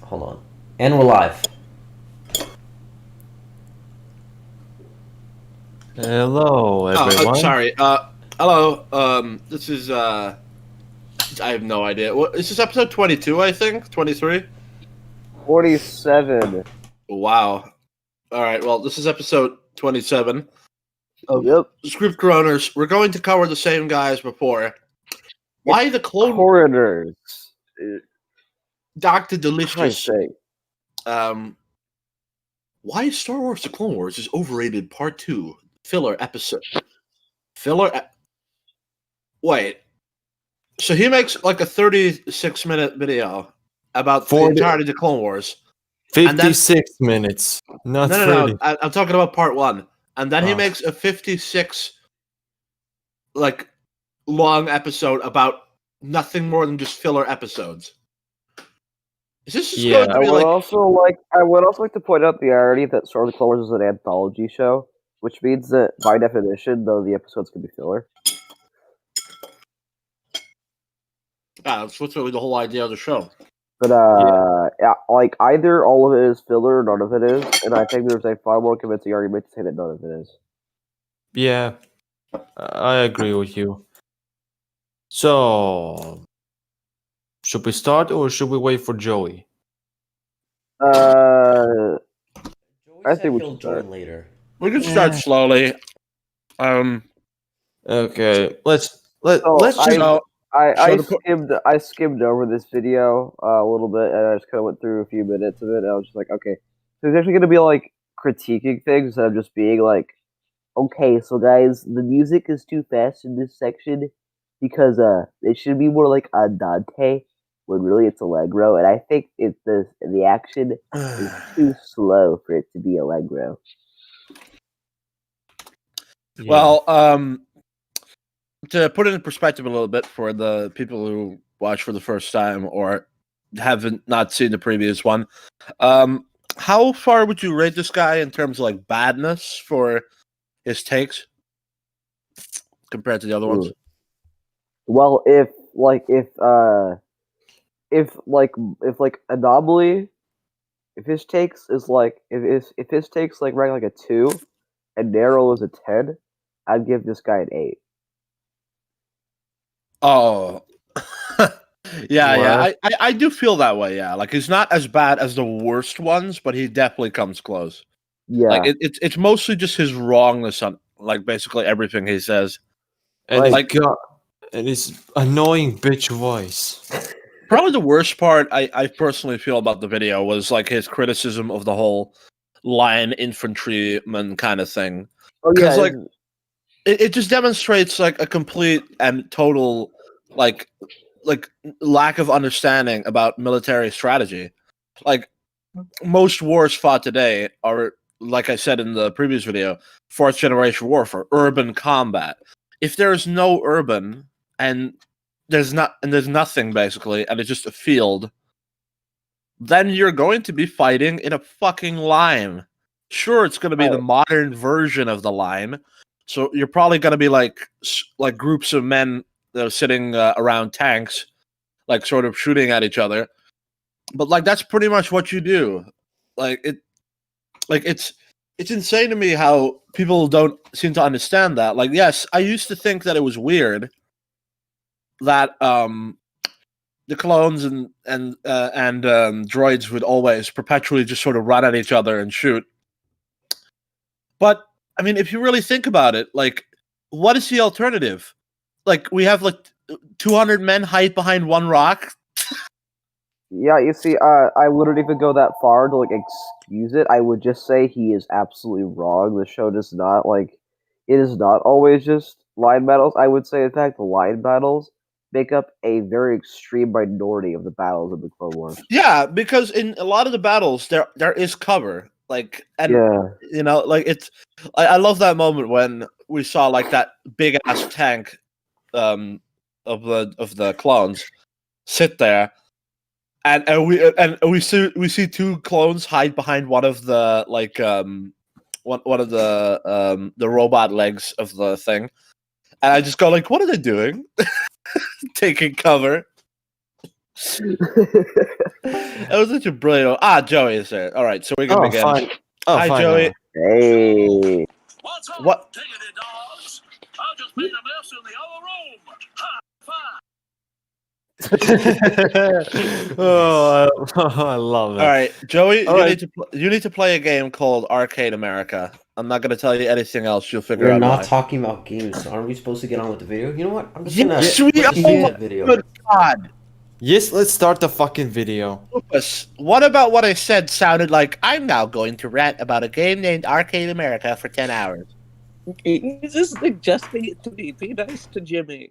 Hold on. And we're live. Hello, everyone. Sorry. Hello. This is I have no idea. What is this episode 22? I think 23. 47. Wow. All right. Well, this is episode 27 of Yep. Script Groaners. We're going to cover the same guys before. Why the Clone Coroners. Docta I Delicious? say. Why Star Wars: The Clone Wars is overrated? Part 2 filler episode. Wait. So he makes like a 36-minute video about the entirety of the Clone Wars. 56 minutes, not 30. No. I'm talking about part 1. And then he makes a 56 long episode about nothing more than just filler episodes. Is this just going to I be would also like to point out the irony that Star Wars: The Clone Wars is an anthology show, which means that by definition, though, the episodes can be filler. that's literally the whole idea of the show. But like either all of it is filler or none of it is, and I think there's a far more convincing argument to say that none of it is. Yeah, I agree with you. So, should we start or should we wait for Joey? I Joey think we he'll should start. join later. We can start slowly. Okay, let's I skimmed over this video a little bit, and I just kind of went through a few minutes of it. And I was just like, okay, so it's actually going to be like critiquing things instead of just being like, okay, so guys, the music is too fast in this section because it should be more like andante when really it's allegro, and I think it's the action is too slow for it to be allegro. Well, to put it in perspective a little bit for the people who watch for the first time or haven't not seen the previous one, how far would you rate this guy in terms of like badness for his takes compared to the other ones? Well, if Anomaly, if his takes is like if his takes like rank like a 2 and Narrow is a 10, I'd give this guy an 8. Oh, yeah. I do feel that way. Yeah, like he's not as bad as the worst ones, but he definitely comes close. Yeah, like it's mostly just his wrongness on like basically everything he says, and like and his annoying bitch voice. Probably the worst part I personally feel about the video was like his criticism of the whole line infantryman kind of thing. oh yeah, Like it just demonstrates like a complete and total like lack of understanding about military strategy. Like most wars fought today are, like I said in the previous video, 4th generation warfare, urban combat. If there's no urban and there's nothing basically, and it's just a field, then you're going to be fighting in a fucking line. Sure, it's going to be the modern version of the line. So you're probably going to be like groups of men that are sitting around tanks, like sort of shooting at each other. But like that's pretty much what you do. It's insane to me how people don't seem to understand that. Like, yes, I used to think that it was weird that the clones and droids would always perpetually just sort of run at each other and shoot. But I mean, if you really think about it, like, what is the alternative? Like, we have like 200 men hide behind one rock. Yeah, you see, I wouldn't even go that far to like excuse it. I would just say he is absolutely wrong. The show does not it is not always just line battles. I would say, in fact, the line battles make up a very extreme minority of the battles of the Clone Wars. Yeah, because in a lot of the battles, there is cover. Like, and you know, like it's. I love that moment when we saw like that big ass tank, of the clones, sit there, and we see 2 clones hide behind one of the one of the robot legs of the thing, and I just go like, what are they doing? Taking cover. That was such a brilliant. Joey is there. All right, so we can Oh, begin. fine. Oh, Hi, fine. Joey. Hey. What's up, What? diggity dogs? I just made a mess in the other room. Ha! Fine. Oh, I love that. All right, Joey, All right. you need to play a game called Arcade America. I'm not going to tell you anything else. You'll figure We're out not why. talking about games, so aren't we supposed to get on with the video? You know what? I'm just Yes, gonna we let's are. do the video. Good God, Yes, let's start the fucking video. Lucas, what about what I said sounded like I'm now going to rant about a game named Arcade America for 10 hours? He's just suggesting it to me. Be nice to Jimmy.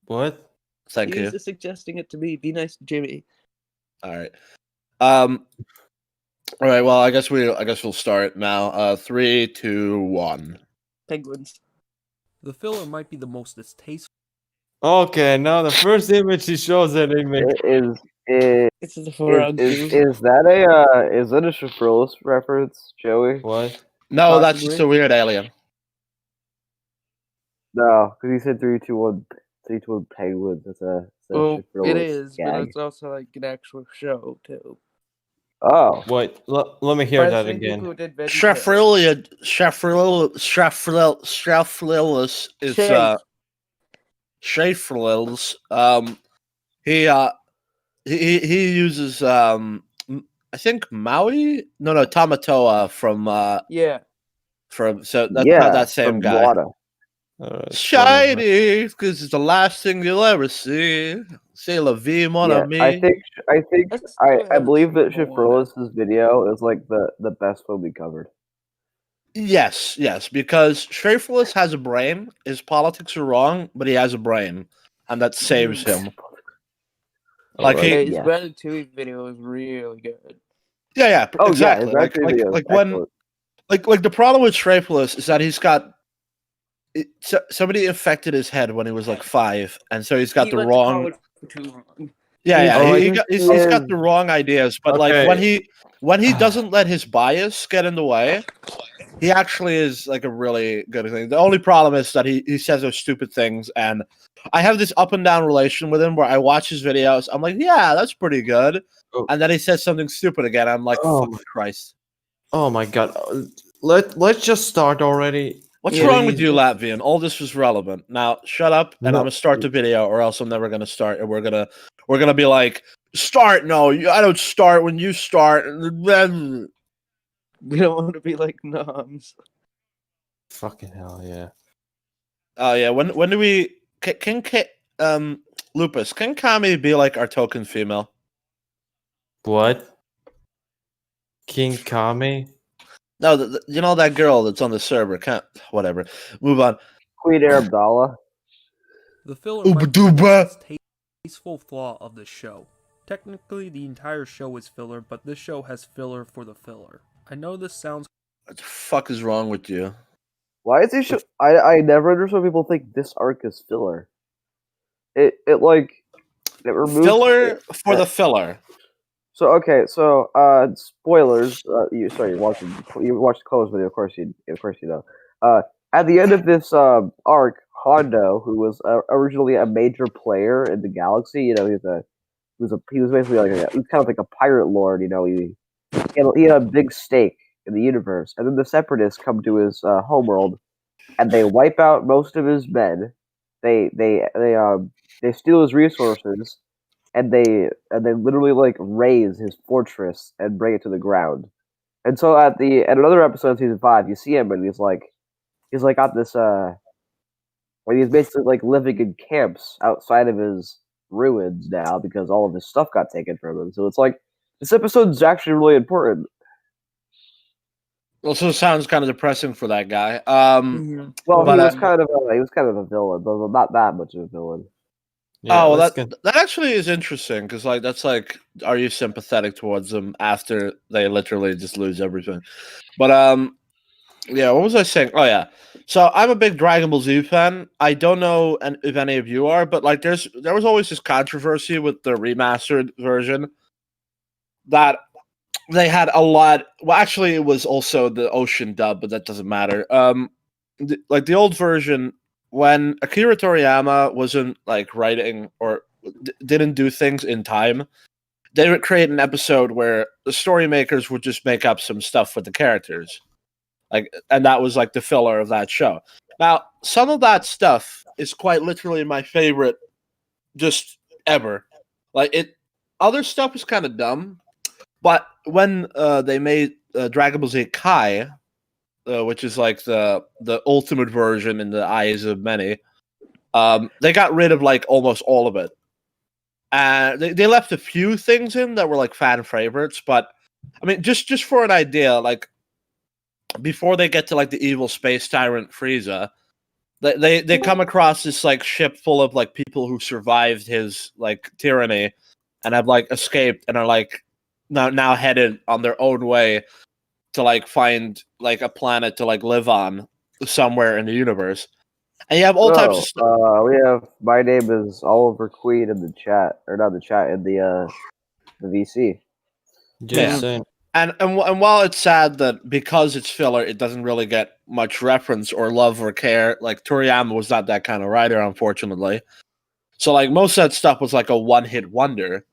What? Thank you. He's just suggesting it to me. Be nice to Jimmy. All right. All right. Well, I guess we'll start now. 3, 2, 1. Penguins. The filler might be the most distasteful. Okay, now the first image he shows that image. Is This is a four-round game. is that a Shafrillis reference, Joey? What? No, that's Possibly. just a weird alien. No, because he said 3, 2, 1, 3, 2, 1 penguins. That's a Well, it Shafrillis is, but gag. it's also like an actual show too. Oh, Wait, let me hear By the that same people again. who did VeggieTales. Shafrillis is Chase. Shafrillis. He uses I think Maui. No, Tamatoa from Yeah. so that's yeah, not that same from guy. Water. Alright, Shiny, because it's the last thing you'll ever see. C'est la vie, mon Yeah, ami. I think Let's go ahead I and believe that see Moana. Shafrillis' video is like the best one we covered. Yes, because Shafrillis has a brain. His politics are wrong, but he has a brain, and that saves him. Like Alright. Hey, his yes. Ratatouille video is really good. yeah, Oh exactly. yeah, his actual video is excellent. Like the problem with Shafrillis is that he's got somebody infected his head when he was like 5, and so he's got He the went to wrong. college for too long. Yeah, Oh, I he's think got the wrong ideas. But like Okay. when he doesn't let his bias get in the way, he actually is like a really good thing. The only problem is that he says those stupid things, and I have this up and down relation with him where I watch his videos. I'm like, yeah, that's pretty good, Oh. and then he says something stupid again. I'm like, Oh fuck my- Christ. Oh my god. Let's just start already. What's Yeah, wrong with please. you, Latvian? All this was relevant. Now shut up, and No. I'm gonna start the video, or else I'm never gonna start, and we're gonna be like, start. No, I don't start when you start. And We don't want to be like noms. Fucking hell, yeah. oh yeah, when do we can Lupus? Can Kami be like our token female? What? King Kami? No, you know that girl that's on the server. Can't whatever. Move on. Queen Abdallah. The filler might be the Ooba-dooba. most distasteful flaw of the show. Technically, the entire show is filler, but this show has filler for the filler. I know this sounds What the fuck is wrong with you? Why is he? I never understood people think this arc is filler. It removes Filler for the filler. So okay, so spoilers. You watched the Close video, of course you know. At the end of this arc, Hondo, who was originally a major player in the galaxy, you know, he was basically like he was kind of like a pirate lord, you know. He had a big stake in the universe, and then the Separatists come to his homeworld, and they wipe out most of his men. They steal his resources. And they literally like raise his fortress and bring it to the ground. And so at another episode of season 5, you see him and he's like got this where he's basically like living in camps outside of his ruins now because all of his stuff got taken from him. So it's like this episode's actually really important. Also sounds kind of depressing for that guy. Well, But, he was kind of a villain, but not that much of a villain. Yeah, oh, well, let's that actually is interesting because, like, that's like, are you sympathetic towards them after they literally just lose everything? But yeah, what was I saying? Oh yeah, so I'm a big Dragon Ball Z fan. I don't know if any of you are, but like, there was always this controversy with the remastered version that they had a lot. Well, actually, it was also the Ocean dub, but that doesn't matter. Like the old version. When Akira Toriyama wasn't like writing or didn't do things in time, they would create an episode where the story makers would just make up some stuff with the characters, and that was like the filler of that show. Now, some of that stuff is quite literally my favorite, just ever. Other stuff is kind of dumb, but when they made Dragon Ball Z Kai, which is like the ultimate version in the eyes of many, they got rid of like almost all of it. They left a few things in that were like fan favorites, but I mean, just for an idea, like before they get to like the evil space tyrant Frieza, they come across this like ship full of like people who survived his like tyranny and have like escaped and are like now headed on their own way to like find like a planet to like live on somewhere in the universe. And you have all types of stuff. We have my name is Oliver Queen in the chat, or not the chat, in the VC. Just saying. And while it's sad that because it's filler, it doesn't really get much reference or love or care. Like Toriyama was not that kind of writer, unfortunately. So like most of that stuff was like a one-hit wonder.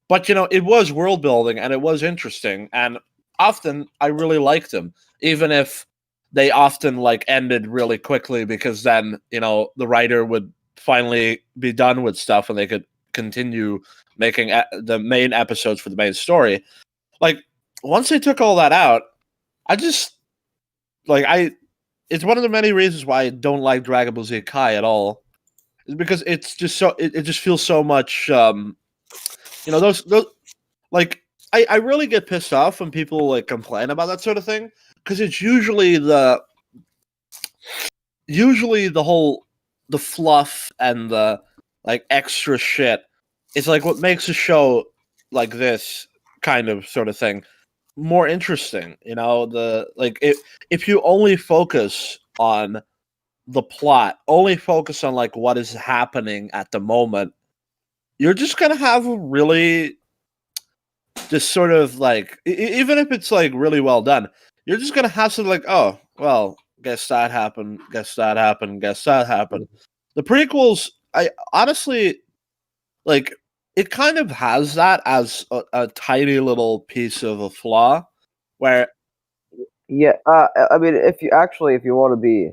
But you know, it was world building and it was interesting. And often I really liked them, even if they often like ended really quickly because then, you know, the writer would finally be done with stuff and they could continue making the main episodes for the main story. Like once they took all that out, I just like it's one of the many reasons why I don't like Dragon Ball Z Kai at all. Is because it's just so it just feels so much you know, those like I really get pissed off when people like complain about that sort of thing because it's usually the fluff and the like extra shit. It's like what makes a show like this kind of sort of thing more interesting. You know, if you only focus on the plot, only focus on like what is happening at the moment, you're just gonna have a really just sort of like even if it's like really well done, you're just gonna have something like, oh well, guess that happened, guess that happened, guess that happened. The prequels, I honestly like it kind of has that as a tiny little piece of a flaw where Yeah, I mean, if you want to be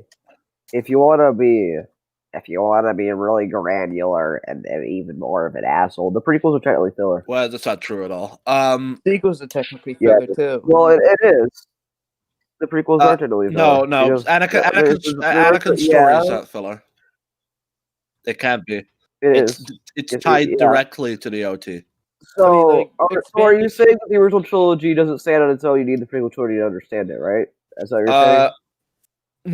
really granular and even more of an asshole, the prequels are technically filler. well, that's not true at all. Sequels are technically Yeah, filler too. well, it is. The prequels are technically filler. No, because Anakin's story is not filler. It can't be. It's tied directly to the OT. So, I mean, like, so are you saying that the original trilogy doesn't stand on its own? You need the prequel trilogy to understand it, right? That's what you're saying.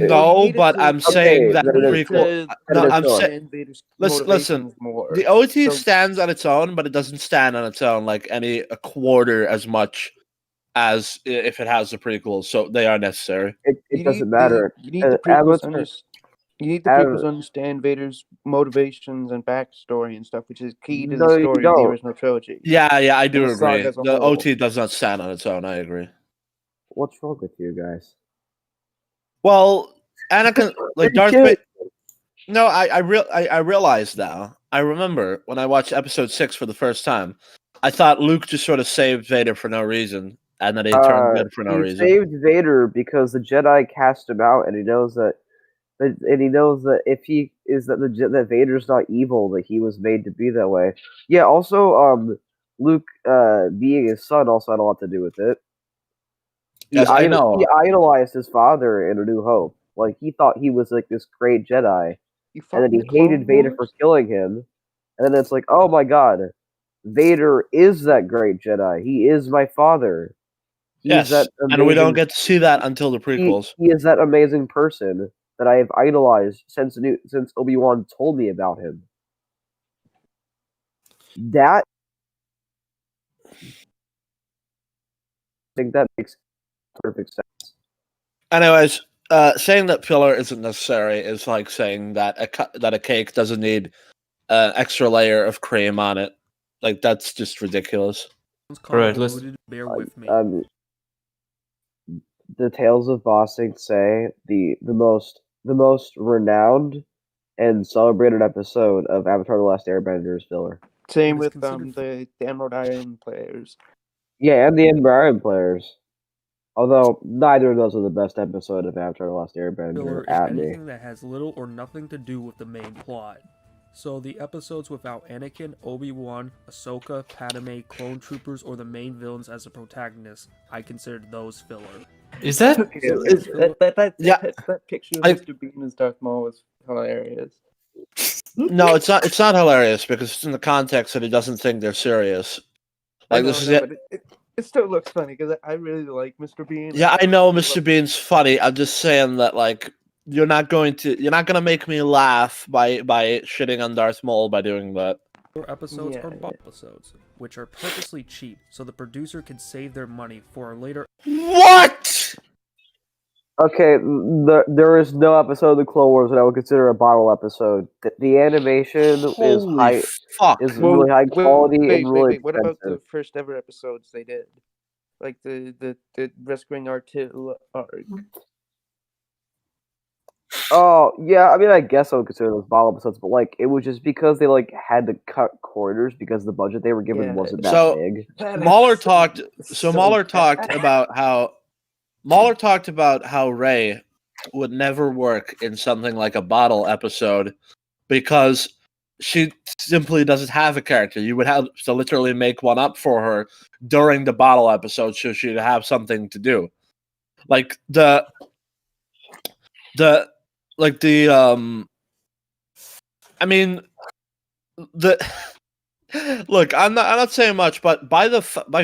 No, but I'm saying that the prequel. No, I'm saying. Listen. The OT stands on its own, but it doesn't stand on its own like a quarter as much as if it has the prequels. So they are necessary. It doesn't matter. You need the prequels. You need the prequels to understand Vader's motivations and backstory and stuff, which is key to the story of the original trilogy. Yeah, I do agree. The OT does not stand on its own. I agree. What's wrong with you guys? Well, Anakin, like Darth Vader. No, I realize now. I remember when I watched Episode 6 for the first time. I thought Luke just sort of saved Vader for no reason, and then he turned good for no reason. He saved Vader because the Jedi cast him out, and he knows that if he is that Vader's not evil, that he was made to be that way. Yeah. Also, Luke being his son also had a lot to do with it. Yes, I know. He idolized his father in A New Hope. Like he thought he was like this great Jedi, and then he hated Vader for killing him. And then it's like, oh my god, Vader is that great Jedi. He is my father. Yes, and we don't get to see that until the prequels. He is that amazing person that I have idolized since Obi-Wan told me about him. I think that makes perfect sense. Anyways, saying that filler isn't necessary is like saying that a cake doesn't need an extra layer of cream on it. Like that's just ridiculous. Alright, let's bear with me. The Tales of Bossing say the most renowned and celebrated episode of Avatar: The Last Airbender is filler. Same What is with considered the Emerald Island players. Yeah, and the Embarrassing players. Although neither of those are the best episode of Avatar: The Last Airbender filler is at me. anything that has little or nothing to do with the main plot. So the episodes without Anakin, Obi-Wan, Ahsoka, Padme, clone troopers, or the main villains as a protagonist, I considered those filler. Is that Okay, is- Yeah, that picture of I- Mr. Bean as Darth Maul was hilarious. No, it's not. It's not hilarious because it's in the context that he doesn't think they're serious. I Like know, this is no, it. but it still looks funny because I really like Mr. Bean. Yeah, I know Mr. Bean's funny. I'm just saying that like you're not gonna make me laugh by shitting on Darth Maul by doing that. Filler episodes Yeah, are yeah. episodes, which are purposely cheap, so the producer can save their money for a later. What? Okay, there is no episode of the Clone Wars that I would consider a bottle episode. The animation Holy fuck! is really high quality and really What about the expensive. first ever episodes they did? Like the Rescuing R2 arc. Oh yeah, I mean I guess I would consider those bottle episodes, but like it was just because they like had to cut corners because the budget they were given Yeah. wasn't that So- big. That Mahler episode talked. is So so Mahler bad. talked about how Rey would never work in something like a bottle episode because she simply doesn't have a character. You would have to literally make one up for her during the bottle episode so she'd have something to do. Like the I mean the look, I'm not saying much, but by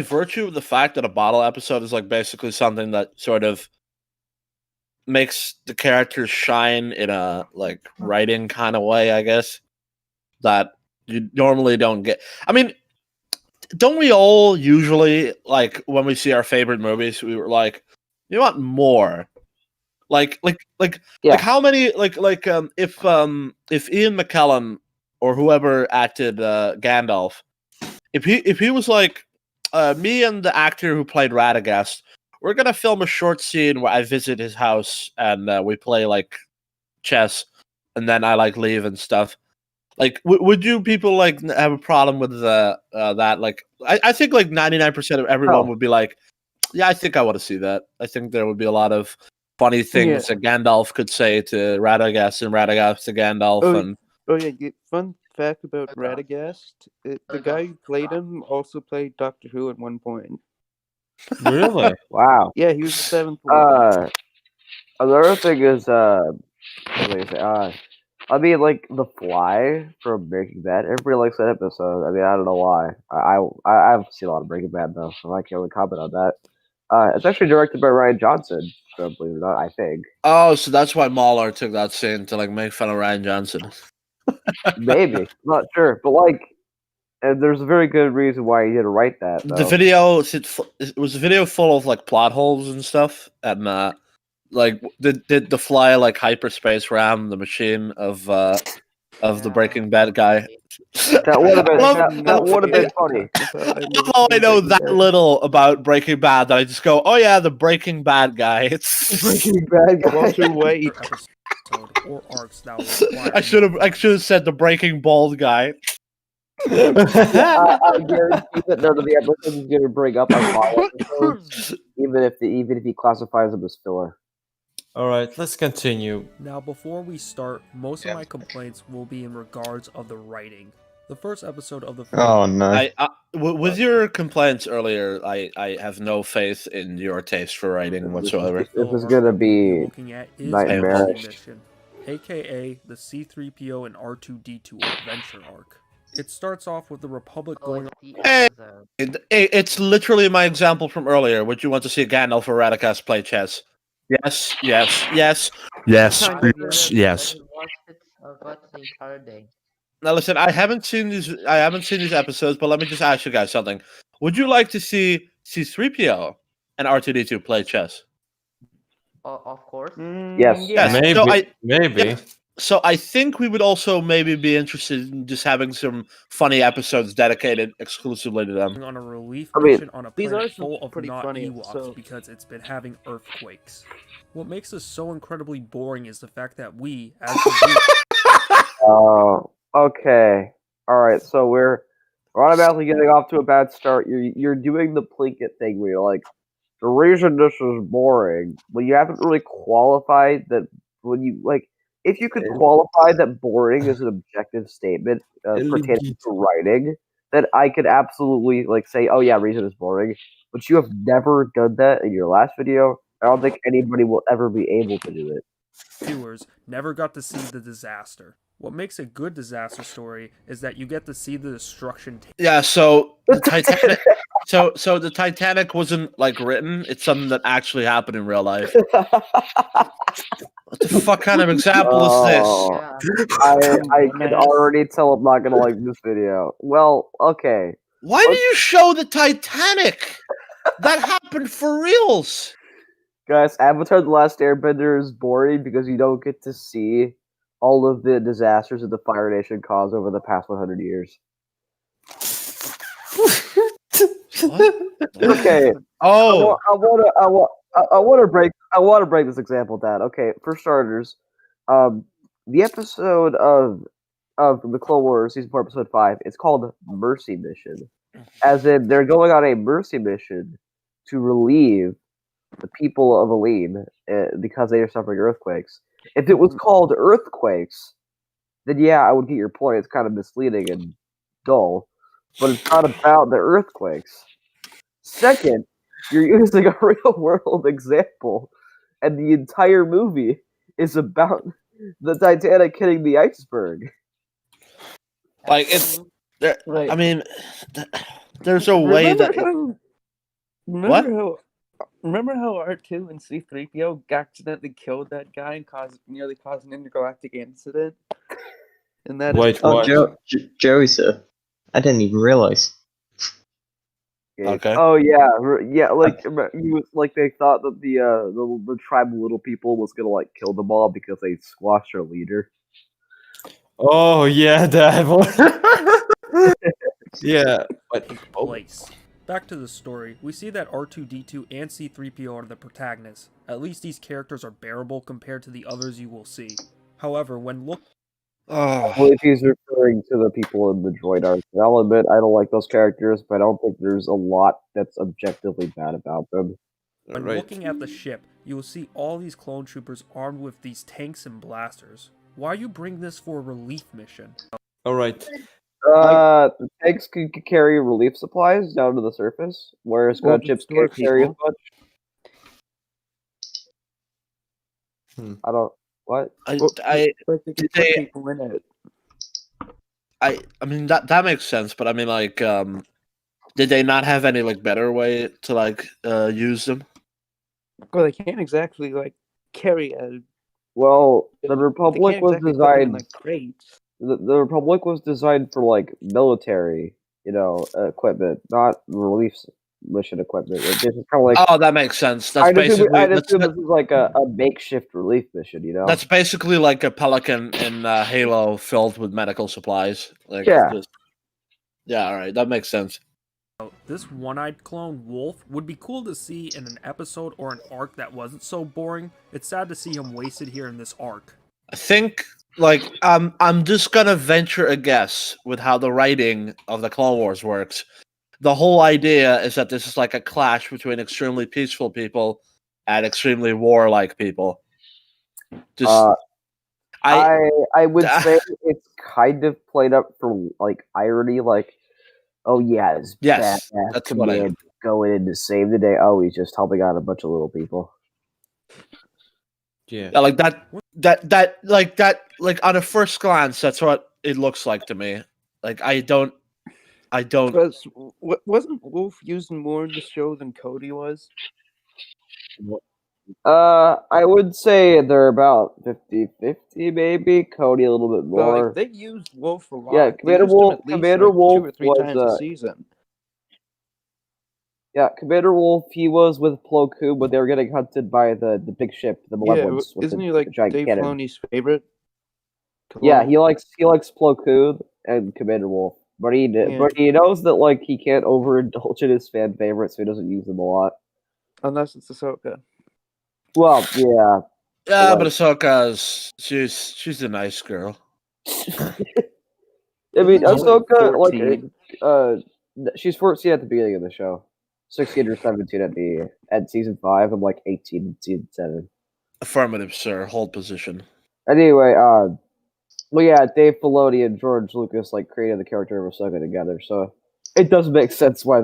virtue of the fact that a bottle episode is like basically something that sort of makes the characters shine in a like writing kind of way, I guess, that you normally don't get. I mean, don't we all usually like when we see our favorite movies, we were like, you want more? Like Yeah. how many if Ian McKellen or whoever acted Gandalf, if he was like me and the actor who played Radagast, we're gonna film a short scene where I visit his house and we play like chess, and then I like leave and stuff. Like, would you people like have a problem with that? Like, I think like 99% of everyone No. would be like, yeah, I think I want to see that. I think there would be a lot of funny things that Gandalf could say to Radagast and Radagast to Gandalf. Oh yeah, fun fact about Radagast: the guy who played him also played Doctor Who at one point. really? Wow. Yeah, he was the seventh one. Another thing is what was I gonna say? I mean, like The Fly from Breaking Bad. Everybody likes that episode. I mean, I don't know why. I've seen a lot of Breaking Bad though, so I can't really comment on that. It's actually directed by Ryan Johnson. So believe it or not, I think Oh, so that's why Mahler took that scene to like make fun of Ryan Johnson. maybe, I'm not sure, but like, and there's a very good reason why he didn't write that. Though. The video it was a video full of like plot holes and stuff, and like did the Fly like hyperspace ram the machine of the Breaking Bad guy? That would have been I love- that would have been funny. I know that little about Breaking Bad that I just go, oh yeah, the Breaking Bad guy. It's Breaking Bad guy. Walter White. Episode or arcs that will require I should have said the Breaking Bald guy. I guarantee that none of the episodes is going to bring up our follow episodes, even if he classifies them as filler. All right, let's continue. Now, before we start, most of my complaints will be in regards of the writing. The first episode of the film Oh no. With your complaints earlier, I have no faith in your taste for writing whatsoever. This is gonna be looking at is nightmarish. the mission, aka the C-3PO and R2-D2 adventure arc. It starts off with the Republic going Hey, it's literally my example from earlier. Would you want to see Gandalf or Radagast play chess? Yes, yes, yes, yes, yes. Watched the entire day. Now listen, I haven't seen these episodes, but let me just ask you guys something. Would you like to see C-3PO and R2-D2 play chess? Of course. Yes. Yes. Maybe. Yeah. So I think we would also maybe be interested in just having some funny episodes dedicated exclusively to them. on a relief I mean, mission on a these planet are some full of pretty not funny Ewoks episodes. because it's been having earthquakes. What makes this so incredibly boring is the fact that we, as the viewer, Oh, okay. All right. So we're We're automatically getting off to a bad start. You're doing the Plinkett thing where you're like, the reason this is boring, but you haven't really qualified that when you like. If you could qualify that boring is an objective statement pertaining to writing, then I could absolutely like say, oh yeah, reason is boring. But you have never done that in your last video. I don't think anybody will ever be able to do it. Viewers never got to see the disaster. What makes a good disaster story is that you get to see the destruction. Yeah, so the Titanic. So the Titanic wasn't like written. It's something that actually happened in real life. What the fuck kind of example is Yeah. I can already tell I'm not gonna like this video. Well, okay. this? Why do you show the Titanic? That happened for reals. Guys, Avatar: The Last Airbender is boring because you don't get to see all of the disasters that the Fire Nation caused over the past 100 years. What? Okay. Oh, I want to break this example down. Okay, for starters, the episode of the Clone Wars season 4, episode 5, it's called Mercy Mission, as in they're going on a mercy mission to relieve the people of Aline because they are suffering earthquakes. If it was called Earthquakes, then yeah, I would get your point. It's kind of misleading and dull, but it's not about the earthquakes. Second, you're using a real world example, and the entire movie is about the Titanic hitting the iceberg. like it's. Right. I mean, there's a way that. Remember how R2 and C-3PO accidentally killed that guy and nearly caused an intergalactic incident? And that Wait, Oh, what? Joey, sir. I didn't even realize. Okay. Oh yeah, like they thought that the tribal little people was gonna like kill them all because they squashed their leader. Oh yeah, that one. Yeah, but Place. Back to the story, we see that R2-D2 and C-3PO are the protagonists. At least these characters are bearable compared to the others you will see. However, when looked I believe he's referring to the people in the droid arc. I'll admit I don't like those characters, but I don't think there's a lot that's objectively bad about them. When looking at the ship, you will see all these clone troopers armed with these tanks and blasters. Why you bring this for a relief mission? all right. The tanks can carry relief supplies down to the surface, whereas gunships can't carry as much. I don't. What? I mean that makes sense, but I mean like did they not have any like better way to like use them? Well, they can't exactly like carry a. Well, the Republic was designed. Like crates. The Republic was designed for like military, equipment, not relief mission equipment. This is kind of like. Oh, that makes sense. That's I'd assume basically this is like a makeshift relief mission. that's basically like a Pelican in Halo filled with medical supplies. Like, Yeah. Yeah. All right, that makes sense. This one-eyed clone, Wolf, would be cool to see in an episode or an arc that wasn't so boring. It's sad to see him wasted here in this arc. I think like I'm just gonna venture a guess with how the writing of the Clone Wars works. The whole idea is that this is like a clash between extremely peaceful people and extremely warlike people. I would say it's kind of played up for like irony, like, oh yeah, this Yes, badass that's what I- command going in to save the day. Oh, he's just helping out a bunch of little people. Yeah. Yeah, like like on a first glance, that's what it looks like to me. Like I don't. Wasn't Wolf used more in the show than Cody was? I would say they're about 50-50, maybe. Cody a little bit more. Well, like, they used Wolf a lot. Yeah, They Commander used him Wolf. at least, Commander like, Wolf 2 or 3 was times a season. Yeah, Commander Wolf. He was with Plo Koon, but they were getting hunted by the big ship, the Malevolence. Yeah, isn't the, he like the giant Dave cannon. Filoni's favorite? Yeah, he likes Plo Koon and Commander Wolf, but he knows that like he can't overindulge in his fan favorites, so he doesn't use them a lot. Unless it's Ahsoka. Well, yeah. Yeah, but Ahsoka's she's a nice girl. I mean, Ahsoka, like, she's 14 at the beginning of the show, 16 or 17 at season 5, and like 18 in season 7. Affirmative, sir. Hold position. Anyway, well, yeah, Dave Filoni and George Lucas like created the character of Ahsoka together, so it does make sense why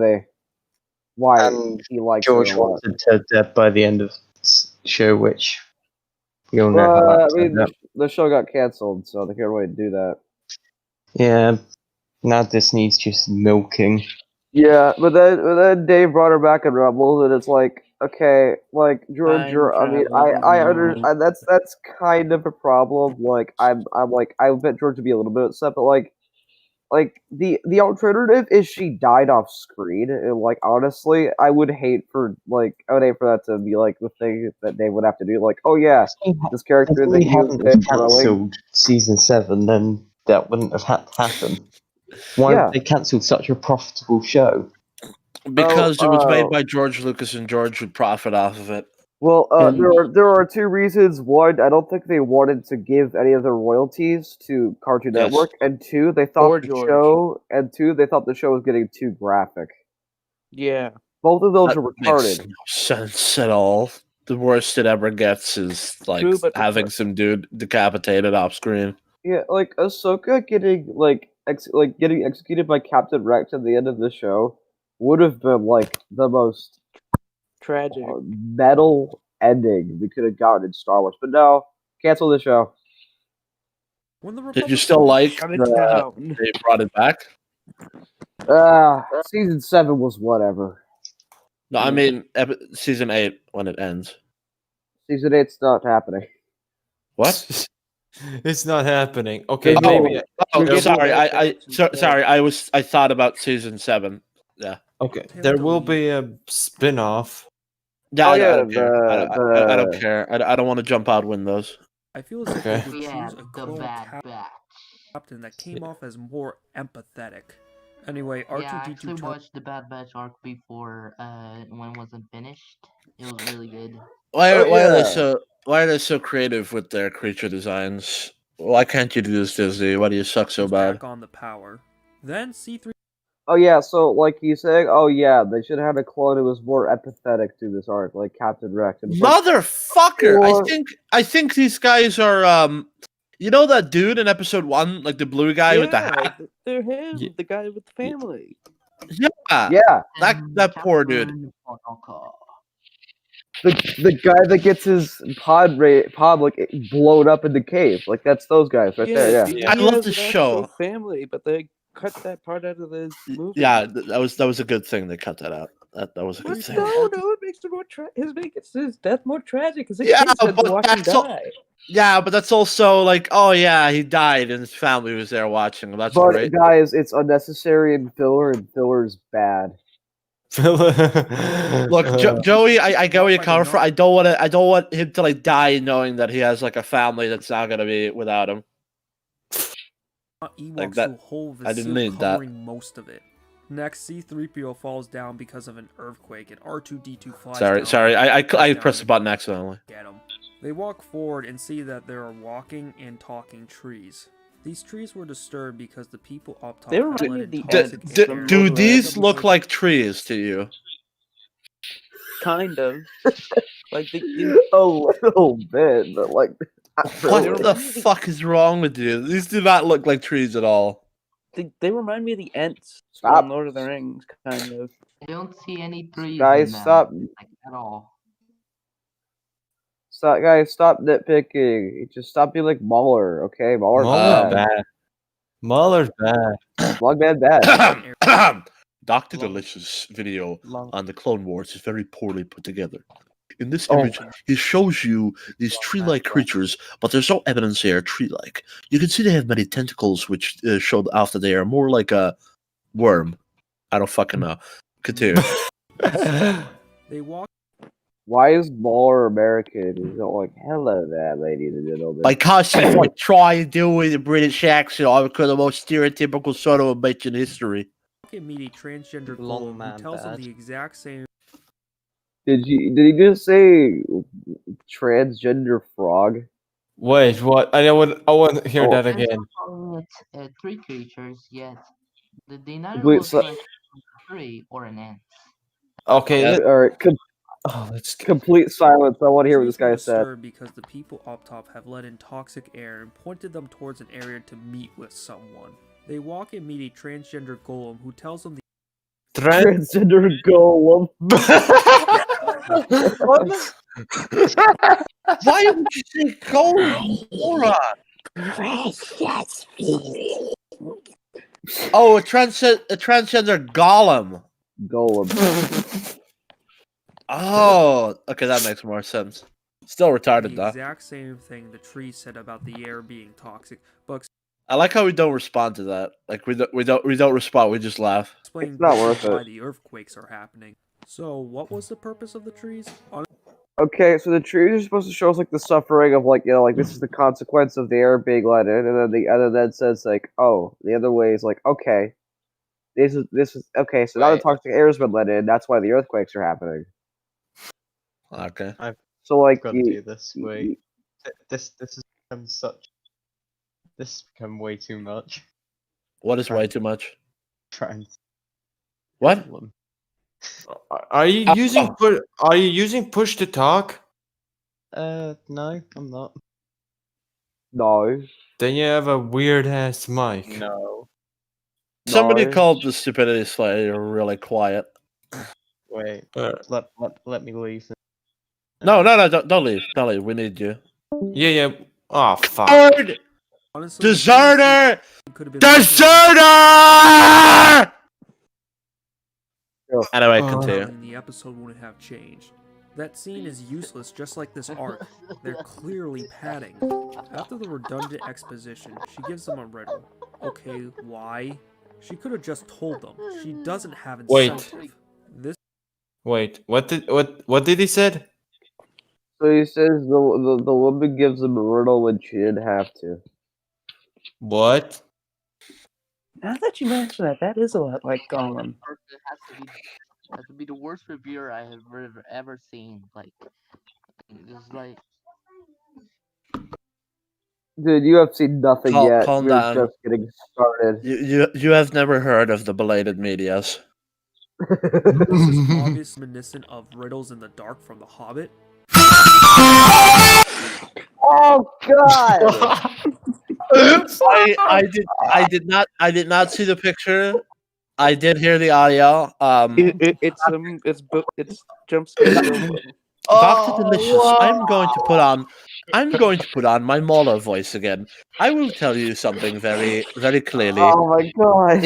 And he likes her George a lot. wanted her dead by the end of the show, which we all know how I that mean, turned out. the show got canceled, so they can't really do that. Yeah, now Disney's just milking. Yeah, but then Dave brought her back in Rebels, and it's like, okay, like George, I mean, that's kind of a problem. Like, I'm like, I bet George would be a little bit upset, but like the alternative is she died off screen, and like honestly, I would hate for that to be like the thing that Dave would have to do. Like, oh yeah, this character If that we you hadn't been growing. cancelled season 7, then that wouldn't have had to happen. Why Yeah. have they cancelled such a profitable show? Because it was made by George Lucas, and George would profit off of it. Well, there are two reasons. One, I don't think they wanted to give any of their royalties to Cartoon Yes. Network, and two, they thought the show was getting too graphic. Yeah. Both of those That are makes retarded. no sense at all. The worst it ever gets is like True, but having some dude decapitated off screen. Yeah, like Ahsoka getting getting executed by Captain Rex at the end of the show would have been like the most Tragic. metal ending we could have gotten in Star Wars. But no, cancel the show. When the Did you Republic still like Shut it that down. they brought it back? Season 7 was whatever. No, I mean season 8 when it ends. Season 8's not happening. What? It's not happening. Okay, Oh, maybe. sorry. I thought about season 7. Yeah. Okay, there will be a spin-off. Yeah, Oh, I yeah, don't care. I don't care. I don't want to jump out windows. I feel as if Okay. they would Yeah, choose a the clone bad batch. captain that came off as more empathetic. Anyway, R2D2 Yeah, I actually watched the Bad Batch arc before when it wasn't finished. It was really good. Why Oh, are they so creative with their creature designs? Why can't you do this, Disney? Why do you suck so was bad? back on the power. Then C3 Oh yeah, so like you saying, oh yeah, they should have had a clone who was more empathetic to this arc, like Captain Rex. And it's like, Motherfucker! Or- I think these guys are you know that dude in episode 1, like the blue guy with the hat? They're him, Yeah. the guy with the family. Yeah. yeah, That poor dude. the guy that gets his pod like blown up in the cave, like that's those guys right there. Yeah. I love has this an show. actual family, but they cut that part out of the movie. Yeah, that was a good thing they cut that out. That was a good But thing. no, it makes it more his death more tragic because Yeah, kids had to but watch him that's all- die. Yeah, but that's also like, oh yeah, he died and his family was there watching him. That's But great. guys, it's unnecessary and filler's bad. Look, Joey, I get where you're coming from. I don't want him to like die knowing that he has like a family that's not gonna be without him. Ewoks Like that- to whole I didn't Vasil need that. covering most of it. Next, C3PO falls down because of an earthquake, and R2D2 flies Sorry, down. I pressed the button accidentally. Get 'em. They walk forward and see that there are walking and talking trees. These trees were disturbed because the people up top They had remind let me in of the toxic ants air. from Do Overrated. these look like trees to you? Kind of. Like they A little bit, but like not What really. the fuck is wrong with you? These do not look like trees at all. they remind me of the ants Stop. from Lord of the Rings, kind of. I don't see any trees Guys, in them, stop. like, at all. Stop nitpicking. Just stop being like Mauler, okay? Mauler's Mauler's bad. bad. Mauler's bad. Slugman bad. Dr. Delicious video Long. on the Clone Wars is very poorly put together. In this Oh. image, he shows you these tree-like creatures, but there's no evidence they are tree-like. You can see they have many tentacles, which show after they are more like a worm. I don't fucking know. Continue. They walk Why is Mauler American? He's not like, hello there, ladies and gentlemen. Because he's like trying to do with a British accent, I because the most stereotypical son of a bitch in history. and meet a transgender Long clone who man tells them bad. the exact same Did he just say transgender frog? Wait, what? I want to hear Oh. that again. Three creatures, yes. They neither Complete look si- like a tree or an ant. Okay, Yeah. All right, let's complete silence. I want to hear what Trees this were guy said. disturbed because the people up top have let in toxic air and pointed them towards an area to meet with someone. They walk and meet a transgender golem who tells them the Transgender golem. Why would you say golem? Moron. Oh, a transgender golem. Golem. Oh, okay, that makes more sense. Still retarded the though. exact same thing the tree said about the air being toxic, but I like how we don't respond to that. Like we don't respond. We just laugh. explain It's not this worth is why it. the earthquakes are happening. So, what was the purpose of the trees? Okay, so the trees are supposed to show us like the suffering of like like this is the consequence of the air being let in, and then the other then says like, oh, the other way is like, okay, this is okay. So now the Right. toxic air has been let in. That's why the earthquakes are happening. Okay. So like Got to do this way. This has become such. This has become way too much. What is way too much? Trying to What? kill them. are you using push to talk? No, I'm not. No, Then you have a weird ass mic. No. Somebody No. called the stupidity slayer really quiet. Wait. Uh, Let me leave. No, don't leave. Don't leave. We need you. yeah. Oh fuck. Honestly, Deserter! could have been Deserter! Anyway, Oh. continue. and the episode wouldn't have changed. That scene is useless, just like this arc. They're clearly padding. After the redundant exposition, she gives them a riddle. Okay, why? She could have just told them. She doesn't have Wait. incentive. This Wait, what did he said? So he says the woman gives him a riddle when she didn't have to. What? Now that you mention that, that is a lot like Gollum. It has to be the worst reviewer I have ever seen. Like, it's like Dude, you have seen nothing yet. Calm We're down. just getting started. You have never heard of the belated medias. this is obviously reminiscent of riddles in the dark from The Hobbit. Oh God! I did not see the picture. I did hear the audio. It's jump scare. Doctor Delicious, I'm going to put on my Mauler voice again. I will tell you something very, very clearly. Oh my God!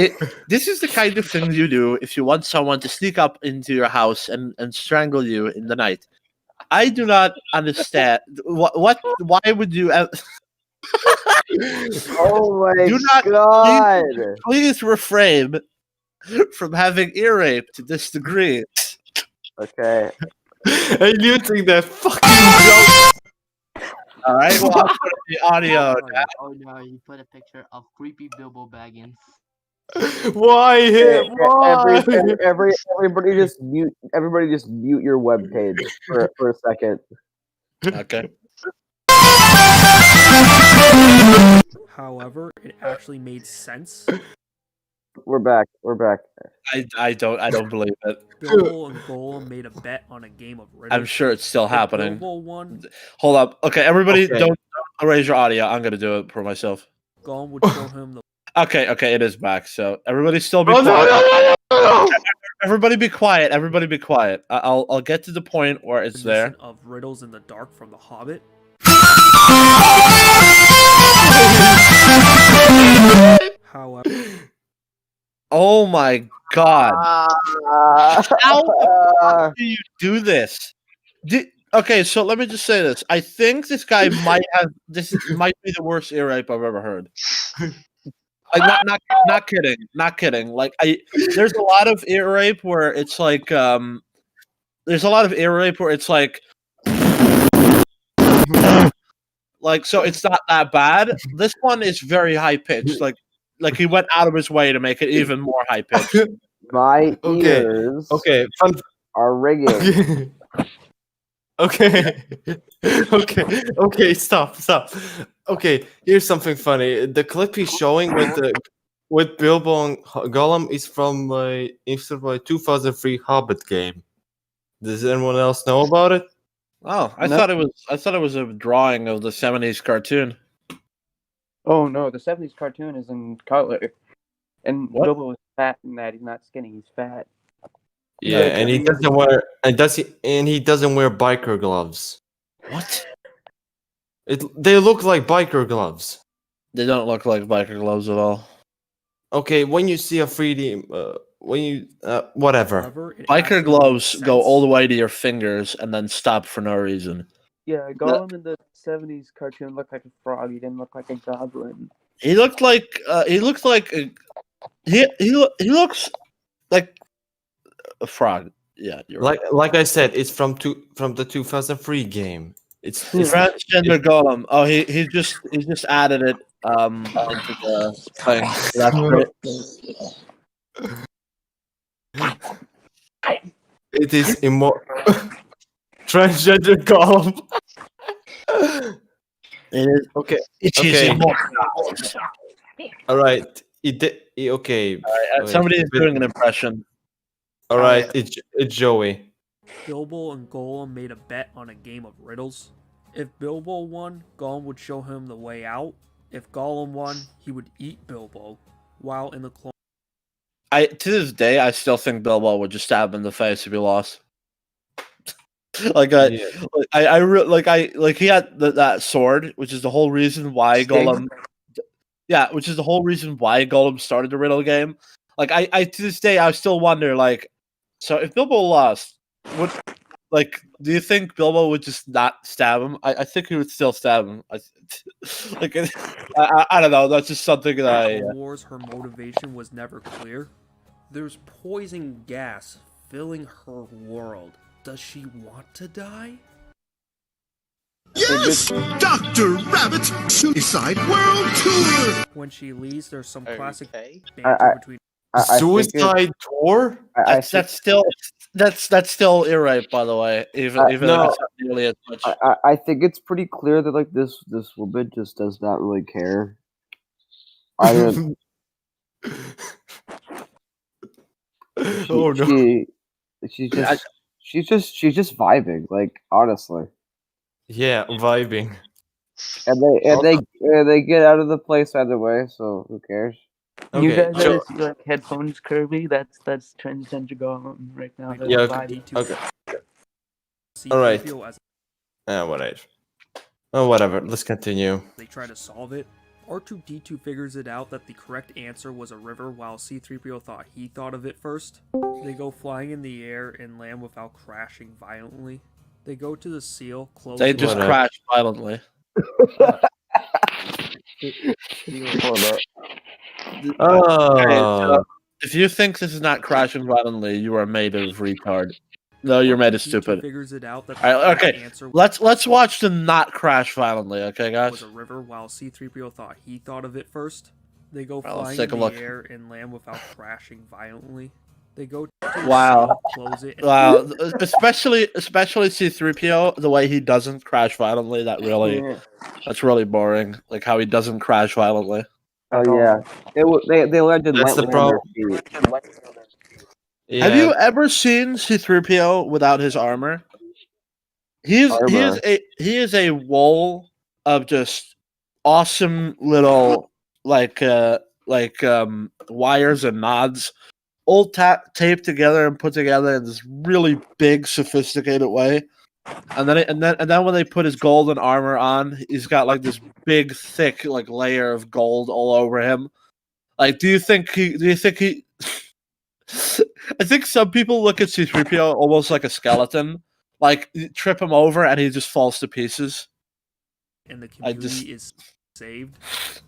This is the kind of thing you do if you want someone to sneak up into your house and strangle you in the night. I do not understand. Why would you? Oh my Do not- God! Please refrain from having ear rape to this degree. Okay. And using that fucking All right, well, I'll put the audio. oh no, you put a picture of creepy Bilbo Baggins. joke. Why him? Why? Everybody just mute. Everybody just mute your webpage for a second. Okay. However, it actually made sense. We're back. We're back. I don't believe it. Bilbo and Golem made a bet on a game of riddles. I'm sure it's still If happening. Bilbo won, Hold up. Okay, everybody, Okay. don't erase your audio. I'm gonna do it for myself. Golem would show him the Okay, it is back. So everybody, still be Oh, quiet. no. Everybody, be quiet. Everybody, be quiet. I'll get to the point where it's there. reminiscent of riddles in the dark from The Hobbit. However, Oh my god! How the fuck do you do this? Okay, so let me just say this. I think this guy might have. This might be the worst ear rape I've ever heard. Like, not kidding. Like, there's a lot of ear rape where it's like, there's a lot of ear rape where it's like, so it's not that bad. This one is very high pitched. Like he went out of his way to make it even more high pitched. My Okay, ears Okay, fun. are ringing. Okay. Okay, stop. Okay, here's something funny. The clip he's showing with the with Bilbo and Gollum is from my 2003 Hobbit game. Does anyone else know about it? Oh, I No. thought it was a drawing of the '70s cartoon. Oh no, the '70s cartoon is in color, and What? Bilbo is fat in that. He's not skinny. He's fat. Yeah, like and he he- doesn't wear he doesn't wear biker gloves. What? They look like biker gloves. They don't look like biker gloves at all. Okay, when you see a 3D, whatever. However, it Biker actually gloves makes go sense. all the way to your fingers and then stop for no reason. Yeah, Gollum in the '70s cartoon looked like a frog. He didn't look like a goblin. He looked like he looks like a frog. Yeah, you're Like I said, it's from the 2003 game. It's transgender Golem. Oh, he just added it into the thing. That's great. it is transgender Gollum. It is Okay. It is Okay. immortal. All right. Okay. Wait, Somebody is doing an impression. All right. It's Joey. Bilbo and Gollum made a bet on a game of riddles. If Bilbo won, Gollum would show him the way out. If Gollum won, he would eat Bilbo. While in the clone, To this day, I still think Bilbo would just stab him in the face if he lost. Like he had that sword, which is the whole reason why Gollum. Yeah, which is the whole reason why Gollum started the riddle game. Like I to this day, I still wonder. Like, so if Bilbo lost, do you think Bilbo would just not stab him? I think he would still stab him. I don't know. That's just something that Clone Wars, her motivation was never clear. There's poison gas filling her world. Does she want to die? Yes! Dr. Rabbit Suicide World Tour! When she leaves, there's some Are you classic okay? banter between. I think Suicide Tour? that's still irright, by the way. Even if no. it's not nearly as much. I think it's pretty clear that like this woman just does not really care. Either Oh no. she's just vibing, like honestly. Yeah, vibing. And they get out of the place either way, so who cares? You Okay. guys ever see like headphones, Kirby? That's transgender Gollum right now. That's Yeah, vibing. Okay. C-3PO All right. as Whatever. Oh, whatever. Let's continue. they try to solve it. R2-D2 figures it out that the correct answer was a river, while C-3PO thought he thought of it first. They go flying in the air and land without crashing violently. They go to the seal, close They it just Whatever. crash violently. Hold up. Oh. If you think this is not crashing violently, you are made of retard. No, you're made of R2-D2 stupid. figures it out that the Alright, correct okay. answer Let's watch them not crash violently, okay, was guys? a river, while C-3PO thought he thought of it first. They go Well, let's flying take in a the look. air and land without crashing violently. They go to the Wow. seal, close it, and Wow, especially C-3PO, the way he doesn't crash violently, that's really boring. Like how he doesn't crash violently. Oh yeah, they landed That's the lightly on their problem. feet. Yeah. Have you ever seen C-3PO without his armor? He is a wall of just awesome little wires and nods, all taped together and put together in this really big, sophisticated way. And then when they put his golden armor on, he's got like this big, thick layer of gold all over him. Like, do you think he? I think some people look at C-3PO almost like a skeleton. Like, you trip him over and he just falls to pieces. and the community is saved.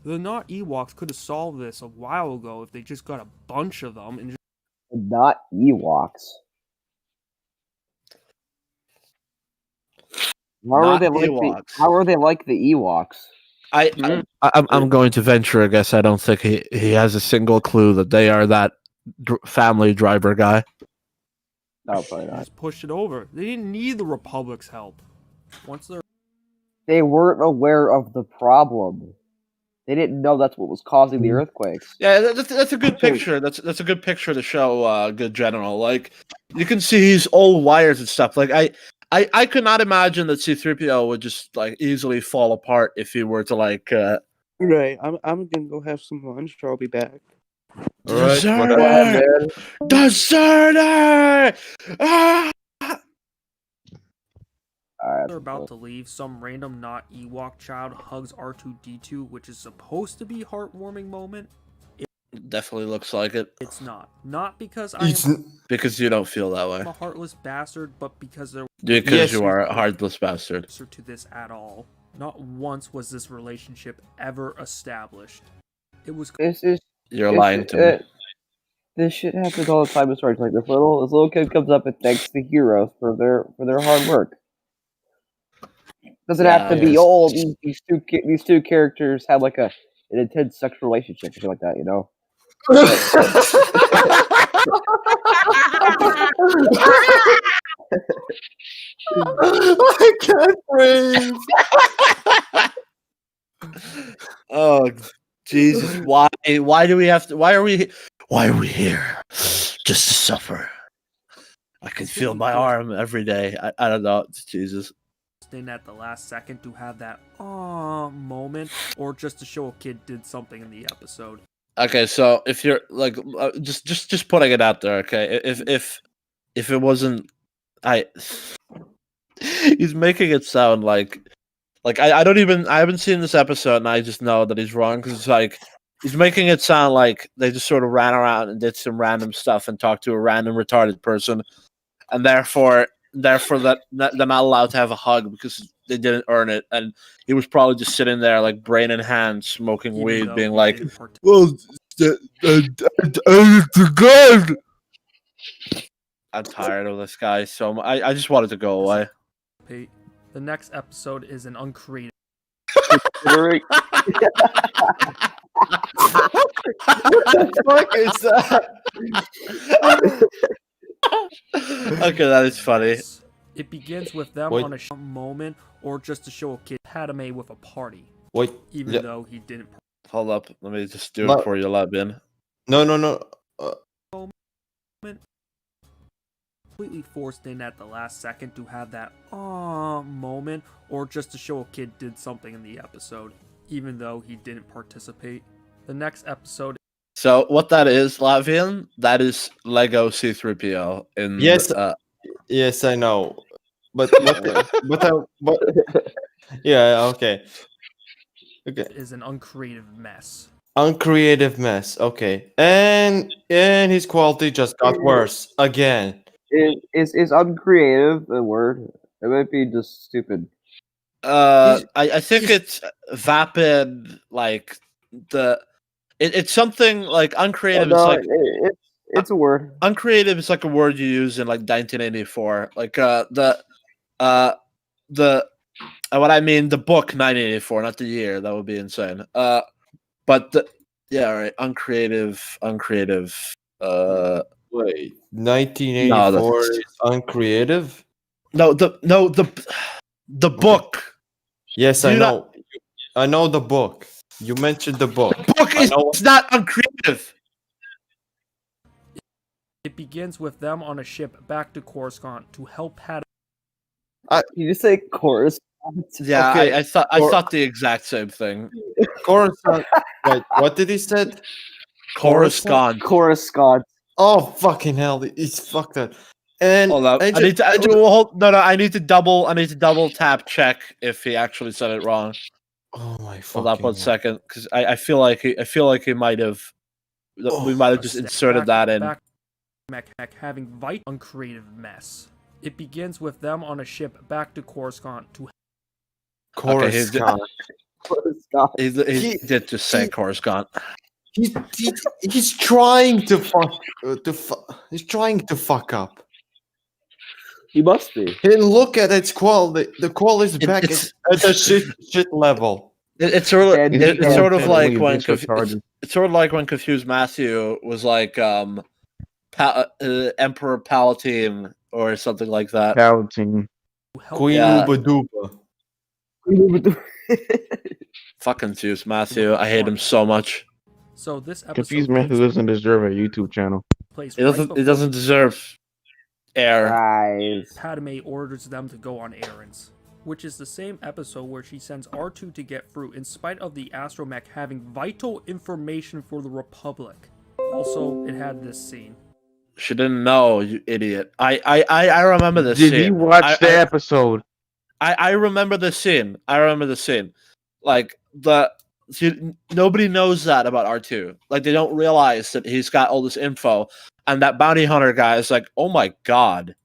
The not Ewoks could have solved this a while ago if they just got a bunch of them and just Not Ewoks. Not Ewoks. How are they like the Ewoks? I'm going to venture a guess. I don't think he has a single clue that they are that family driver guy. No, probably not. just pushed it over. They didn't need the Republic's help. Once they're They weren't aware of the problem. They didn't know that's what was causing the earthquakes. Yeah, that's a good picture. That's a good picture to show Good General. Like you can see his old wires and stuff. Like I could not imagine that C-3PO would just like easily fall apart if he were to like Right. I'm gonna go have some lunch. I'll be back. Alright, Deserter! Deserter! Ah! Alright, They're about to leave, some random not Ewok child hugs R2-D2, which is supposed to be a heartwarming moment. Definitely looks like it. It's not. Not because I It's am Because you don't feel that way. a heartless bastard, but because there Because Yes, you are a heartless bastard. answer to this at all. Not once was this relationship ever established. It was this is You're lying to me. this shit happens all the time in stories like this. Little kid comes up and thanks the heroes for their hard work. Doesn't have to be yes. old. These two characters have like an intense sexual relationship or something like that. You know. I can't breathe. Oh Jesus! Why? Why do we have to? Why are we here? Just to suffer. I can feel my arm every day. I don't know. Jesus. in at the last second to have that moment, or just to show a kid did something in the episode. Okay, so if you're like, just putting it out there. Okay, if it wasn't, he's making it sound like I don't even I haven't seen this episode and I just know that he's wrong because it's like he's making it sound like they just sort of ran around and did some random stuff and talked to a random retarded person, and therefore that they're not allowed to have a hug because they didn't earn it, and he was probably just sitting there like brain in hand smoking Even weed, though being he like, didn't participate. "Well, to God." I'm tired of this guy, so I just wanted to go away. The next episode is an uncreated. Considering- What the fuck is that? Okay, that is funny. It begins with them Wait. on a moment, or just to show a kid Padme with a party, Wait, even yeah. though he didn't. Hold up, let me just do No. it before you let in. No. Completely forced in at the last second to have that moment, or just to show a kid did something in the episode, even though he didn't participate. The next episode. So what that is, Latvian, that is Lego C-3PO in Yes, yes, I know, but yeah, okay, Is an uncreative mess. uncreative mess. Okay, and his quality just got worse again. Is uncreative a word? It might be just stupid. I think it's vapid, like it's something like uncreative. No, It's like it's a word. uncreative is like a word you use in like 1984, like what I mean, the book 1984, not the year. That would be insane. But yeah, right. Uncreative. Wait, 1984 is uncreative? No, the book. Yes, Do I you know. I know the book. You mentioned the book. The book is not uncreative. It begins with them on a ship back to Coruscant to help Padme. You just say chorus. Yeah, Okay, I thought the exact same thing. Coruscant. Wait, what did he said? Coruscant. Coruscant. Oh fucking hell! He's fucked up. And Hold up. I need to double tap check if he actually said it wrong. Oh my Hold up fucking 1 second, because I feel like he might have. We might have just inserted that in. Back having uncreative mess. It begins with them on a ship back to Coruscant to. Coruscant. Coruscant. He did just say Coruscant. He's trying to he's trying to fuck up. He must be. And look at its quality. The quality is back at a shit level. It's sort of it's sort of like when retarded. it's sort of like when Confused Matthew was like Emperor Palatine or something like that. Palatine. Queen Yeah. Uba Duba. Fucking Zeus Matthew. I hate him so much. So this episode Confused man who doesn't deserve a YouTube channel. plays He doesn't. right He doesn't deserve air. Guys. Padme orders them to go on errands, which is the same episode where she sends R2 to get fruit in spite of the astromech having vital information for the Republic. Also, it had this scene. She didn't know, you idiot. I remember this Did scene. you watch the episode? I remember the scene. Like nobody knows that about R2. Like they don't realize that he's got all this info, and that bounty hunter guy is like, oh my god,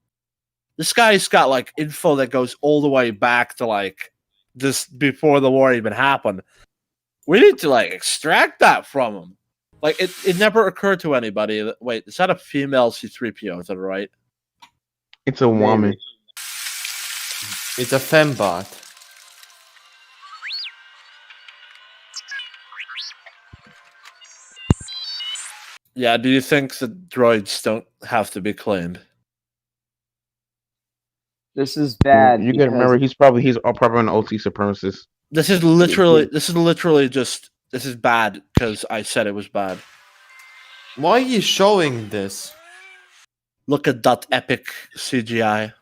this guy's got like info that goes all the way back to like this before the war even happened. We need to like extract that from him. Like it never occurred to anybody that wait, is that a female C-3PO? Is that right? It's a woman. It's a fembot. Yeah, do you think that droids don't have to be cleaned? This is bad. You gotta remember, he's probably an OT supremacist. This is literally just this is bad because I said it was bad. Why are you showing this? Look at that epic CGI.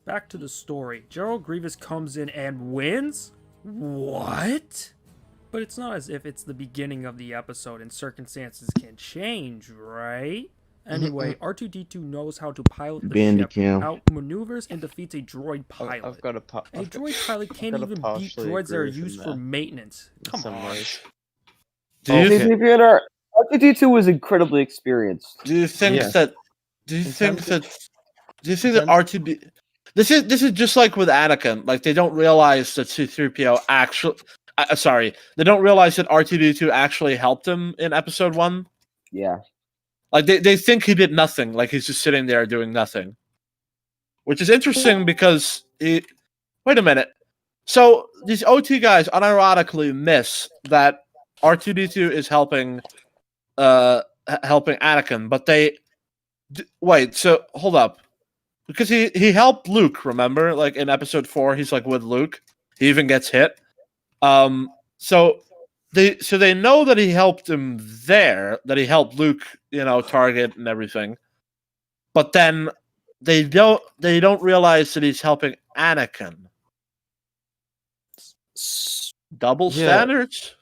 Back to the story. General Grievous comes in and wins? What? But it's not as if it's the beginning of the episode and circumstances can change, right? Anyway, R2-D2 knows how to pilot the ship, Bandicam. outmaneuvers and defeats a droid pilot. I've got a A droid pilot can't gotta even beat partially droids that are agree with him used for there. maintenance. Come some on. ways. Do you R2-D2 was incredibly experienced. do you think Yeah. that do you think that R2D this is just like with Anakin, like they don't realize that C-3PO actually they don't realize that R2-D2 actually helped him in episode 1. Yeah. Like they think he did nothing, like he's just sitting there doing nothing. Which is interesting because wait a minute. So these OT guys unironically miss that R2-D2 is helping Anakin, but wait, so hold up. Because he helped Luke, remember? Like in episode 4, he's like with Luke. He even gets hit. So they know that he helped him there, that he helped Luke, target and everything. But then they don't realize that he's helping Anakin. Double standards?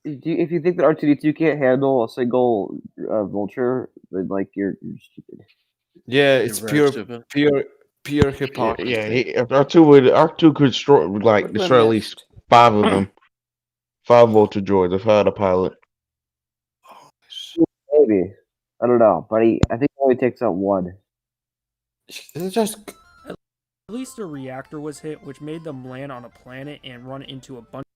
If you think that R2-D2 can't handle a single vulture, then like you're stupid. Yeah, it's You're very pure stupid. hypocrisy. R2 could destroy at least 5 of them. 5 vulture droids if I had a pilot. Maybe. I don't know, but I think it only takes out 1. It's just At least the reactor was hit, which made them land on a planet and run into a bunch.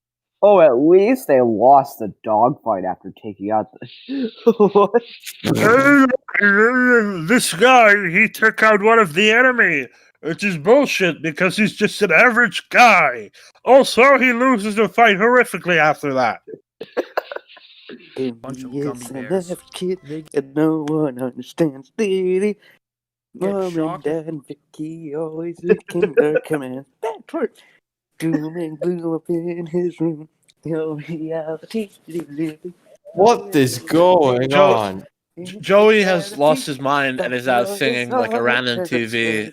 Oh, at least they lost the dogfight after taking out the. What? This guy, he took out one of the enemy, which is bullshit because he's just an average guy. Also, he loses the fight horrifically after that. Bunch of gummy bears. Kid, and no one understands. Diddy. Get Mom and shocked. Dad and Vicky always licking their commands. Backward. Doom and gloom up in his room. No reality. what is going on? Joey has lost his mind and is out singing like a random TV.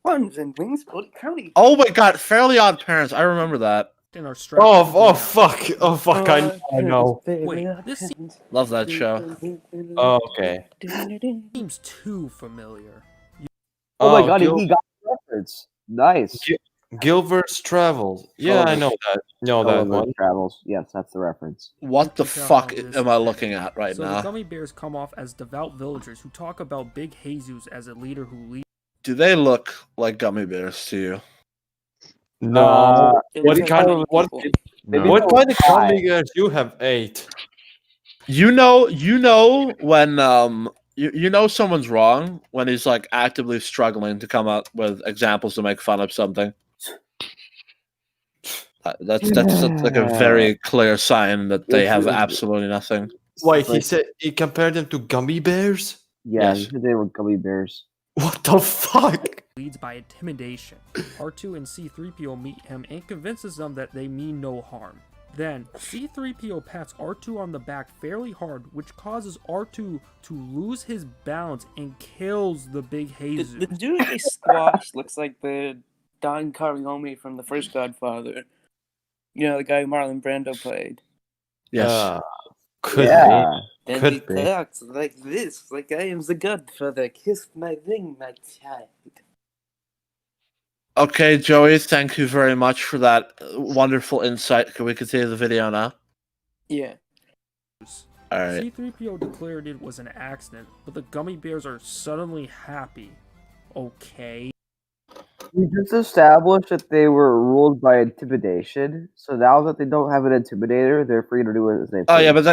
Ones and wings, Old County. Oh my god, Fairly Odd Parents. I remember that. In our strap. Oh fuck! Oh fuck! I know. Wait, this Love that show. Okay. seems too familiar. Oh my god, he got the reference. Nice. Gilbert's Travels. Yeah, I know that. Know that Gulliver's one. Travels. Yes, that's the reference. What the fuck am I looking at right So the now? gummy bears come off as devout villagers who talk about Big Jesus as a leader who leads. Do they look like gummy bears to you? No. What It's kind like of what? Maybe What they'll kind of try. gummy bears you have ate? You know when you know someone's wrong when he's like actively struggling to come up with examples to make fun of something. That's like a very clear sign that they have absolutely nothing. Wait, he said he compared them to gummy bears. Yeah, Yes. he said they were gummy bears. What the fuck? Leads by intimidation. R2 and C-3PO meet him and convinces them that they mean no harm. Then, C-3PO pats R2 on the back fairly hard, which causes R2 to lose his balance and kills the big Jesus. The dude they squashed looks like the Don Corleone from the first Godfather. You know, the guy Marlon Brando played. Yes. Could Yeah. Then Could he be. talks like this, like I am the Godfather. Kiss my ring, my child. Okay, Joey, thank you very much for that wonderful insight. Can we continue the video now? Yeah. Alright. C-3PO declared it was an accident, but the gummy bears are suddenly happy. Okay. We just established that they were ruled by intimidation. So now that they don't have an intimidator, they're free to do as they please. Oh, yeah, but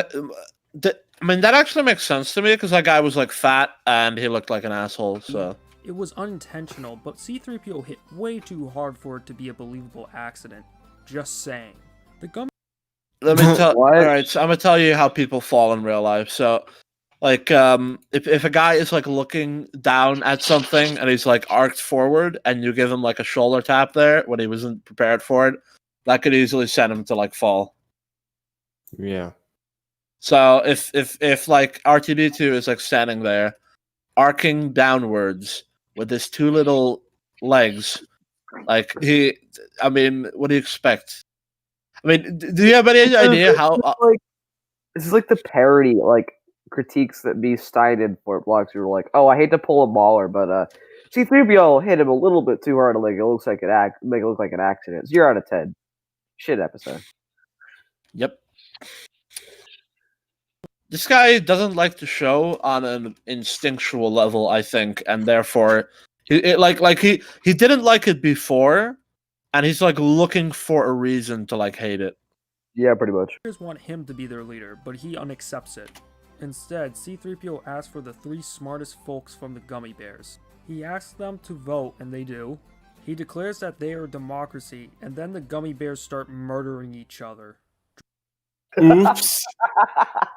that actually makes sense to me because that guy was like fat and he looked like an asshole, so. It was unintentional, but C-3PO hit way too hard for it to be a believable accident. Just saying. The gummy Let me tell. What? Alright, so I'm gonna tell you how people fall in real life. So, like, if a guy is like looking down at something and he's like arced forward, and you give him like a shoulder tap there when he wasn't prepared for it, that could easily send him to like fall. Yeah. So if like R2D2 is like standing there, arcing downwards with his two little legs, like I mean, what do you expect? I mean, do you have any idea how? This is like the parody, like critiques that B Stein did for blogs. Who were like, "Oh, I hate to pull a baller, but C-3PO hit him a little bit too hard to make it look like an accident." 0 out of 10. Shit episode. Yep. This guy doesn't like the show on an instinctual level, I think, and therefore, he didn't like it before, and he's like looking for a reason to like hate it. Yeah, pretty much. bears want him to be their leader, but he unaccepts it. Instead, C-3PO asks for the 3 smartest folks from the gummy bears. He asks them to vote, and they do. He declares that they are a democracy, and then the gummy bears start murdering each other. Oops.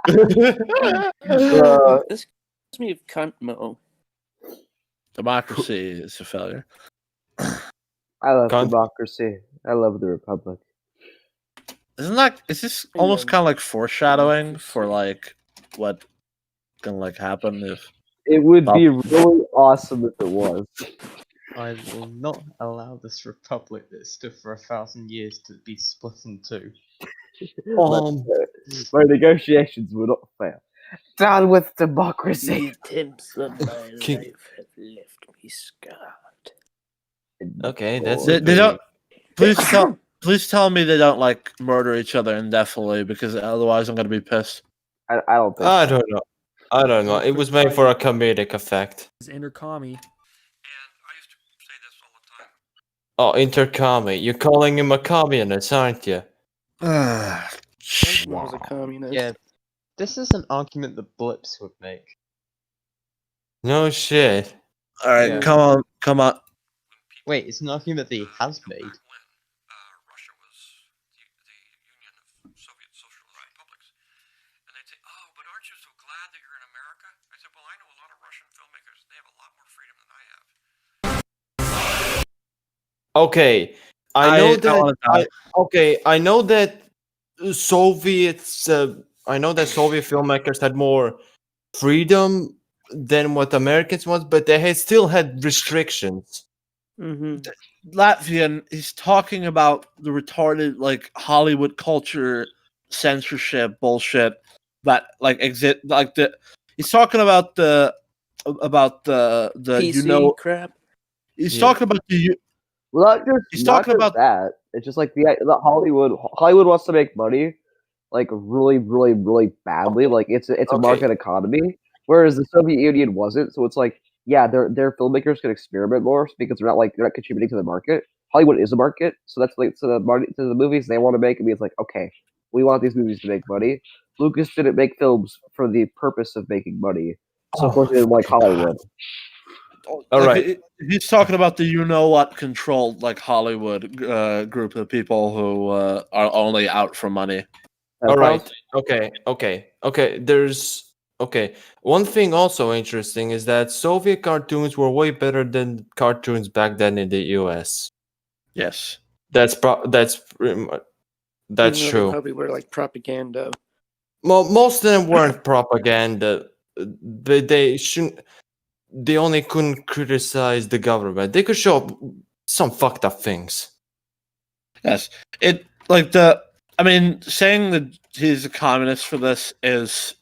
This gives me a cunt mo. Democracy is a failure. I love democracy. I love the Republic. Is this almost kind of like foreshadowing for like what can like happen if It would be really awesome if it was. I will not allow this republic that stood for 1,000 years to be split in two. My negotiations will not fail. Down with democracy. The attempts of my life have left me scarred. Okay, that's they it. don't. Please tell me they don't like murder each other indefinitely, because otherwise I'm gonna be pissed. I don't think. I don't know. I don't know. It was made for a comedic effect. His intercommie. Oh, intercommie. You're calling him a communist, aren't you? Was a communist. Yeah, this is an argument that Blips would make. No shit. All right, Yeah. come on. Wait, it's an argument that he has made. Okay, I know I wanna that. I know that Soviets. I know that Soviet filmmakers had more freedom than what Americans want, but they still had restrictions. Mm-hmm. Latvian, he's talking about the retarded like Hollywood culture censorship bullshit that like exist like the he's talking about the PC you know crap. he's Yeah. talking about the Well, not just, He's not talking just about- that. It's just like the Hollywood wants to make money, like really, really, really badly. Like it's a Okay. market economy, whereas the Soviet Union wasn't. So it's like, yeah, their filmmakers can experiment more because they're not contributing to the market. Hollywood is a market, so that's like so the movies they want to make. It means like, okay, we want these movies to make money. Lucas didn't make films for the purpose of making money, so of course he didn't like Hollywood. All right. He's talking about the you know what controlled like Hollywood group of people who are only out for money. All right. Okay. There's Okay, one thing also interesting is that Soviet cartoons were way better than cartoons back then in the US. Yes. That's pretty much, that's Even though they true. probably were like propaganda. Well, most of them weren't propaganda. They shouldn't. They only couldn't criticize the government. They could show some fucked up things. Yes. It like the. I mean, saying that he's a communist for this is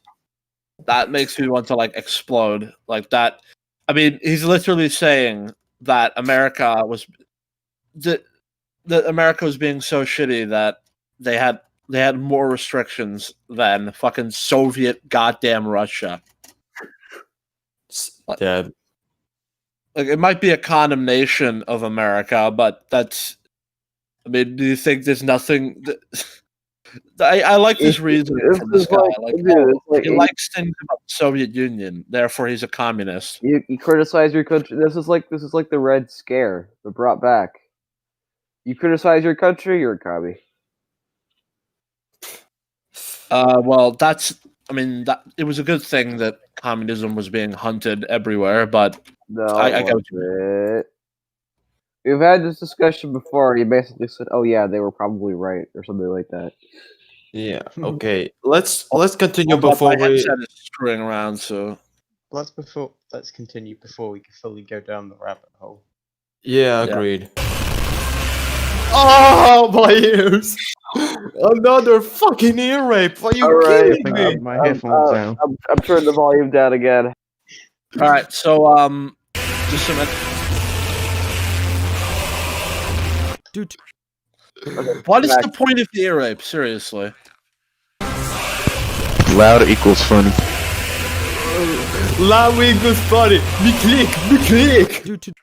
that makes me want to like explode. Like that. I mean, he's literally saying that America was that America was being so shitty that they had more restrictions than fucking Soviet goddamn Russia. Yeah. Like it might be a condemnation of America, but that's. I mean, do you think there's nothing? I like this reasoning from this guy. He likes things about the Soviet Union, therefore he's a communist. You criticize your country. This is like the Red Scare, but brought back. You criticize your country, you're a commie. Well, that's. I mean, it was a good thing that communism was being hunted everywhere, but No, I get what you mean. We've had this discussion before. You basically said, "Oh yeah, they were probably right," or something like that. Yeah. Okay. Let's continue Hold on, before my we. headset is screwing around, so Let's continue before we can fully go down the rabbit hole. Yeah, agreed. Oh, my ears! Another fucking ear rape! Are you Alright, kidding me? My headphones down. I'm turning the volume down again. All right, so just a minute. Dude, What is the point of the ear rape? Seriously. Loud equals funny. Loud equals funny. Me click. dude,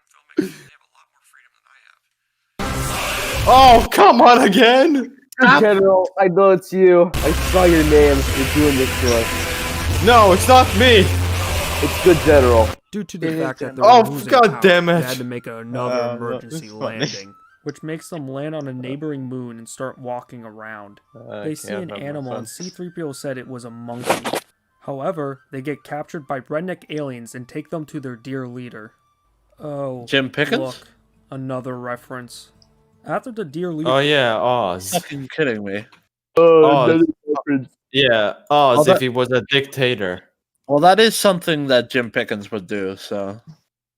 Oh, come on again! General, I know it's you. I saw your name. You're doing this to us. No, it's not me. It's good, General. due to the fact that Oh, they're losing God power, damn it. they had to make another emergency that's funny. landing, which makes them land on a neighboring moon and start walking around. They see an animal, and C-3PO said it was a monkey. However, they get captured by redneck aliens and take them to their dear leader. Oh, Jim Pickens? look, another reference. After the dear leader... Oh yeah, Oz. Fucking kidding me. Oz. Yeah, Oz Oh, if he was a dictator. Well, that is something that Jim Pickens would do. So.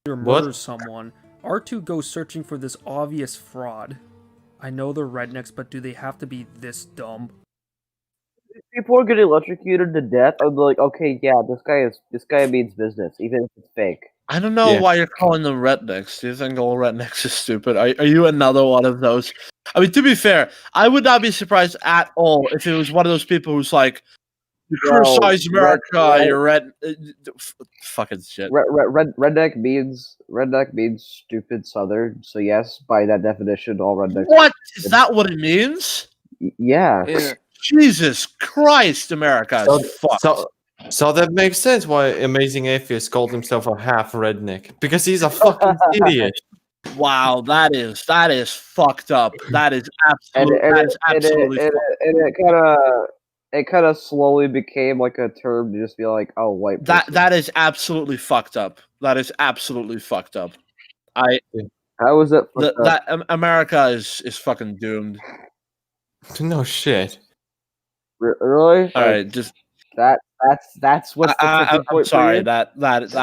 murders someone, R2 goes searching for this obvious fraud. I know they're rednecks, but do they have to be this dumb? People are getting electrocuted to death. I'm like, okay, yeah, this guy means business, even if it's fake. I don't know why you're calling them rednecks. Do you think all rednecks are stupid? Are you another one of those? I mean, to be fair, I would not be surprised at all if it was one of those people who's like, you criticize America, you're red. Fucking shit. Redneck means stupid Southern. So yes, by that definition, all rednecks. What is that? What it means? Yeah. Jesus Christ, America is fucked. So that makes sense why Amazing Atheist called himself a half redneck. Because he's a fucking idiot. Wow, that is fucked up. That is absolutely fucked up. And it kind of slowly became like a term to just be like, oh, white person. That is absolutely fucked up. That is absolutely fucked up. How was it? America is fucking doomed. No shit. Really? All right, just that's what's the I'm point. sorry. That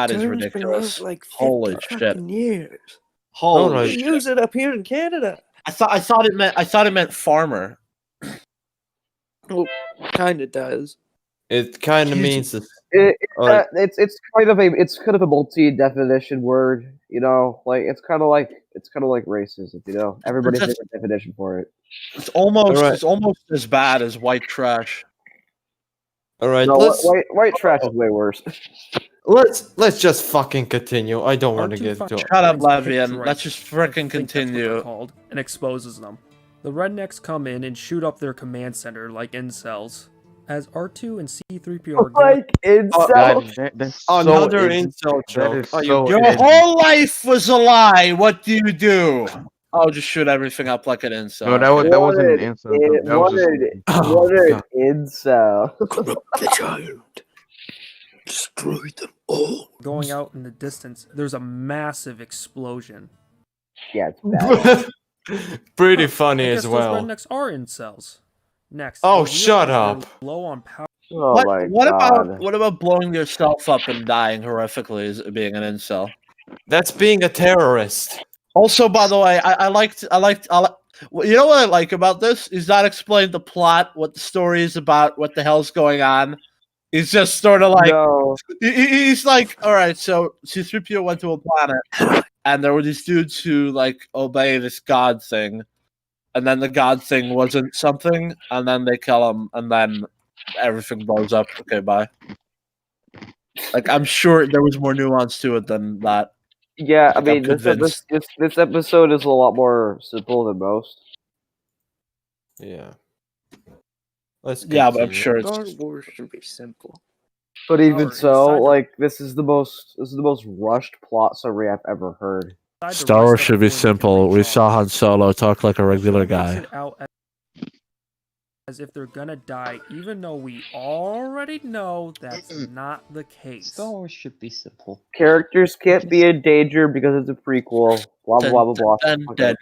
is ridiculous. Like holy shit! Years. Holy We shit! use it up here in Canada. I thought it meant farmer. Well, kind of does. It kind of means this. It's kind of a multi-definition word, you know. Like it's kind of like racism, you know. Everybody has a different definition for it. It's almost as bad as white trash. All right, no, white trash is way worse. Let's just fucking continue. I don't want to get to. Shut up, Levian. Let's just frickin' continue. Called, and exposes them. The rednecks come in and shoot up their command center like incels. As R2 and C-3PO are like incels. That's another so incel joke. Your whole life was a lie. What do you do? I'll just shoot everything up like an incel. No, that wasn't an incel. That was What an incel. Corrupt the child. Destroy them all. Going out in the distance, there's a massive explosion. Yeah, it's bad. Pretty funny I guess as well. those rednecks are incels. Next. Oh, they shut realize up. they're low on power. Oh my god. What about blowing yourself up and dying horrifically as being an incel? That's being a terrorist. Also, by the way, I liked. You know what I like about this? He's not explained the plot, what the story is about, what the hell's going on. He's just sort of like, No. he's like, all right, so C-3PO went to a planet, and there were these dudes who like obey this god thing, and then the god thing wasn't something, and then they kill him, and then everything blows up. Okay, bye. Like, I'm sure there was more nuance to it than that. Yeah, I Like, I'm mean, convinced. this episode is a lot more simple than most. Yeah. Let's Yeah, but I'm continue. sure Star it's Wars should be simple. But even Alright, so, aside from- like this is the most rushed plot summary I've ever heard. Beside the Star rest Wars of should the be footage simple. reach We off, saw Han Solo talk like a regular makes guy. it out as if they're gonna die, even though we already know that's not the case. Star Wars should be simple. Characters can't be in danger because it's a prequel. Blah blah blah blah blah. Okay.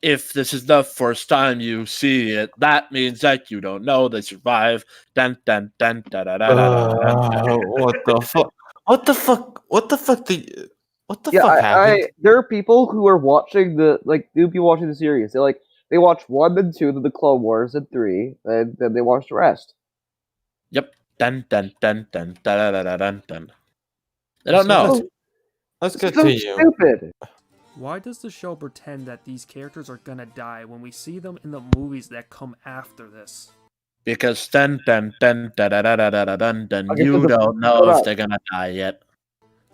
If this is the first time you see it, that means that you don't know they survive. What the fuck? What the fuck? What the fuck? What the Yeah, fuck happened? there are people who are watching watching the series. They watch 1 and 2, then the Clone Wars, and 3, and then they watch the rest. Yep. Dun dun dun dun dun dun dun dun. They don't know. Let's It's so continue. stupid. Why does the show pretend that these characters are gonna die when we see them in the movies that come after this? Because dun dun dun dun dun dun dun dun dun. Okay, You so don't know hold if on. they're gonna die yet.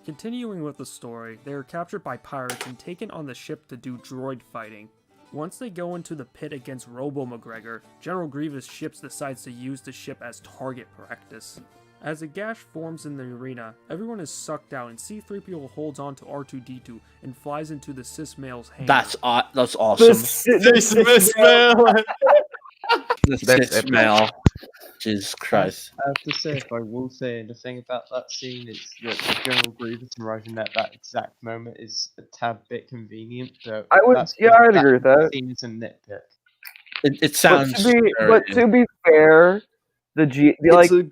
Continuing with the story, they are captured by pirates and taken on the ship to do droid fighting. Once they go into the pit against Robo McGregor, General Grievous' ship decides to use the ship as target practice. As a gash forms in the arena, everyone is sucked out and C-3PO holds on to R2-D2 and flies into the cis male's hand. That's awesome. This misspell. The That's cis epic. male. Jesus Christ. I have to say, if I will say the thing about that scene is that General Grievous arriving at that exact moment is a tad bit convenient. But I'd agree with that. Scene is a nitpick. It sounds. But to be fair, It's a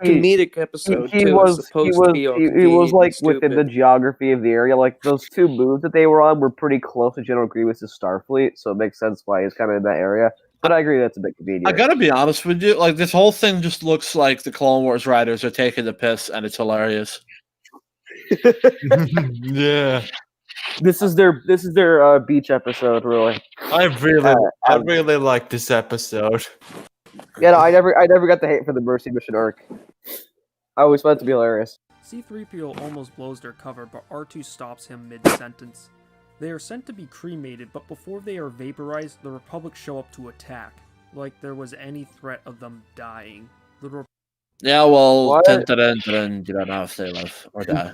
comedic episode he too. was It's supposed to be all he was convenient like and within the stupid. geography of the area. Like those 2 moons that they were on were pretty close to General Grievous' Starfleet, so it makes sense why he's kind of in that area. But I agree that's a bit convenient. I gotta be honest with you, like this whole thing just looks like the Clone Wars writers are taking the piss, and it's hilarious. Yeah. This is their beach episode, really. I really like this episode. Yeah, no, I never got the hate for the Mercy Mission arc. I always found it to be hilarious. C-3PO almost blows their cover, but R2 stops him mid-sentence. They are sent to be cremated, but before they are vaporized, the Republic show up to attack, like there was any threat of them dying. Yeah, well, What? dun, dun, dun, dun, you don't know if they live or die.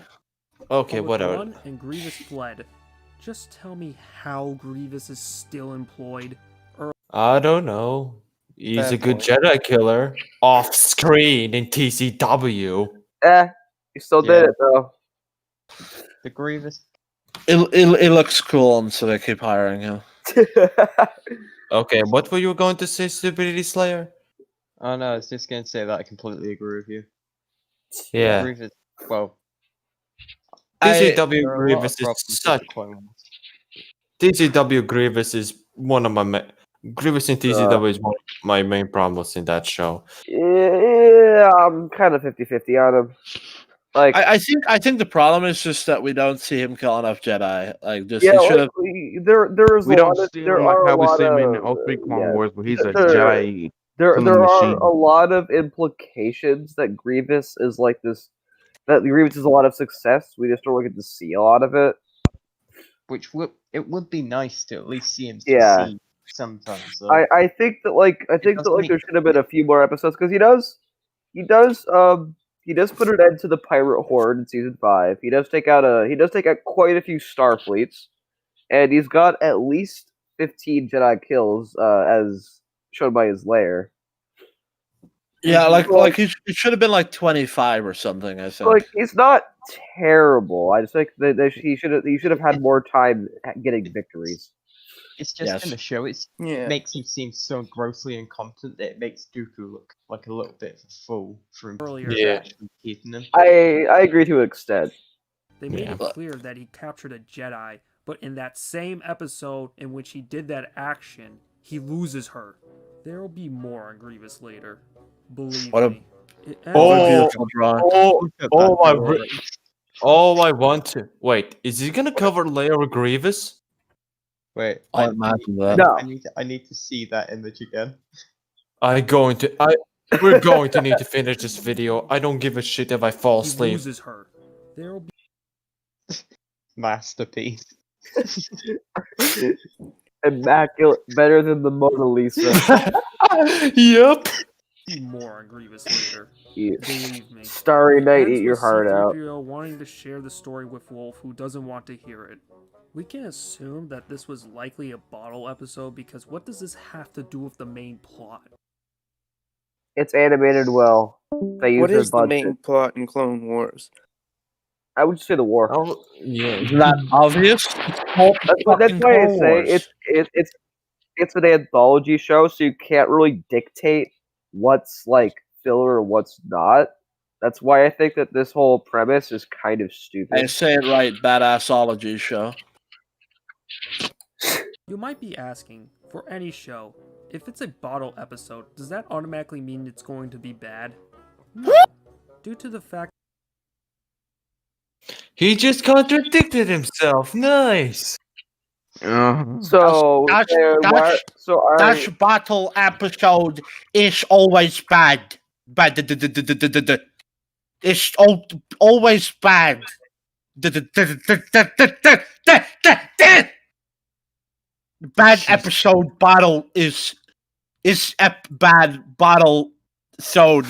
Okay, Republic whatever. won and Grievous fled. Just tell me how Grievous is still employed. I don't know. He's Fair a good point. Jedi killer. Off screen in TCW. You still did Yeah. it though. The Grievous. It looks cool, and so they keep hiring him. Okay, what were you going to say, Stupidity Slayer? Oh no, I was just going to say that I completely agree with you. Yeah. Grievous. Well, TCW there are a lot of Grievous is problems with such. the Clone Wars. TCW Grievous is one of my. Grievous in TCW is one of my main problems in that show. Yeah, I'm kind of 50-50 on him. Like, I think the problem is just that we don't see him kill enough Jedi. Like, just yeah, he should have. there's We a don't lot of see there him like are how a we lot see him in of all 3 Clone yeah. Wars, but he's a There- Jedi. There killing are machine. a lot of implications that Grievous is like this. That Grievous is a lot of success. We just don't get to see a lot of it. Which would be nice to at least see him Yeah. succeed sometimes. So. I think that doesn't there should have been a few more episodes because he does put an end to the pirate horde in season 5. He does take out quite a few Starfleets, and he's got at least 15 Jedi kills as shown by his lair. Yeah, he- like he should have been like 25 or something. I think. Like he's not terrible. I just think that he should have had more time getting victories. It's just Yes. in the show. It Yeah. makes him seem so grossly incompetent that it makes Dooku look like a little bit of a fool for him Earlier. Yeah. actually keeping him. I agree to an extent. They made Yeah. it clear that he captured a Jedi, but in that same episode in which he did that action, he loses her. There will be more on Grievous later. Believe What a- me. It Oh, What a ends- beautiful drawing. Look at that I door. I want to. Wait, is he gonna cover Leia or Grievous? Wait, I I, imagine that. No. I need to see that image again. We're going to need to finish this video. I don't give a shit if I fall he asleep. loses her. There will be Masterpiece. Immaculate, better than the Mona Lisa. Yep. more on Grievous later. Yeah. Believe me. Starry It Night, ends eat your with heart out. C-3PO wanting to share the story with Wolf, who doesn't want to hear it. We can assume that this was likely a bottle episode because what does this have to do with the main plot? It's animated well. They use What their is the budget. main plot in Clone Wars? I would say the war. Oh, yeah. Isn't that obvious? That's why I say it's an anthology show, so you can't really dictate what's like filler and what's not. That's why I think that this whole premise is kind of I stupid. say it right, badassology show. You might be asking, for any show, if it's a bottle episode, does that automatically mean it's going to be bad? No. Due to the fact He just contradicted himself. Nice. So, That battle episode is always bad. It's always bad. Bad episode bottle is bad bottle sold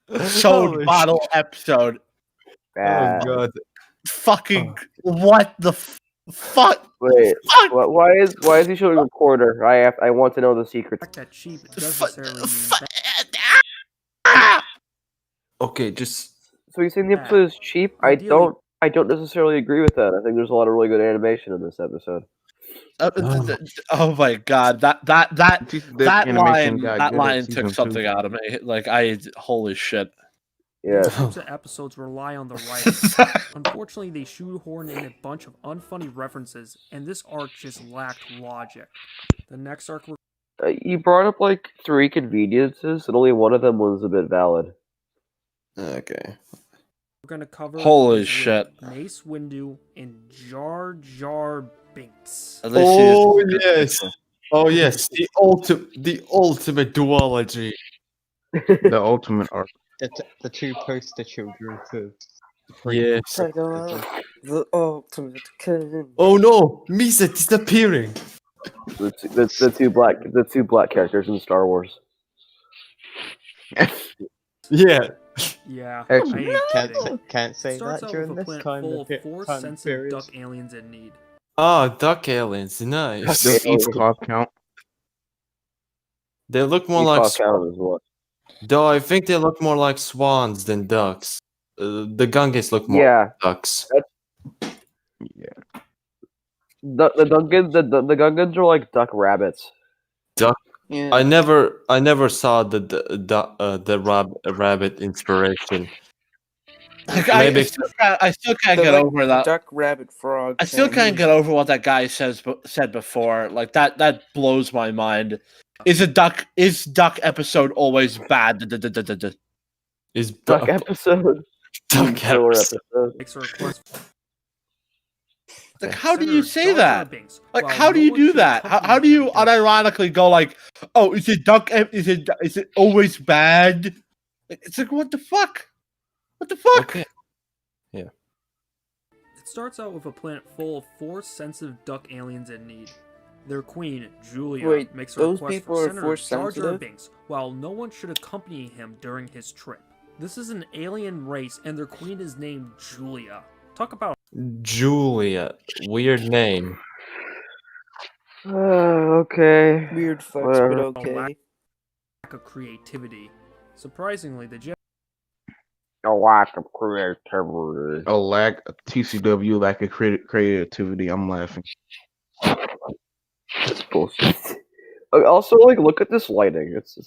Holy bottle episode. bad. Oh god. Fucking what the fuck? Wait, Fuck! why is he showing a recorder? I want to know the secrets. that cheap doesn't necessarily mean Okay, just So you're saying the episode is cheap? I don't necessarily agree with that. I think there's a lot of really good animation in this episode. Oh my god, that animation got that good line at season took something 2. out of me. Like holy shit. Yeah. These types of episodes rely on the writers. Unfortunately, they shoehorn in a bunch of unfunny references, and this arc just lacked logic. The next arc You brought up like 3 conveniences, and only one of them was a bit valid. okay. we're going to cover Holy is with shit. Mace Windu and Jar Jar Binks. At least he Oh is- yes. Oh yes. The ultimate duology. The ultimate arc. The two poster children for. Yes. The ultimate king. Oh no, Misa disappearing. The two black characters in Star Wars. Yeah. Yeah, Excellent. I ain't kidding. Can't say It starts that out during with a this planet time full of of 4 time sensitive periods. duck aliens in need. Ah, duck aliens. Nice. Does each claw count? They look more You like talk out as well. though I think they look more like swans than ducks. The Gungans look more Yeah. like ducks. Yeah. The Gungans are like duck rabbits. Duck. Yeah. I never saw the rabbit inspiration. Like, Maybe- I still can't They're get like over that. Duck, rabbit, frog. I still can't family. get over what that guy said before. Like that blows my mind. Is duck episode always bad? Is Duck episode. duck Filler episode. episode. Makes a request. Like, how do you Senator say Jar Jar that? Binks. Like, While how do no you one do should that? How accompany do you him, unironically go like, oh, is it always bad? It's like, what the fuck? What the fuck? Okay. It starts out with a planet full of 4 sensitive duck aliens in need. Their queen, Julia, Wait, makes a those request people for are Senator Force Jar Jar sensitive? Binks, while no one should accompany him during his trip. This is an alien race, and their queen is named Julia. Talk about Julia. Weird name. Okay. Weird flex, Whatever. but okay. lack of creativity. Surprisingly, the Jedi A lack of creativity. A lack of TCW, lack of creativity. I'm laughing. That's bullshit. Also, like, look at this lighting. It's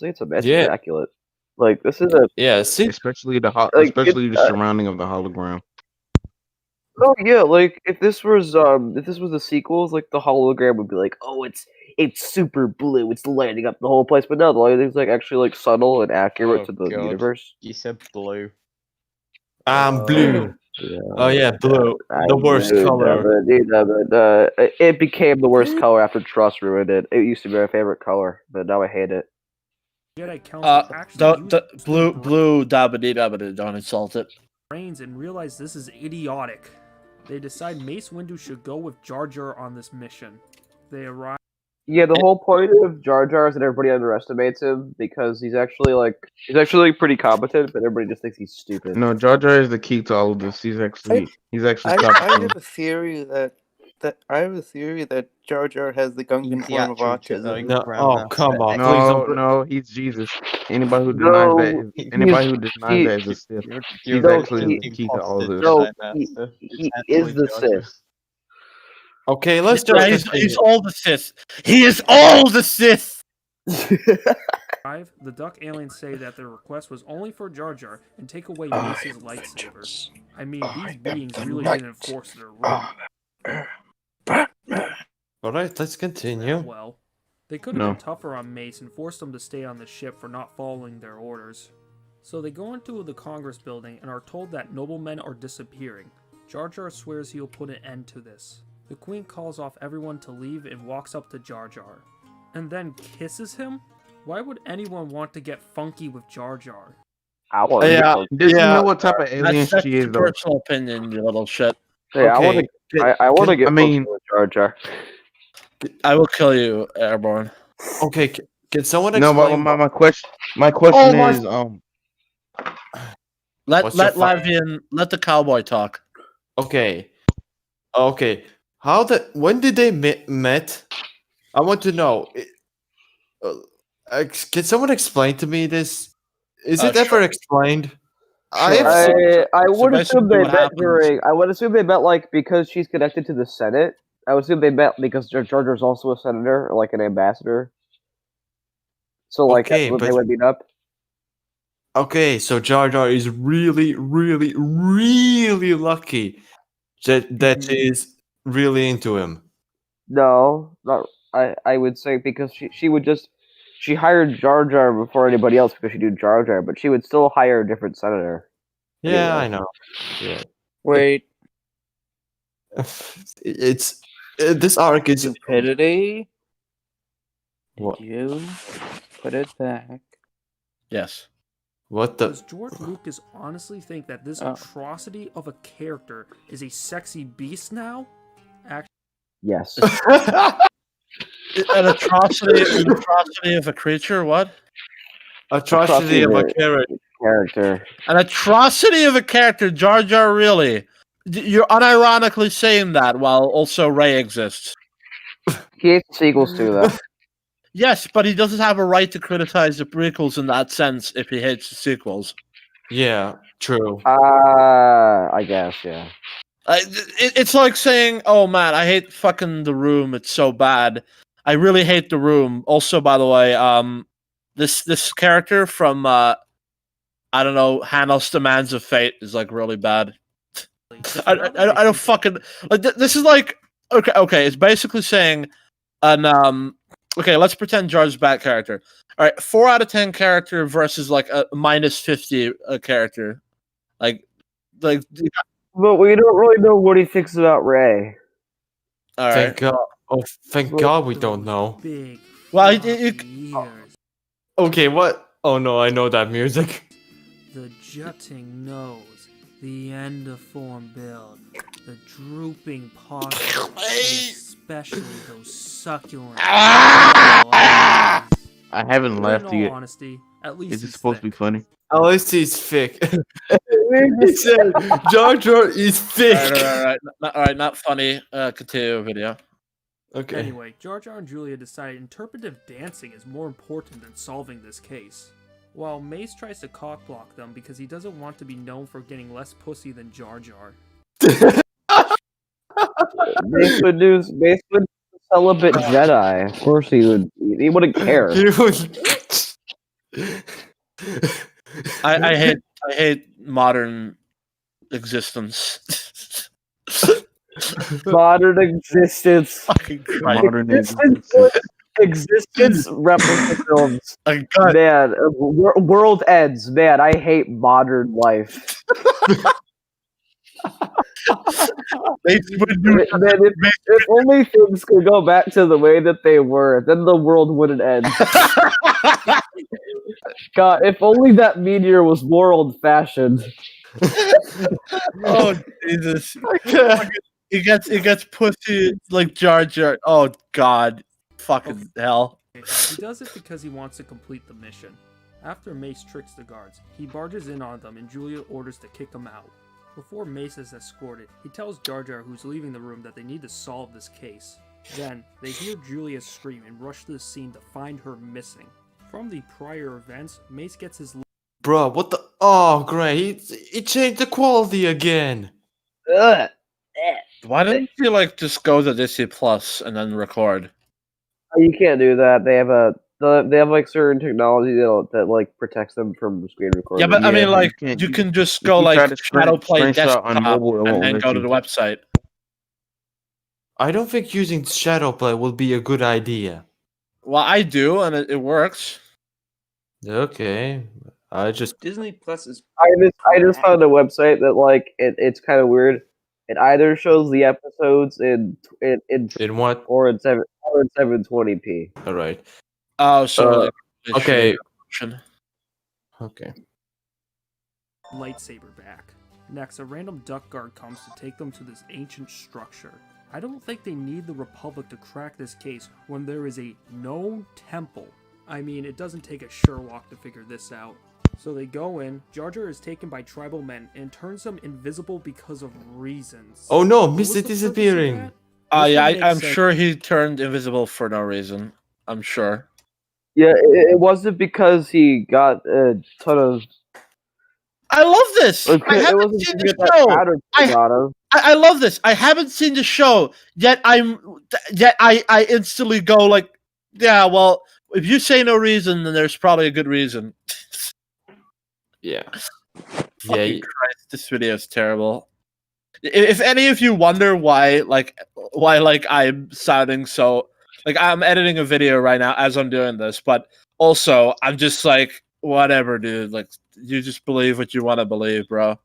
Yeah. immaculate. Like, this is a Yeah, see? Especially like the surrounding of the hologram. oh yeah, like if this was the sequels, like the hologram would be like, oh, it's super blue, it's lighting up the whole place. But no, the lighting's like actually like subtle and accurate Oh to the god, universe. you said blue. I'm blue. Yeah, Oh yeah, blue. The worst color. it became the worst color after Trust ruined it. It used to be my favorite color, but now I hate it. Council actually The blue dabba don't insult it. brains and realize this is idiotic. They decide Mace Windu should go with Jar Jar on this mission. They arrive. Yeah, the whole point of Jar Jar is that everybody underestimates him because he's actually pretty competent, but everybody just thinks he's stupid. No, Jar Jar is the key to all of this. He's actually I top have a theory that Jar Jar has the Gungan He's the form of actual autism. No, oh, come on. Please No, don't. no, he's Jesus. Anybody who denies No, that, anybody who denies that is a Sith. You're He's no, actually he- the key to all of this. No, It's he actually is the Jar Sith. Jar. Okay, let's Yeah, just he's all the Sith. He is all the Sith. The Duck aliens say that their request was only for Jar Jar and take away Mace's lightsaber. I mean, these beings really didn't enforce their rule. Alright, let's continue. Well, they could have No. been tougher on Mace and forced him to stay on the ship for not following their orders. So they go into the Congress building and are told that noblemen are disappearing. Jar Jar swears he'll put an end to this. The Queen calls off everyone to leave and walks up to Jar Jar. And then kisses him? Why would anyone want to get funky with Jar Jar? I want Yeah. Does he Yeah. know what type of alien That's she is, your though? personal opinion, you little shit. Yeah, Okay, I want to get. I mean- with Jar Jar. I will kill you, Airborne. Okay, can someone No, explain? but my question my- is Let What's your Lavian, let the cowboy talk. Okay. When did they met? I want to know. Can someone explain to me this? Is it ever Sure. explained? Sure. I would basically assume they what met happens- during. I would assume they met like because she's connected to the Senate. I would assume they met because Jar Jar's also a senator, or like an ambassador. So like Okay, that's when they but- would meet up. Okay, so Jar Jar is really, really, really lucky that she's really into him. No, not. I would say because she hired Jar Jar before anybody else because she knew Jar Jar, but she would still hire a different senator. Yeah, Anyway. I know. Yeah, Wait, it's this arc is stupidity? What? Did you put it back? Yes. What the? Does George Lucas honestly think that this atrocity of a character is a sexy beast now? Yes. An atrocity of a creature. What? Atrocity of a character. An atrocity of a character. Jar Jar, really? You're unironically saying that while also Rey exists. He hates the sequels too, though. Yes, but he doesn't have a right to criticize the prequels in that sense if he hates the sequels. Yeah, true. I guess, yeah. It's like saying, "Oh man, I hate fucking The Room. It's so bad. I really hate The Room." Also, by the way, this character from I don't know, Hanos Demands of Fate is like really bad. I don't fucking like. This is like okay. It's basically saying okay, let's pretend Jar's a bad character. All right, 4 out of 10 character versus like a -50 character. Like. But we don't really know what he thinks about Rey. All right. Thank God. Oh, thank God we don't know. Well, okay, what? Oh no, I know that music. The jutting nose, the endoform build, the drooping posture, and especially those succulent eyes. I haven't In laughed all yet. honesty, at least Is it he's supposed to be funny? At least he's thick. He said Jar Jar is thick. All right, not funny. Continue video. Okay. Anyway, Jar Jar and Julia decide interpretive dancing is more important than solving this case. While Mace tries to cockblock them because he doesn't want to be known for getting less pussy than Jar Jar. Mace would do celibate Jedi. Of course he would. He wouldn't care. He was. I hate modern existence. Modern existence. Fucking Christ. Modern Existence replica films. Like, God. Man, world ends. Man, I hate modern life. Man, if only things could go back to the way that they were, then the world wouldn't end. God, if only that meteor was more old-fashioned. Oh Jesus! He gets pussy like Jar Jar. Oh God! Fucking hell! He does it because he wants to complete the mission. After Mace tricks the guards, he barges in on them and Julia orders to kick him out. Before Mace is escorted, he tells Jar Jar, who's leaving the room, that they need to solve this case. Then, they hear Julia scream and rush to the scene to find her missing. From the prior events, Mace gets his... Bro, what the... Oh, great. He changed the quality again. Ugh. Why didn't you like just go to Disney Plus and then record? You can't do that. They have like certain technology that like protects them from screen recording. Yeah, but I mean, like can't- you can just if go you try like to shadow play screenshot desktop on mobile, it and won't then let go to you. the website. I don't think using Shadowplay will be a good idea. Well, I do, and it works. Okay. I just... Disney Plus is I just found a website that like it's kind of weird. It either shows the episodes in what? or in 720p. All right. Oh, so like, okay. Okay. lightsaber back. Next, a random duck guard comes to take them to this ancient structure. I don't think they need the Republic to crack this case when there is a known temple. I mean, it doesn't take a Sherlock to figure this out. So they go in, Jar Jar is taken by tribal men and turns them invisible because of reasons. Oh no, What was Mr. the purpose of disappearing. that? Yeah, This would I'm make sense. sure he turned invisible for no reason. I'm sure. Yeah, it wasn't because he got a ton of. I love this. I It haven't wasn't seen because the that show. powder he got of. I love this. I haven't seen the show yet. I instantly go like, yeah. Well, if you say no reason, then there's probably a good reason. Yeah. Fucking Christ, this video is terrible. If any of you wonder why I'm sounding so like I'm editing a video right now as I'm doing this, but also I'm just like whatever, dude. Like you just believe what you want to believe, bro.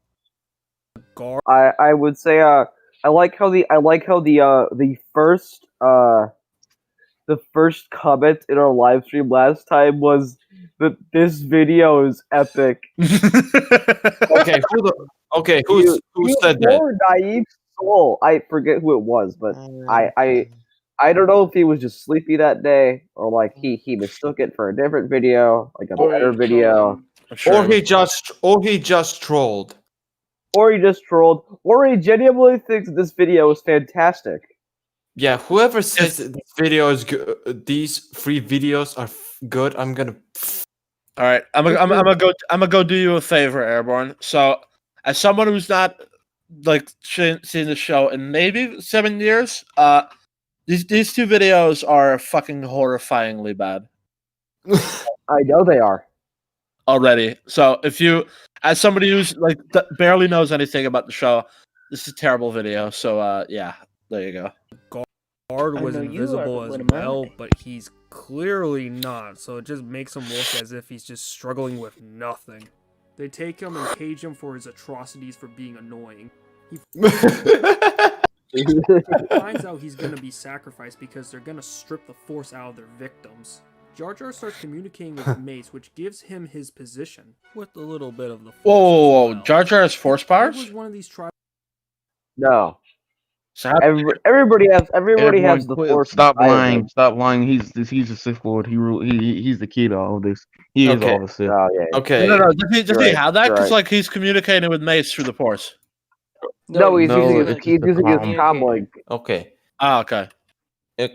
I would say I like how the first comment in our live stream last time was that this video is epic. Okay, who said that? Poor naive soul. I forget who it was, but I don't know if he was just sleepy that day or like he mistook it for a different video, like a better video. Or he just trolled. Or he just trolled, or he genuinely thinks this video is fantastic. Yeah, whoever says that this video is good, these 3 videos are good, I'm gonna. All right, I'm gonna go do you a favor, Airborne. So, as someone who's not like seen the show in maybe 7 years, these 2 videos are fucking horrifyingly bad. I know they are already. So if you, as somebody who's like barely knows anything about the show, this is a terrible video. So yeah, there you go. Guard was know you invisible are, as but am I? well, but he's clearly not, so it just makes him look as if he's just struggling with nothing. They take him and cage him for his atrocities for being annoying. He finds out he's gonna be sacrificed because they're gonna strip the Force out of their victims. Jar Jar starts communicating with Mace, which gives him his position, with a little bit of the Force. Whoa, as well. Jar Jar has Force He powers? was one of these tribal. no. So how- Everybody has Everyone the quit. Force. Stop inside of lying. them. Stop lying. He's a Sith Lord. He's the key to all of this. He is Okay. all the Sith. Oh yeah. Okay. No. Does he Right, have that? Because right. like he's communicating with Mace through the Force. No, he's No, using it's his just a he's using his comm. comm link. Okay. Ah, okay.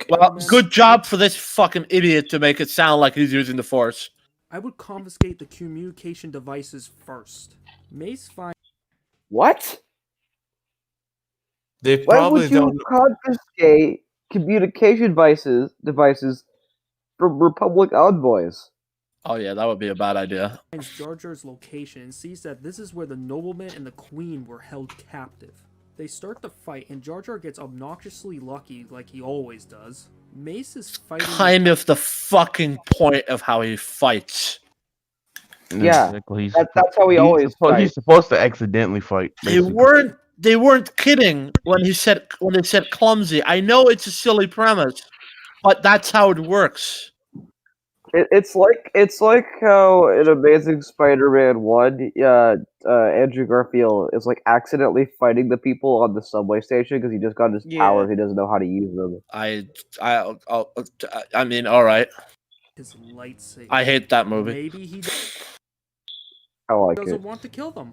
Well, good job for this fucking idiot to make it sound like he's using the Force. I would confiscate the communication devices first. Mace finds What? They Why probably would you don't. confiscate communication devices from Republic envoys? Oh yeah, that would be a bad idea. Jar Jar's location and sees that this is where the nobleman and the queen were held captive. They start the fight and Jar Jar gets obnoxiously lucky like he always does. Mace is fighting Kind of the fucking point of how he fights. Yeah, Exactly. that's how he always fights. He's supposed to accidentally fight. They weren't kidding when they said clumsy. I know it's a silly premise, but that's how it works. It's like how in Amazing Spider-Man 1, Andrew Garfield is like accidentally fighting the people on the subway station because he just got his powers. He doesn't know how to use them. I mean, all right. his lightsaber. I hate that movie. Maybe he I like doesn't it. want to kill them.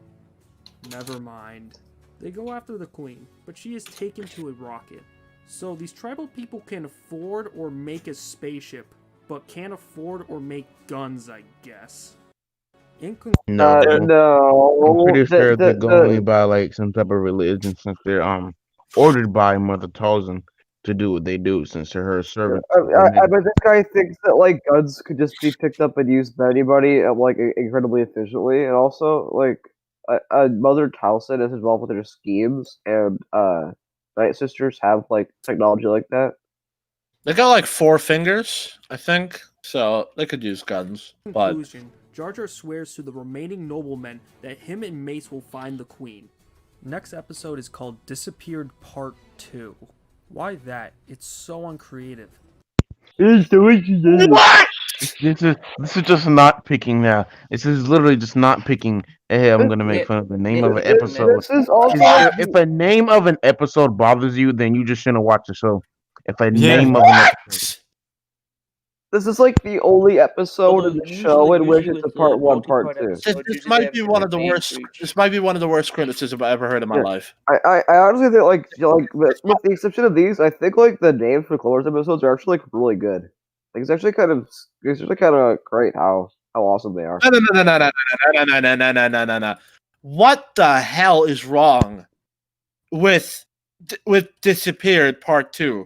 Never mind. They go after the queen, but she is taken to a rocket. So these tribal people can afford or make a spaceship, but can't afford or make guns, I guess. No, no. I'm pretty sure they're going by like some type of religion since they're ordered by Mother Talzin to do what they do since they're her servant. I bet this guy thinks that like guns could just be picked up and used by anybody like incredibly efficiently, and also like Mother Talzin is involved with her schemes, and Night Sisters have like technology like that. They got like 4 fingers, I think, so they could use guns. But Conclusion: Jar Jar swears to the remaining noblemen that him and Mace will find the queen. Next episode is called Disappeared Part 2. Why that? It's so uncreative. what? This is just not picking now. This is literally just not picking. Hey, I'm gonna make fun of the name of an episode. This is also If a name of an episode bothers you, then you just shouldn't watch the show. If a name of an episode. This is like the only episode of the show in which it's a part 1, part 2. This might be one of the worst. This might be one of the worst criticisms I've ever heard in my life. I honestly think like with the exception of these, I think like the names for Clone Wars episodes are actually like really good. Like it's actually kind of great how awesome they are. No. What the hell is wrong with Disappeared Part 2?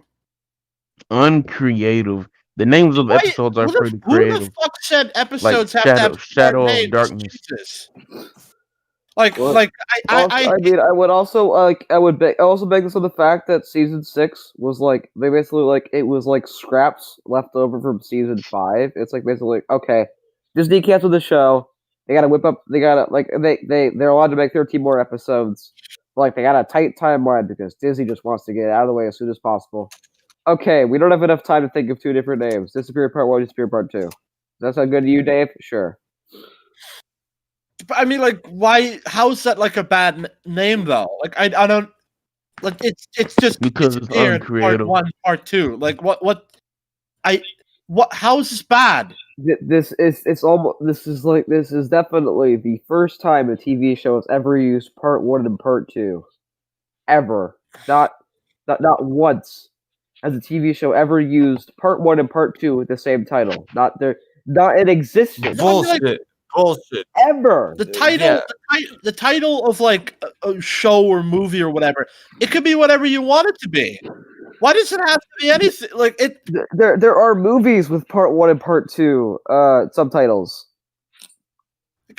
Uncreative. The names of episodes are pretty creative. Who the fuck said episodes have to have Shadow of names? Darkness. Jesus. I mean, I would also beg this on the fact that season 6 was like they basically like it was like scraps left over from season 5. It's like basically okay, Disney canceled the show. They gotta whip up. They gotta like they're allowed to make 13 more episodes. But, like they got a tight timeline because Disney just wants to get it out of the way as soon as possible. Okay, we don't have enough time to think of 2 different names. Disappear Part 1, Disappear Part 2. Does that sound good to you, Dave? Sure. But I mean, like, why? How's that like a bad name though? Like, I don't. Like, it's just because it's uncreative. Part 1, Part 2. Like, what? How is this bad? This is definitely the first time a TV show has ever used Part 1 and Part 2. Ever. Not once has a TV show ever used Part 1 and Part 2 with the same title. Not in existence. Bullshit. Bullshit. Ever. The title of like a show or movie or whatever, it could be whatever you want it to be. Why does it have to be anything like it? There are movies with Part 1 and Part 2 subtitles.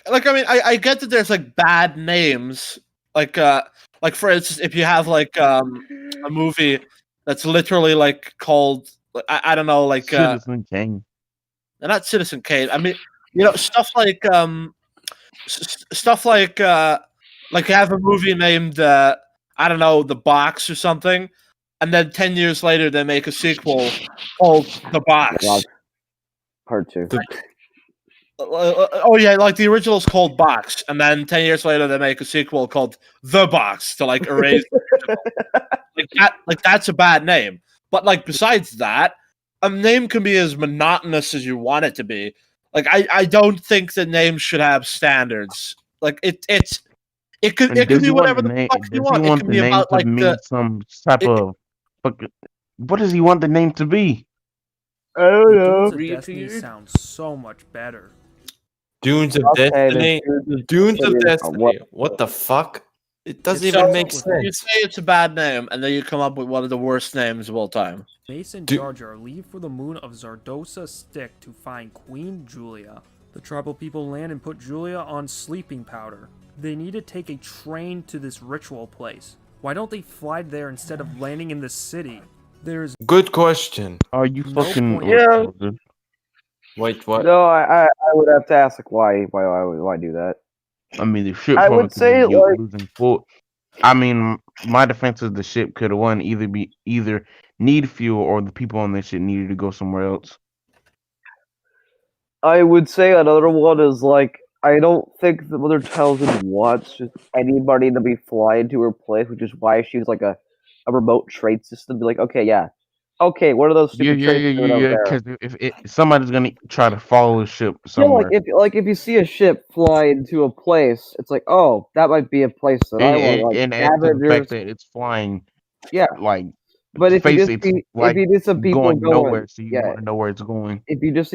Like I mean, I get that there's like bad names, like for instance, if you have like a movie that's literally like called I don't know, like Citizen Kane. Not Citizen Kane. I mean, you know, stuff like you have a movie named I don't know, The Box or something, and then 10 years later they make a sequel called The Box. Part 2. Oh yeah, like the original's called Box, and then 10 years later they make a sequel called The Box to like erase the original. Like that's a bad name. But like besides that, a name can be as monotonous as you want it to be. Like I don't think the name should have standards. Like it could be whatever the fuck you want. It can be about like some type of fucking What does he want the name to be? I don't The know. Dunes of Destiny Reappeared? sounds so much better. Dunes of Okay, the Destiny. Dunes of Dunes of Destiny, what- Destiny. What the fuck? It doesn't It's even also make with You sense. say it's a bad name, and then you come up with one of the worst names of all time. Mace and Do- Jar Jar leave for the moon of Zardosa Stick to find Queen Julia. The tribal people land and put Julia on sleeping powder. They need to take a train to this ritual place. Why don't they fly there instead of landing in the city? There's Good question. Are you No fucking point. Yeah. retarded? Wait, what? No, I would have to ask like why do that? I mean, the ship I probably would could say be like losing full. I mean, my defense is the ship could have won. Either need fuel or the people on the ship needed to go somewhere else. I would say another one is like I don't think that Mother Townsend wants just anybody to be flying to her place, which is why she was like a remote trade system. Be like, okay, yeah, okay, what are those Yeah, stupid yeah, trades yeah, doing yeah, over yeah. there? Because if somebody's gonna try to follow the ship Yeah, somewhere, if you see a ship fly into a place, it's like, oh, that might be a place that I want, like and add to the fact scavengers. that it's flying, Yeah, like but if you face just it's see if like you just some people going going, nowhere, so you yeah, want to know where it's going. if you just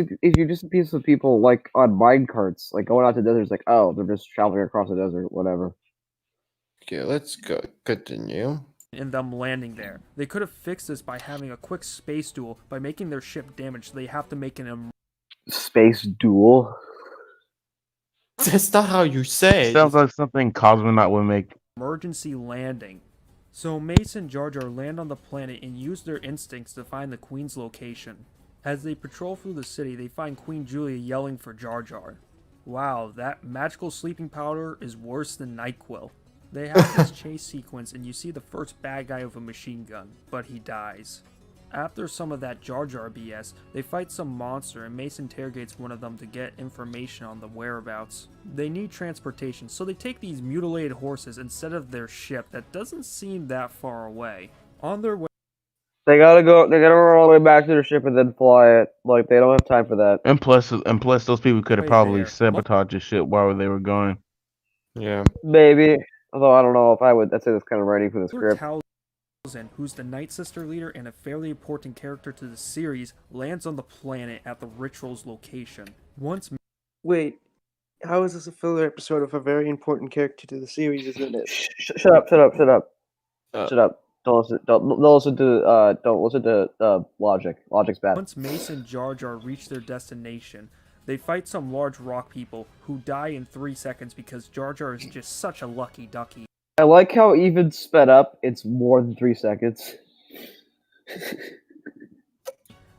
see some people like on mine carts, like going out to deserts, like, oh, they're just traveling across the desert, whatever. Okay, let's go. Continue. in them landing there. They could have fixed this by having a quick space duel by making their ship damaged, so they have to make an Space duel. That's not how you say it. Sounds like something Cosmonaut would make. emergency landing. So Mace and Jar Jar land on the planet and use their instincts to find the Queen's location. As they patrol through the city, they find Queen Julia yelling for Jar Jar. Wow, that magical sleeping powder is worse than NyQuil. They have this chase sequence and you see the first bad guy with a machine gun, but he dies. After some of that Jar Jar BS, they fight some monster and Mace interrogates one of them to get information on the whereabouts. They need transportation, so they take these mutilated horses instead of their ship that doesn't seem that far away. On their way, They gotta run all the way back to their ship and then fly it. Like they don't have time for that. And plus, those people could have Right probably there. sabotaged the ship while they were going. Yeah. Maybe. Although I don't know if I would. I'd say that's kind of writing for the Mother script. Townsend, who's the Night Sister leader and a fairly important character to the series, lands on the planet at the ritual's location. Once Wait, how is this a filler episode of a very important character to the series, isn't it? Shut up! Shut up! Shut up! Uh, Shut up! Don't listen to logic. Logic's bad. Once Mace and Jar Jar reach their destination, they fight some large rock people who die in 3 seconds because Jar Jar is just such a lucky ducky. I like how even sped up, it's more than 3 seconds.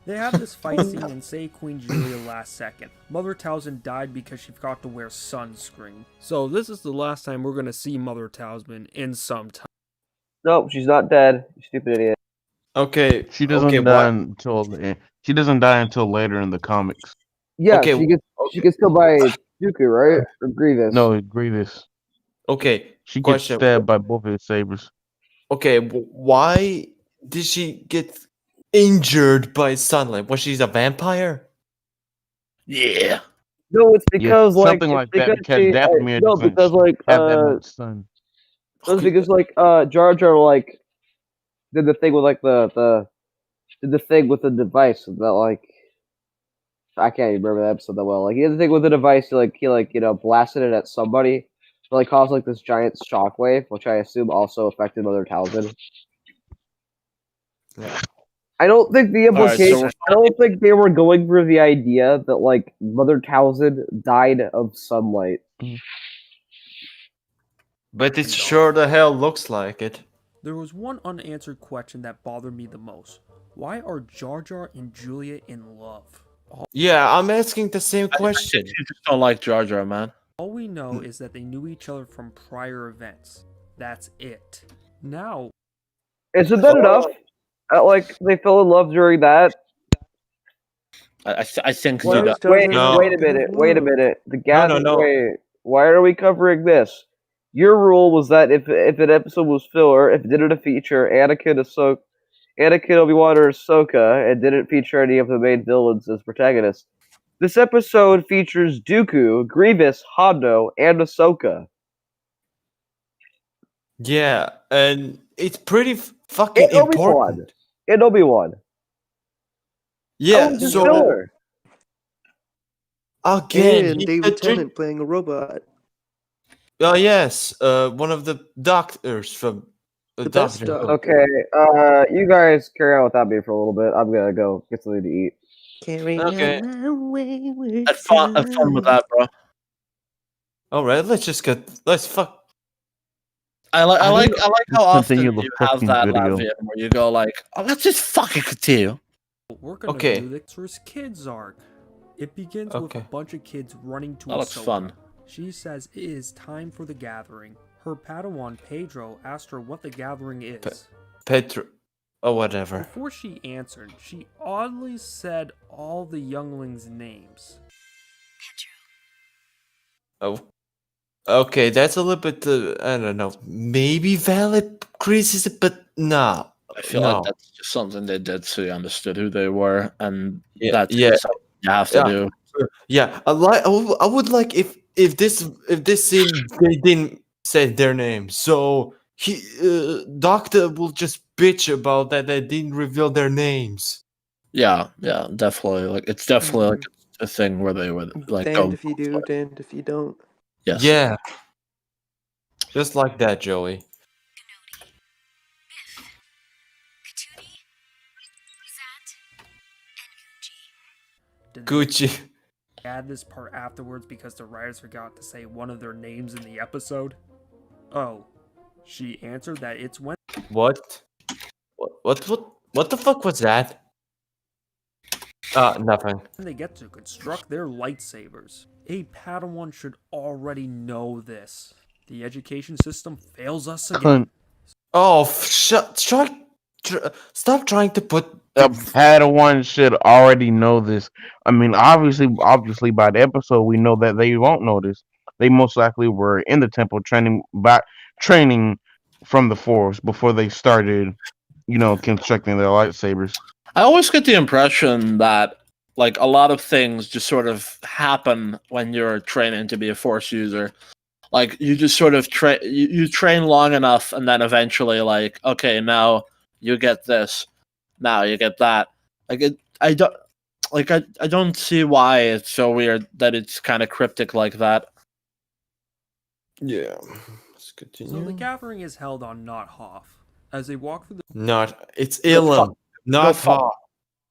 They have this fight scene and save Queen Julia last second. Mother Townsend died because she forgot to wear sunscreen. So this is the last time we're gonna see Mother Townsend in some time. Nope, she's not dead. You stupid idiot. Okay. She doesn't okay, die what? until she doesn't die until later in the comics. Yeah, Okay, she gets killed by Dooku, right? Or Grievous. No, Grievous. Okay. She gets Question. stabbed by both of his sabers. Okay, why did she get injured by sunlight? Was she a vampire? Yeah. No, it's because like something like it's that. because Because she, Dathomir no, doesn't because like have that much sun. that's because like Jar Jar like did the thing with like did the thing with the device that like I can't even remember that episode that well. Like he did the thing with the device, he blasted it at somebody, but like caused like this giant shockwave, which I assume also affected Mother Townsend. Yeah. I don't think the Alright, so implication. I don't think they were going for the idea that like Mother Townsend died of sunlight. But it sure the hell looks like it. There was one unanswered question that bothered me the most. Why are Jar Jar and Julia in love? Yeah, I'm asking the same I question. think you just don't like Jar Jar, man. All we know is that they knew each other from prior events. That's it. Now, Isn't that enough? Like they fell in love during that. I think Why so. was Wait, No. wait a minute. Wait a minute. The gas. no. Wait. Why are we covering this? Your rule was that if an episode was filler, if it didn't feature Anakin, Obi-Wan, or Ahsoka, and didn't feature any of the main villains as protagonists, this episode features Dooku, Grievous, Hondo, and Ahsoka. Yeah, and it's pretty fucking And Obi-Wan. important. and Obi-Wan. Yeah, Oh, just so filler. again, And David Tennant playing a robot. oh yes, one of the doctors from The best Doctor Who. doctor. Okay, you guys carry on without me for a little bit. I'm gonna go get something to eat. Carry Okay. on my wayward Have fun with that, bro. All right, let's fuck. I like don't- how often continue the you have fucking that video. Latvian where you go like, oh, let's just fucking continue. We're gonna Okay. do the first kids arc. It begins with Okay. a bunch of kids running to That looks Ahsoka. fun. She says it is time for the gathering. Her Padawan Pedro asked her what the gathering is. Petro, or whatever. Before she answered, she oddly said all the younglings' names. Oh, okay, that's a little bit. I don't know. Maybe valid criticism, but no. I feel no. like that's just something they did so you understood who they were, and Yeah, that's yeah. just something you have to Yeah. do. Yeah, I would like if this scene they didn't say their name, so he Doctor will just bitch about that they didn't reveal their names. Yeah, definitely. Like it's definitely like a thing where they would like go. Damned if you do, damned if you don't. Yes. Yeah, just like that, Joey. Gucci. Add this part afterwards because the writers forgot to say one of their names in the episode. Oh, she answered that it's when What? What the fuck was that? Nothing. they get to construct their lightsabers. A Padawan should already know this. The education system fails us again. Oh, stop trying to put A Padawan should already know this. I mean, obviously, by the episode, we know that they won't know this. They most likely were in the temple training from the Force before they started, constructing their lightsabers. I always get the impression that like a lot of things just sort of happen when you're training to be a Force user. Like you just sort of you train long enough, and then eventually, like, okay, now you get this, now you get that. Like I don't see why it's so weird that it's kind of cryptic like that. Yeah. Let's continue. So the gathering is held on Not Hoth. As they walk through the It's Ilum, not Hoth.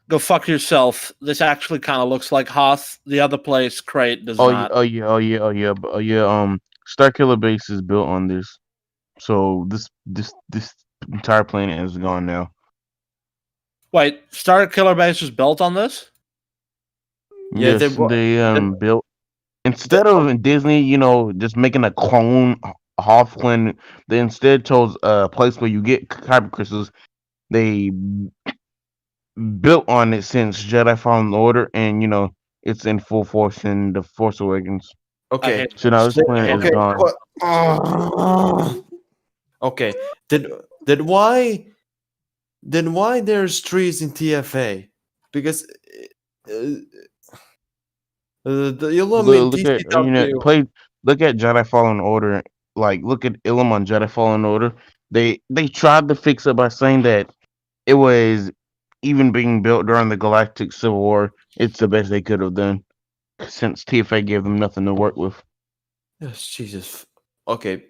Go fuck yourself. This actually kind of looks like Hoth. The other place, Crate, does Oh not. yeah. Starkiller Base is built on this, so this entire planet is gone now. Wait, Star Killer Base was built on this? Yeah, Yes, they built instead of in Disney, just making a clone Hothland. They instead chose a place where you get kyber crystals. They built on it since Jedi Fallen Order, and it's in full force in the Force Awakens. Okay. So now this planet is gone. Okay. Then why there's trees in TFA? Because the Illumin Look at TCW. look at Jedi Fallen Order. Like look at Ilum on Jedi Fallen Order. They tried to fix it by saying that it was even being built during the Galactic Civil War. It's the best they could have done since TFA gave them nothing to work with. Yes, Jesus. Okay.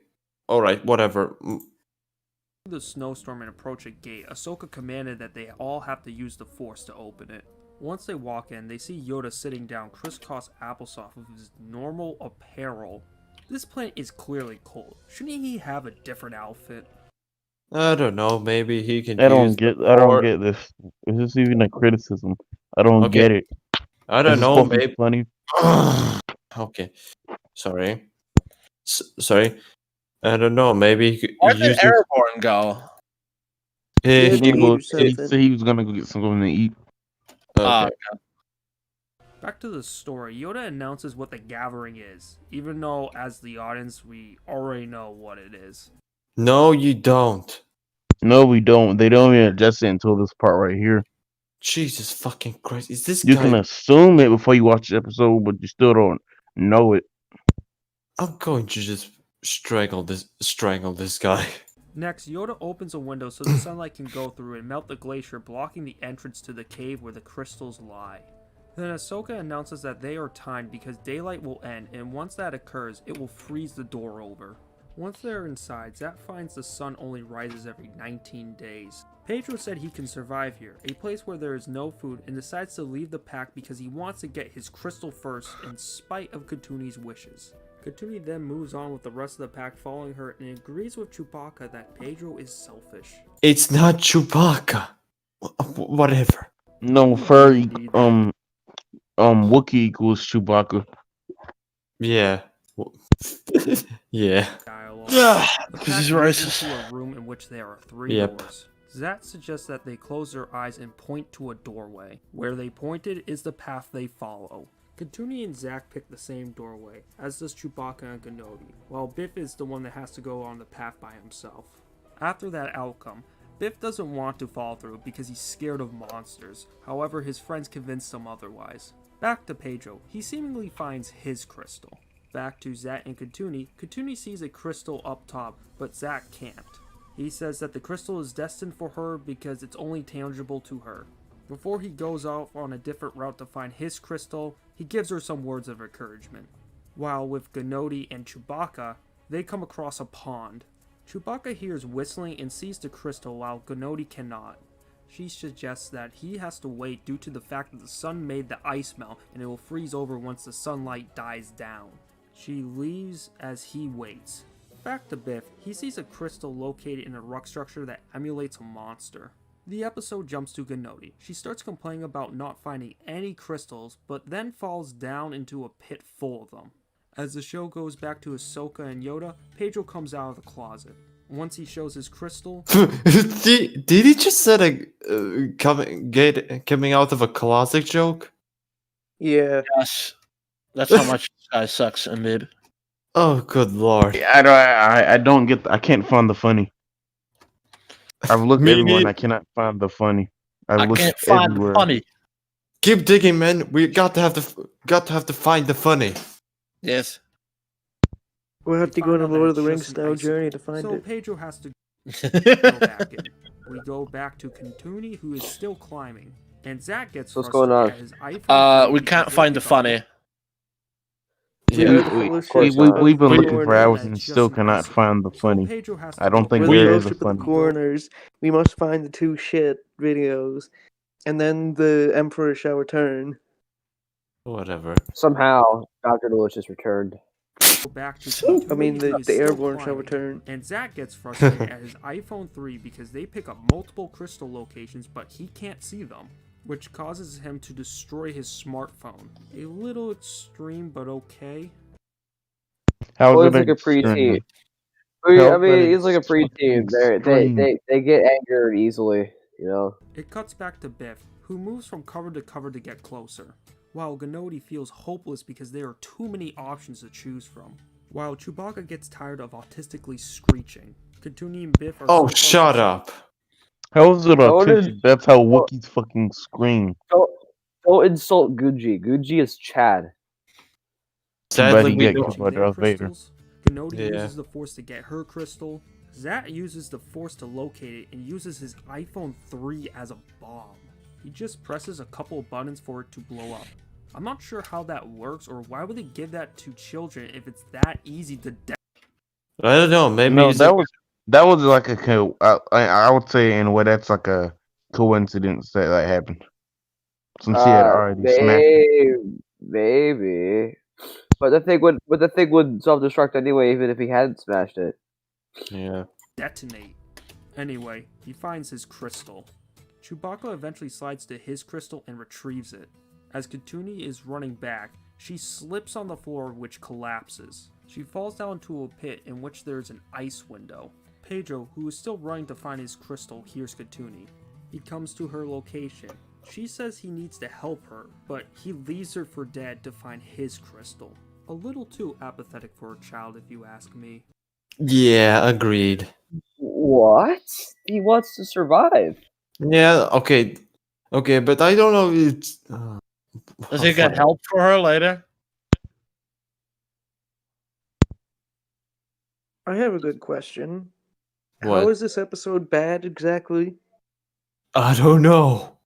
All right. Whatever. the snowstorm and approach a gate, Ahsoka commanded that they all have to use the Force to open it. Once they walk in, they see Yoda sitting down crisscross applesauce with his normal apparel. This planet is clearly cold. Shouldn't he have a different outfit? I don't know. Maybe he can. I don't get this. Is this even a criticism? I don't get it. I don't know. Maybe funny. Okay. Sorry. Sorry. I don't know. Maybe he Where did Airborne go? He was gonna go get something to eat. Okay. Back to the story, Yoda announces what the gathering is, even though as the audience we already know what it is. No, you don't. No, we don't. They don't even adjust it until this part right here. Jesus fucking Christ! Is this You guy? can assume it before you watch the episode, but you still don't know it. I'm going to just strangle this guy. Next, Yoda opens a window so the sunlight can go through and melt the glacier, blocking the entrance to the cave where the crystals lie. Then Ahsoka announces that they are timed because daylight will end, and once that occurs, it will freeze the door over. Once they're inside, Zach finds the sun only rises every 19 days. Pedro said he can survive here, a place where there is no food, and decides to leave the pack because he wants to get his crystal first in spite of Katuni's wishes. Katuni then moves on with the rest of the pack following her and agrees with Chewbacca that Pedro is selfish. It's not Chewbacca. Whatever. No, furry. Indeed. Wookiee equals Chewbacca. Yeah. Yeah. Dialogue. Yeah, The this pack is moves racist. into a room in which there are 3 Yep. doors. Zat suggests that they close their eyes and point to a doorway. Where they pointed is the path they follow. Katuni and Zach pick the same doorway, as does Chewbacca and Gnodi, while Biff is the one that has to go on the path by himself. After that outcome, Biff doesn't want to follow through because he's scared of monsters. However, his friends convince him otherwise. Back to Pedro, he seemingly finds his crystal. Back to Zat and Katuni, Katuni sees a crystal up top, but Zat can't. He says that the crystal is destined for her because it's only tangible to her. Before he goes off on a different route to find his crystal, he gives her some words of encouragement. While with Gnodi and Chewbacca, they come across a pond. Chewbacca hears whistling and sees the crystal while Gnodi cannot. She suggests that he has to wait due to the fact that the sun made the ice melt and it will freeze over once the sunlight dies down. She leaves as he waits. Back to Biff, he sees a crystal located in a rock structure that emulates a monster. The episode jumps to Gnodi. She starts complaining about not finding any crystals, but then falls down into a pit full of them. As the show goes back to Ahsoka and Yoda, Pedro comes out of the closet. Once he shows his crystal, did he just said a coming out of a closet joke? Yeah. Yes, that's how much this guy sucks, Amid. Oh, good lord. I don't get. I can't find the funny. I've looked Me everywhere and neither. I cannot find the funny. I looked can't find everywhere. the funny. Keep digging, man. We got to have to find the funny. Yes. We'll have to go on a found out that Lord of the it's Rings just an style icicle. journey to find So it. Pedro has to go back in. We go back to Katuni, who is still climbing, and Zach gets What's going on? frustrated at his iPhone. We can't find the funny. Yeah, We, the we, fellowship we, we, of we've been the looking for coroners. hours and still cannot find the funny. Pedro has I don't think We're the there is a fellowship of the funny. coroners. We must find the 2 shit videos, and then the Emperor shall return. Whatever. Somehow, Dr. Delicious returned. Go back to Katuni, I mean, who the is still airborne shall climbing, return. and Zach gets frustrated at his iPhone 3 because they pick up multiple crystal locations, but he can't see them, which causes him to destroy his smartphone. A little extreme, but okay. How Well, is he's it like a extreme? preteen. How I mean, is he's like a it fucking preteen. extreme? They get angered easily, you know. It cuts back to Biff, who moves from cover to get closer, while Gnodi feels hopeless because there are too many options to choose from. While Chewbacca gets tired of autistically screeching, Katuni and Biff are Oh, so far shut from- up. How is it How did- autistic? That's how Wookiees fucking scream. Don't insult Gucci. Gucci is Chad. Too bad Sadly, he we get don't. killed by their Darth Vader. crystals. Gnodi Yeah. uses the Force to get her crystal. Zat uses the Force to locate it and uses his iPhone 3 as a bomb. He just presses a couple of buttons for it to blow up. I'm not sure how that works, or why would they give that to children if it's that easy to I don't know. Maybe No, he's that was like a I would say in a way that's like a coincidence that happened. Since he had already smashed it. Maybe. But the thing would self-destruct anyway, even if he hadn't smashed it. Yeah. detonate. Anyway, he finds his crystal. Chewbacca eventually slides to his crystal and retrieves it. As Katuni is running back, she slips on the floor, which collapses. She falls down into a pit in which there is an ice window. Pedro, who is still running to find his crystal, hears Katuni. He comes to her location. She says he needs to help her, but he leaves her for dead to find his crystal. A little too apathetic for a child, if you ask me. Yeah, agreed. What? He wants to survive. Yeah, okay. Okay, but I don't know. It's. Does he get help for her later? I have a good question. How is this episode bad exactly? I don't know.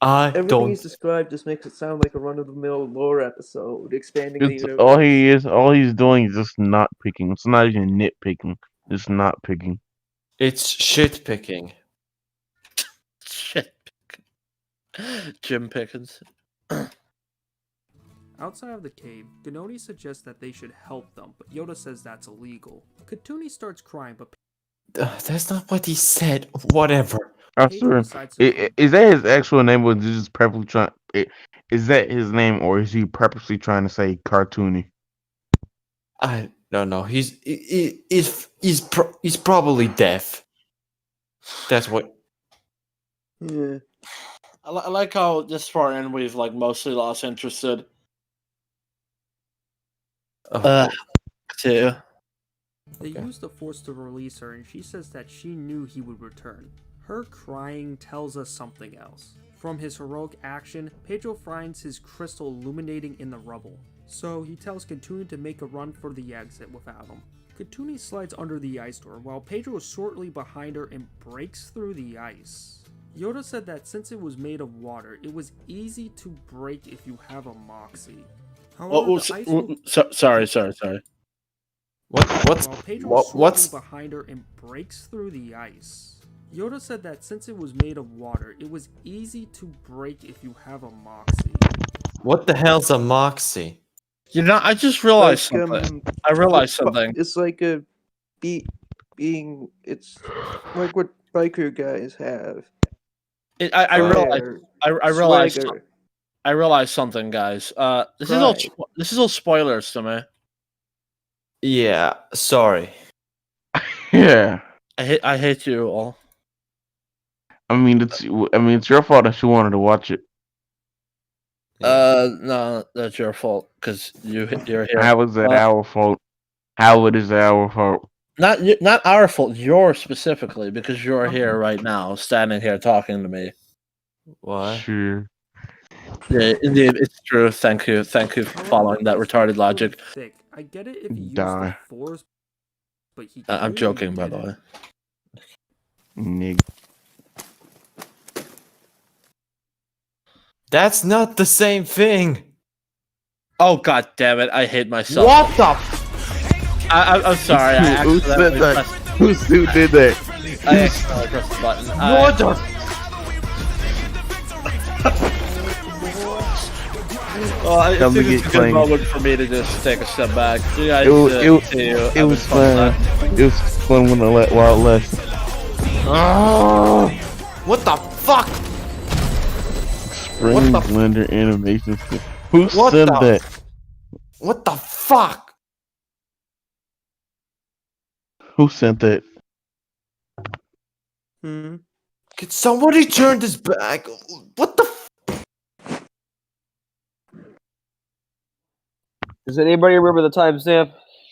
Everything he's described just makes it sound like a run-of-the-mill lore episode, expanding the It's universe. all he's doing is just not picking. It's not even nitpicking. It's not picking. It's shit picking. Shit. Jim Pickens. Outside of the cave, Ganoni suggests that they should help them, but Yoda says that's illegal. Katuni starts crying, but That's not what he said. Whatever. I Pedro swear. decides to Is that his actual name, or is he just purposely trying? Is that his name, or is he purposely trying to say cartoony? I don't know. He's probably deaf. That's what. Yeah. I like how this far in we've like mostly lost interested. Too. They use the Force to release her, and she says that she knew he would return. Her crying tells us something else. From his heroic action, Pedro finds his crystal illuminating in the rubble. So he tells Katuni to make a run for the exit without him. Katuni slides under the ice door, while Pedro is shortly behind her and breaks through the ice. Yoda said that since it was made of water, it was easy to break if you have a moxie. However, the ice will... Sorry. What's While Pedro is shortly behind her and breaks through the ice. Yoda said that since it was made of water, it was easy to break if you have a moxie. What the hell's a moxie? You know, I just realized Like, something. I realized something. It's like a being. It's like what biker guys have. I realized. Swagger. I realized something, guys. This is all spoilers to me. Yeah, sorry. Yeah. I hate you all. I mean, it's your fault that you wanted to watch it. No, that's your fault because you're here. How is that our fault? How it is our fault? Not our fault. Yours specifically because you're here right now, standing here talking to me. What? Sure. Yeah, indeed, it's true. Thank you for following that retarded logic. Thick. I get it if you use Die. the Force, but he I'm clearly joking, by the didn't. way. Nig. That's not the same thing. Oh god damn it! I hate myself. What the? I'm sorry. Who said that? Who did that? I accidentally pressed the button. What the? Well, I Come think to it's get a good claimed. moment for me to just take a step back. You guys, It was fun. It was fun when while it lasted. Oh, what the fuck? Spring Blender animation. Who said that? What the fuck? Who sent that? Hmm. Could somebody turn this back? What the? Does anybody remember the timestamp?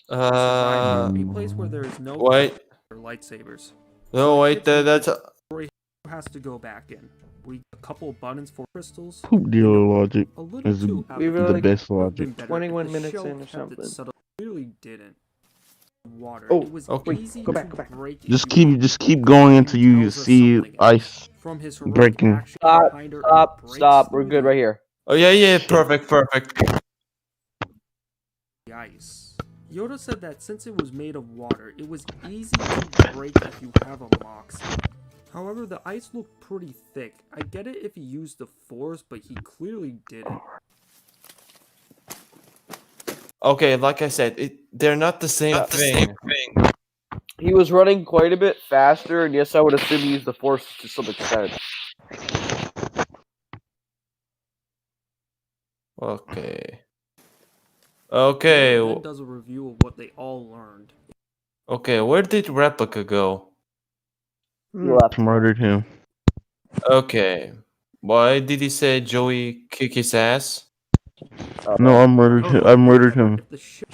A place where there is no wait. lightsabers. No, wait. That's. Who has to go back in? We a couple buttons for crystals. Poop dealer logic A little is too We were the like best Would've logic. been better if 21 the minutes show in or kept it something. subtle. Clearly didn't. Water. Oh, It was wait, easy go to back, go back. break if Just you keep going until you tells us see something ice From his heroic breaking. action behind her and breaks Stop. We're through good right here. Oh yeah. Perfect. the ice. Yoda said that since it was made of water, it was easy to break if you have a moxie. However, the ice looked pretty thick. I get it if he used the Force, but he clearly didn't. Okay, like I said, they're not the same thing. He was running quite a bit faster, and yes, I would assume he used the Force to some extent. Okay. Then does a review of what they all learned. Okay, where did Replica go? Murdered him. Okay. Why did he say Joey kick his ass? No, I murdered him. I murdered him. If the show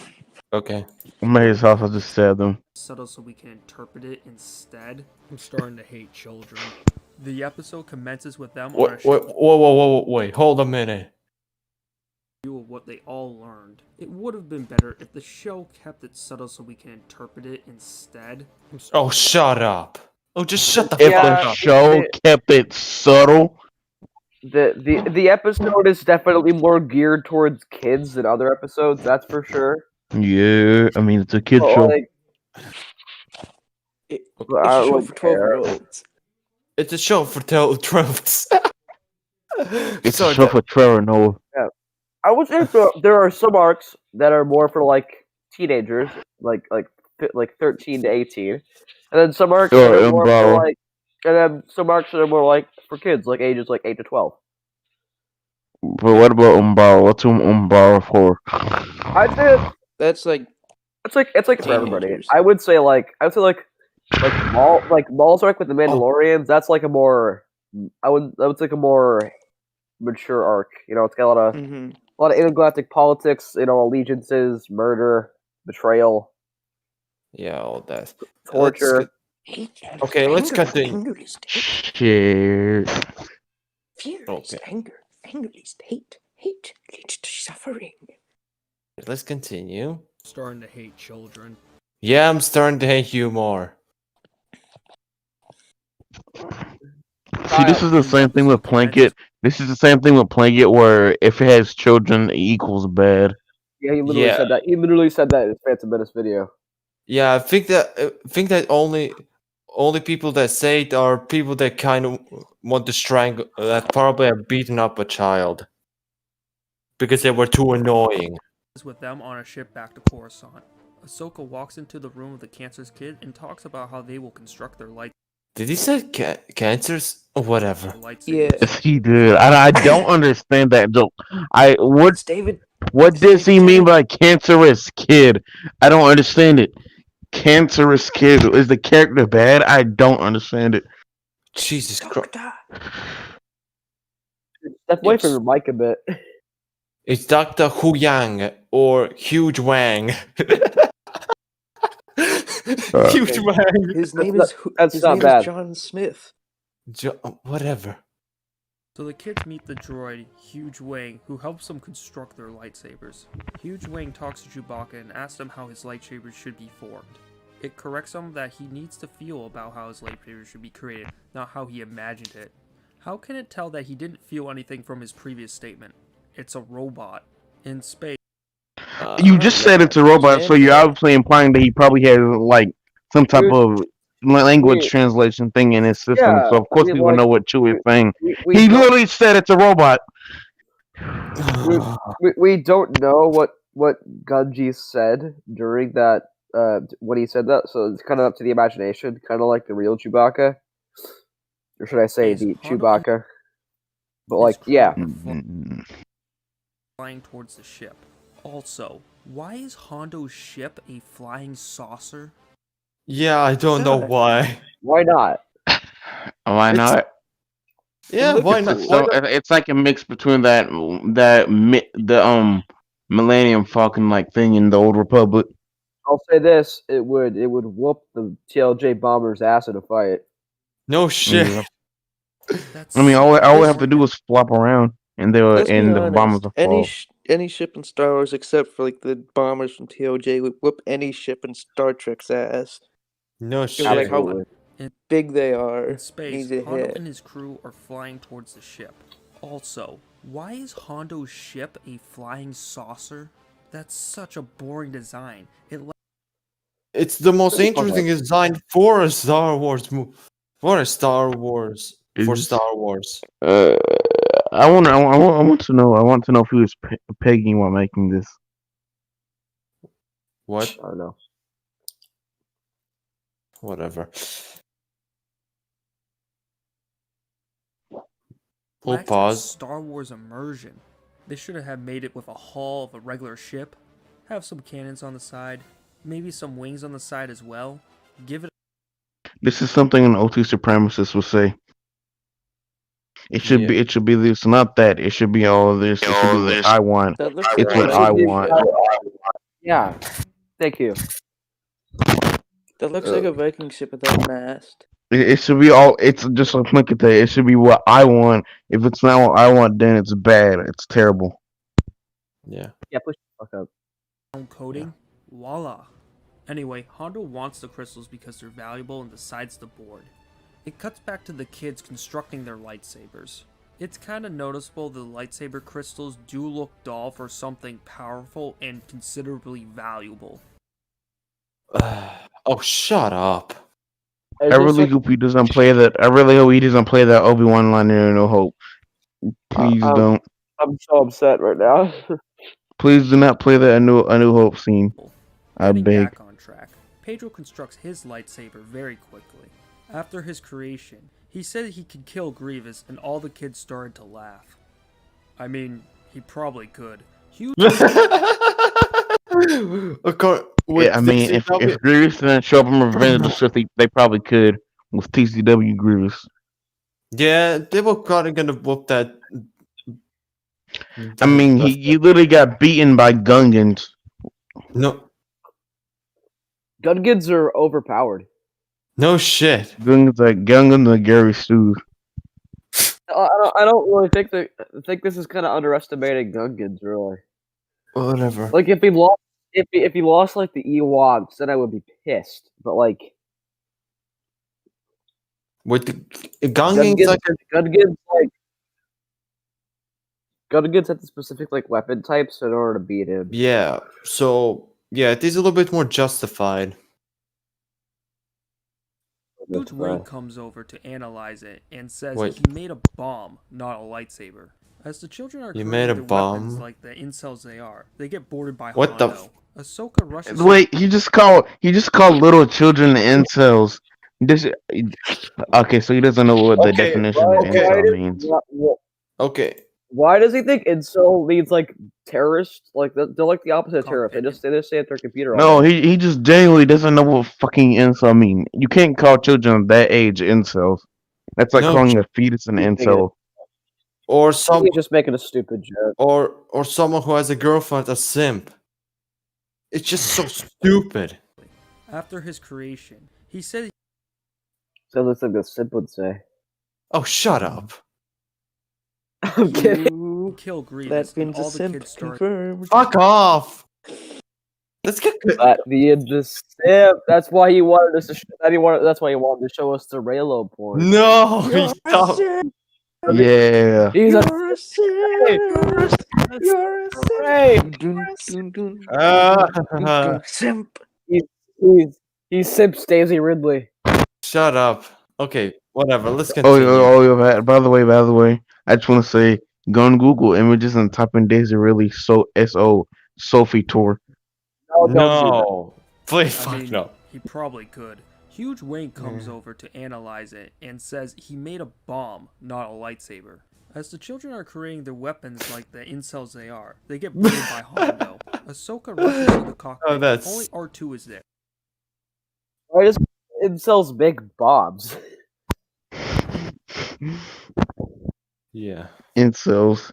Okay. I'm at his house. I just stabbed him. subtle so we can interpret it instead. I'm starting to hate children. The episode commences with them on a Wait, ship wait, hold a minute. of what they all learned. It would have been better if the show kept it subtle so we can interpret it instead. Oh, shut up. Oh, just shut the If fuck the up. show kept it subtle, the episode is definitely more geared towards kids than other episodes. That's for sure. yeah, I mean it's a kid But, show. like, It's I a show wouldn't for care. 12-year-olds. It's a show for throats. It's So a show for Trevor Noah. I would say there are some arcs that are more for like teenagers, like 13 to 18, and then some arcs that are more for like, and then some arcs that are more like for kids, like ages like 8 to 12. But what about Umbara? What's Umbara for? I'd say That's like it's like for everybody. teenagers. I would say like Maul's arc with the Mandalorians. That's like a more I would say like a more mature arc. You know, it's got a lot of intergalactic politics. You know, allegiances, murder, betrayal. Yeah, all that. Torture. Okay, let's continue. Shit. Fear is anger. Anger leads to hate. Hate leads to suffering. Let's continue. Starting to hate children. Yeah, I'm starting to hate you more. See, this is the same thing with Plankett. This is the same thing with Plankett, where if it has children, it equals bad. Yeah, he literally said that. He literally said that in his Phantom Menace video. Yeah, I think that only people that say it are people that kind of want to strangle, that probably have beaten up a child because they were too annoying. With them on a ship back to Coruscant, Ahsoka walks into the room of the cancer's kid and talks about how they will construct their light. Did he say cancers? Or whatever. Yeah. Yes, he did. I don't understand that joke. David. What does he mean by cancerous kid? I don't understand it. Cancerous kid. Is the character bad? I don't understand it. Jesus Christ. Step away from your mic a bit. It's Dr. Hu Yang or Huge Wang. Huge Wang. His name is John Smith. Whatever. So the kids meet the droid, Huge Wang, who helps them construct their lightsabers. Huge Wang talks to Chewbacca and asks him how his lightsabers should be formed. It corrects him that he needs to feel about how his lightsaber should be created, not how he imagined it. How can it tell that he didn't feel anything from his previous statement? It's a robot. In space. You just said it's a robot, so you're obviously implying that he probably has like some type of language translation thing in his system. Yeah, so of course I mean, we would know what Chewie is saying. we He don't- literally said it's a robot. we don't know what Gunji said during that when he said that, so it's kind of up to the imagination, kind of like the real Chewbacca, or should I say the Chewbacca? But like, yeah. Flying towards the ship. Also, why is Hondo's ship a flying saucer? Yeah, I don't know why. Why not? Why not? Yeah, why not? It's like a mix between the Millennium Falcon like thing in the Old Republic. I'll say this: it would whoop the TLJ bomber's ass in a fight. No shit. Yeah. I mean, all we have to do is flop around, and Let's be the honest, bombers will fall. any ship in Star Wars except for like the bombers from TOJ would whoop any ship in Star Trek's ass. No Just like how In big they are. In space, easy to Hondo hit. and his crew are flying towards the ship. Also, why is Hondo's ship a flying saucer? That's such a boring design. It's the most interesting design for a Star Wars movie. For Star Wars. I want to know. I want to know if he was pegging while making this. What? I don't know. Whatever. We'll We'll pause. Star Wars immersion. They should have made it with a hull of a regular ship, have some cannons on the side, maybe some wings on the side as well. Give it. This is something an OT supremacist would say. It should be. It should be this, not that. It should be all of this. It should be what I want. It's what I want. Yeah. Thank you. That looks like a Viking ship without a mast. It should be all. It's just like look at that. It should be what I want. If it's not what I want, then it's bad. It's terrible. Yeah. Yeah, push the fuck up. Coding, voila. Anyway, Hondo wants the crystals because they're valuable and decides the board. It cuts back to the kids constructing their lightsabers. It's kind of noticeable the lightsaber crystals do look dull for something powerful and considerably valuable. Oh, shut up. I really hope he doesn't play that. I really hope he doesn't play that Obi-Wan line in No Hope. Please don't. I'm so upset right now. Please do not play that A New Hope scene. I Getting beg. back on track, Pedro constructs his lightsaber very quickly. After his creation, he said he could kill Grievous and all the kids started to laugh. I mean, he probably could. Huge Yeah, I mean, if Grievous didn't show up in Revenge of the Sith, they probably could with TCW Grievous. Yeah, they were probably gonna whoop that. I mean, he literally got beaten by Gungans. No. Gungans are overpowered. No shit. Gungans like Gary Stu. I don't really think that. I think this is kind of underestimating Gungans, really. Whatever. Like if he lost like the Ewoks, then I would be pissed. But like with the Gungans Gungans have the specific like weapon types in order to beat him. Yeah. So yeah, it is a little bit more justified. Huge Wayne comes over to analyze it and says Wait. he made a bomb, not a lightsaber. As the children are You creating made a their bomb? weapons like the incels they are, they get boarded by What the Hondo. Ahsoka rushes. Wait, he just called little children incels. This okay, so he doesn't know what the definition of incel means. Okay. Why does he think incel means like terrorist? Like they're like the opposite of terrorist. They just stay at their computer. No, all day. he just genuinely doesn't know what fucking incel mean. You can't call children that age incels. That's like No, calling a fetus an incel. Or some He's just making a stupid joke. or someone who has a girlfriend a simp. It's just so stupid. After his creation, he said So that's like a simp would say. Oh, shut up. I'm kidding. he kill Grievous That and means a all the simp kids start. confirmed. Fuck off. Let's get The simp. That's why he wanted us to. That's why he wanted to show us the Raylo porn. No. You're stop. a simp. Yeah. He's a You're a simp. You're a simp. Hey. Dun, dun, dun, Ah. dun, dun, simp. He's simp Daisy Ridley. Shut up. Okay, whatever. Let's Oh, continue. yeah, by the way, I just want to say, go on Google Images and type in Daisy Ridley Sophie tour. No. Please, I fuck mean, no. he probably could. Huge Wayne comes over to analyze it and says he made a bomb, not a lightsaber. As the children are creating their weapons like the incels they are, they get boarded by Hondo. Ahsoka rushes to the cockpit. Oh, that's- Only R2 is there. Why does incels make bombs? Yeah. Incels.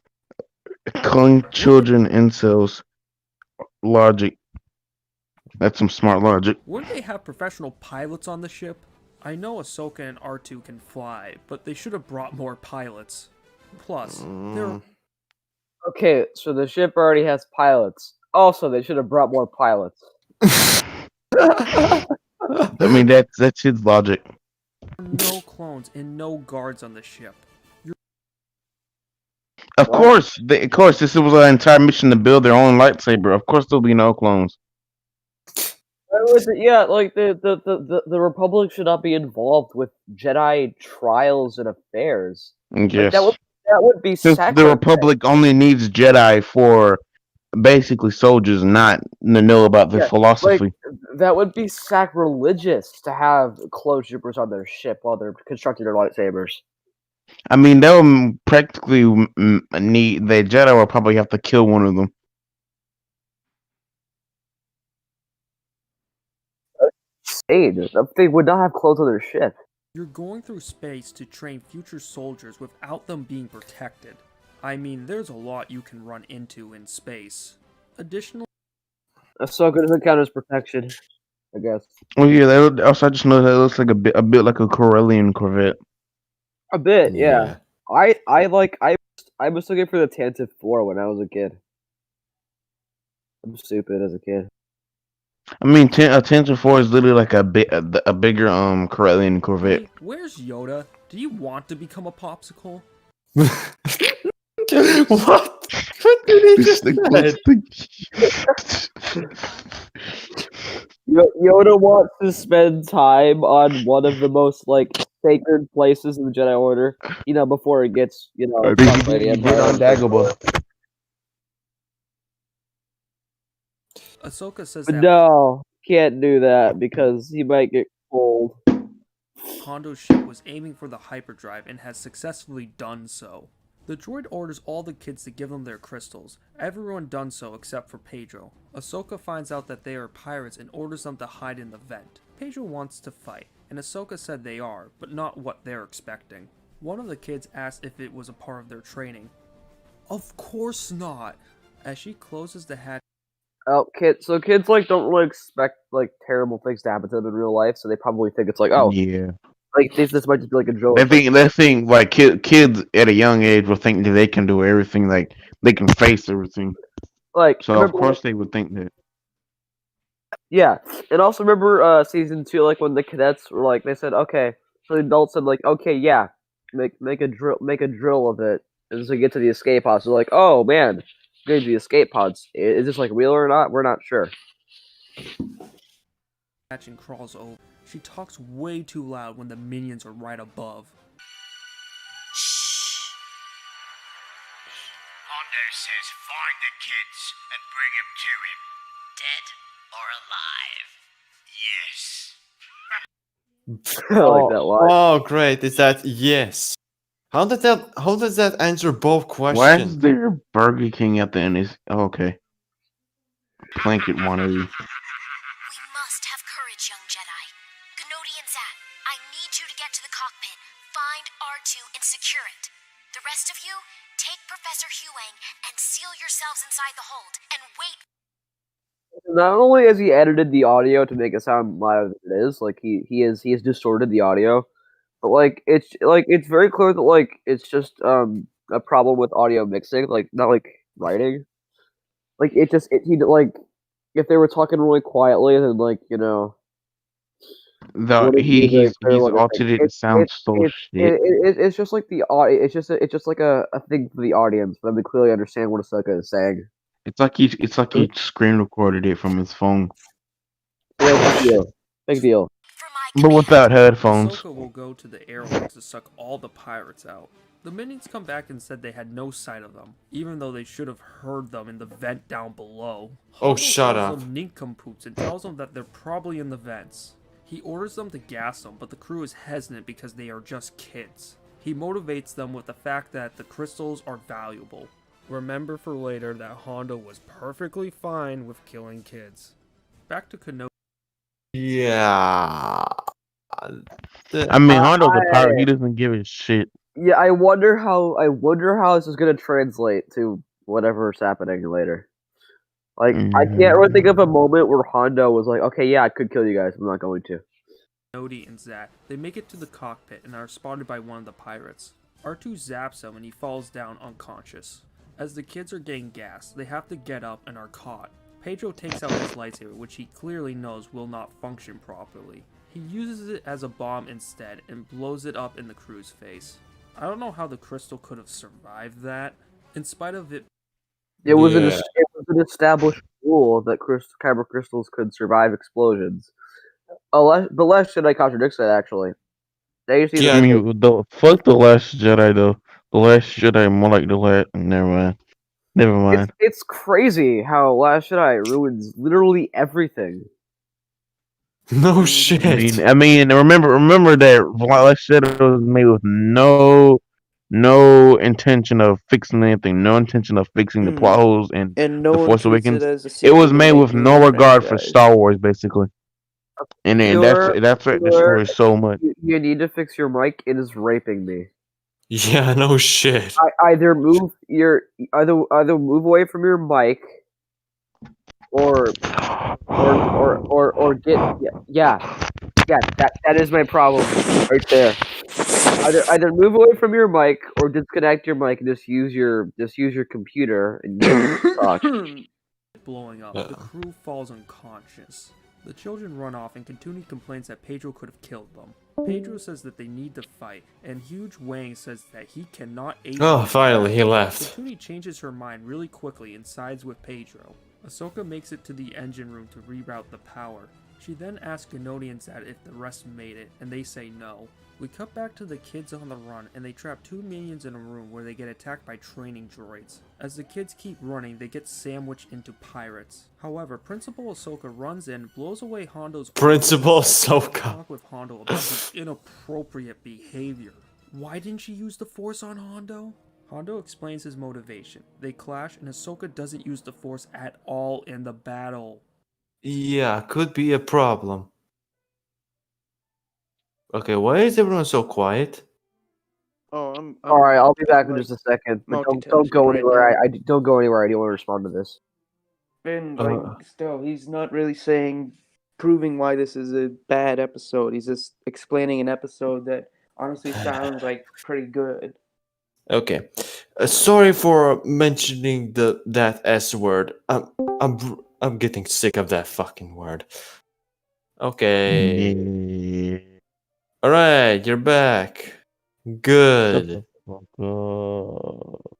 Calling children incels. Logic. That's some smart logic. Wouldn't they have professional pilots on the ship? I know Ahsoka and R2 can fly, but they should have brought more pilots. Plus, they're Okay, so the ship already has pilots. Also, they should have brought more pilots. I mean, that's his logic. no clones and no guards on the ship. Of course, this was an entire mission to build their own lightsaber. Of course, there'll be no clones. Yeah, like the Republic should not be involved with Jedi trials and affairs. Like, Yes. that would be Since the sacrilege. Republic only needs Jedi for basically soldiers, not to know about their Yeah, philosophy. like, that would be sacrilegious to have clone troopers on their ship while they're constructing their lightsabers. I mean, that would practically need the Jedi will probably have to kill one of them. They would not have clothes on their ship. You're going through space to train future soldiers without them being protected. I mean, there's a lot you can run into in space. Additionally, Ahsoka doesn't count as protection, I guess. Oh yeah, also I just know that it looks like a bit like a Corellian Corvette. A bit, yeah. I was looking for the Tantive 4 when I was a kid. I'm stupid as a kid. I mean, 10-4 is literally like a bigger Corellian Corvette. Hey, where's Yoda? Do you want to become a popsicle? What? What did he just say? Yoda wants to spend time on one of the most like sacred places in the Jedi Order. You know, before it gets I think fucked by the you get on Empire. Dagobah. Ahsoka says But that no, can't do that because he might get cold. Hondo's ship was aiming for the hyperdrive and has successfully done so. The droid orders all the kids to give them their crystals. Everyone done so except for Pedro. Ahsoka finds out that they are pirates and orders them to hide in the vent. Pedro wants to fight, and Ahsoka said they are, but not what they're expecting. One of the kids asked if it was a part of their training. Of course not! As she closes the hatch. Oh, kids like don't really expect like terrible things to happen to them in real life, so they probably think it's like, oh, Yeah. like this might just be like a joke. They think like kids at a young age will think that they can do everything, like they can face everything. Like, So of course they would think that. Yeah, and also remember season 2, like when the cadets were like, they said, okay, so the adults said like, okay, yeah, make a drill of it, and so we get to the escape pods. So like, oh man, good, the escape pods. Is this like real or not? We're not sure. And crawls over. She talks way too loud when the minions are right above. Hondo says find the kids and bring them to him. Dead or alive? Yes. I like that line. Oh, great! Is that yes? How does that answer both Why is questions? there Burger King at the end? Okay. Blanket wannabe. We must have courage, young Jedi. GAWD and Zat, I need you to get to the cockpit, find R2 and secure it. The rest of you, take Professor Huang and seal yourselves inside the hold and wait. Not only has he edited the audio to make it sound louder than it is, like he has distorted the audio, but like it's very clear that like it's just a problem with audio mixing, like not like writing. Like he like if they were talking really quietly, then like He's altered it. It sounds so shit. it's just like the audio. It's just like a thing for the audience for them to clearly understand what Ahsoka is saying. It's like he screen recorded it from his phone. Yeah, big deal. But without headphones. Ahsoka will go to the airlock to suck all the pirates out. The minions come back and said they had no sight of them, even though they should have heard them in the vent down below. Oh, Hondo shut calls up. them nincompoops and tells them that they're probably in the vents. He orders them to gas them, but the crew is hesitant because they are just kids. He motivates them with the fact that the crystals are valuable. Remember for later that Hondo was perfectly fine with killing kids. Back to Kenobi. Yeah. I mean, Hondo's a pirate. He doesn't give a shit. Yeah, I wonder how this is gonna translate to whatever's happening later. Like, I can't really think of a moment where Hondo was like, okay, yeah, I could kill you guys, I'm not going to. GAWD and Zat. They make it to the cockpit and are spotted by one of the pirates. R2 zaps him and he falls down unconscious. As the kids are getting gassed, they have to get up and are caught. Pedro takes out his lightsaber, which he clearly knows will not function properly. He uses it as a bomb instead and blows it up in the crew's face. I don't know how the crystal could have survived that. In spite of it... It was an established rule that kyber crystals could survive explosions. The Last Jedi contradicts that, actually. I mean, fuck The Last Jedi, though. The Last Jedi more like the last... Never mind. It's crazy how Last Jedi ruins literally everything. No shit. I mean, remember that Last Jedi was made with no intention of fixing anything, no intention of fixing the plot holes and no The one Force treats it Awakens. as a It sequel was to made with making no the regard for franchise. Star Wars, basically. And that's what destroys so much. You need to fix your mic. It is raping me. Yeah, no shit. Either move away from your mic, or get that is my problem right there. Either move away from your mic or disconnect your mic and just use your computer and talk. blowing up. The crew falls unconscious. The children run off and Kantuni complains that Pedro could have killed them. Pedro says that they need to fight, and Huge Wang says that he cannot aid Oh, them. finally, he left. Kantuni changes her mind really quickly and sides with Pedro. Ahsoka makes it to the engine room to reroute the power. She then asks Gnodi and Zad if the rest made it, and they say no. We cut back to the kids on the run, and they trap 2 minions in a room where they get attacked by training droids. As the kids keep running, they get sandwiched into pirates. However, Principal Ahsoka runs in, blows away Hondo's Principal arms, and Ahsoka. talk with Hondo about his inappropriate behavior. Why didn't she use the Force on Hondo? Hondo explains his motivation. They clash, and Ahsoka doesn't use the Force at all in the battle. Yeah, could be a problem. Okay, why is everyone so quiet? Oh, I'm All right, I'll be back in like, just a second. But don't multitasking go right anywhere. now. I don't go anywhere. I don't want to respond to this. And still, he's not really proving why this is a bad episode. He's just explaining an episode that honestly sounds like pretty good. Okay, sorry for mentioning that S word. I'm getting sick of that fucking word. Okay. Yeah. All right, you're back. Shut Good. the fuck up.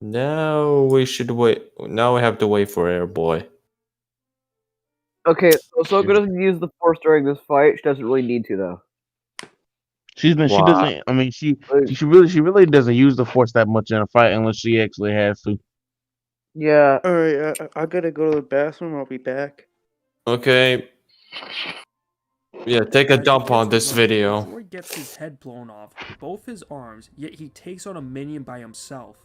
Now we should wait. Now we have to wait for Airboy. Okay, so Ahsoka doesn't use the Force during this fight. She doesn't really need to, though. She doesn't. I mean, she really doesn't use the Force that much in a fight unless she actually has to. Yeah. All right, I gotta go to the bathroom. I'll be back. Okay. Yeah, take a As the dump kids on are this running, video. the droid gets his head blown off, both his arms, yet he takes on a minion by himself.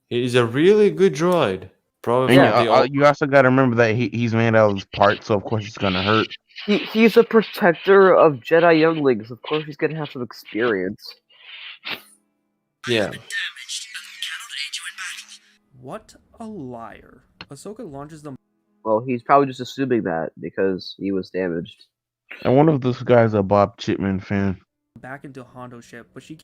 He's a really good droid. Probably And from the you also got to remember that he's made out of his parts, so of course it's gonna hurt. He's a protector of Jedi younglings. Of course, he's gonna have some experience. Yeah. What a liar. Ahsoka launches them Well, he's probably just assuming that because he was damaged. I wonder if this guy's a Bob Chipman fan. back into Hondo's ship, but she